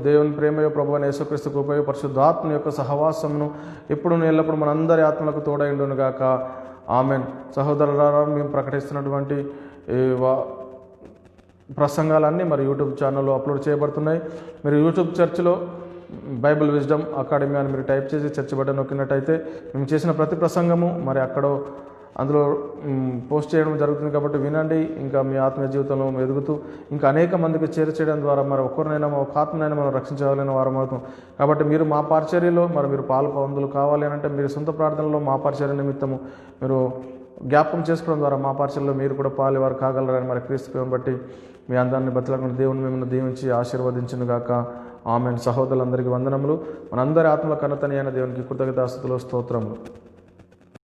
దేవుని ప్రేమయో ప్రభువైన యేసుక్రీస్తు కృపయో పరిశుద్ధాత్మ యొక్క సహవాసమును ఎప్పుడు ఎల్లప్పుడు మనందరి ఆత్మలకు తోడైండును గాక. ఆమెన్. సహోదరులారా, మేము ప్రకటిస్తున్నటువంటి ప్రసంగాలన్నీ మరి యూట్యూబ్ ఛానల్లో అప్లోడ్ చేయబడుతున్నాయి. మీరు యూట్యూబ్ చర్చ్లో బైబిల్ విజ్డమ్ అకాడమీ అని మీరు టైప్ చేసి చర్చ్ బటన్ నొక్కినట్టయితే మేము చేసిన ప్రతి ప్రసంగము మరి అందులో పోస్ట్ చేయడం జరుగుతుంది. కాబట్టి వినండి. ఇంకా మీ ఆత్మీయ జీవితంలో ఎదుగుతూ ఇంకా అనేక మందికి చేరచేయడం ద్వారా మరి ఒక్కరినైనా ఒక ఆత్మనైనా మనం రక్షించగలిగిన వారం అవుతాం. కాబట్టి మీరు మా పరిచర్యలో మరి మీరు పాలు పొందులు కావాలి అని అంటే మీరు సొంత ప్రార్థనలో మా పరిచర్య నిమిత్తము మీరు జ్ఞాపకం చేసుకోవడం ద్వారా మా పరిచర్యలో మీరు కూడా పాలువారు కాగలరని మరి క్రీస్తు ప్రేమను బట్టి మీ అందరిని బతులకు దేవుని మిమ్మల్ని దీవించి ఆశీర్వదించును గాక. ఆమెన్. సహోదరులందరికీ వందనములు. మనందరి ఆత్మల కన్నతని అయిన దేవునికి కృతజ్ఞతాస్తుతులు, స్తోత్రములు.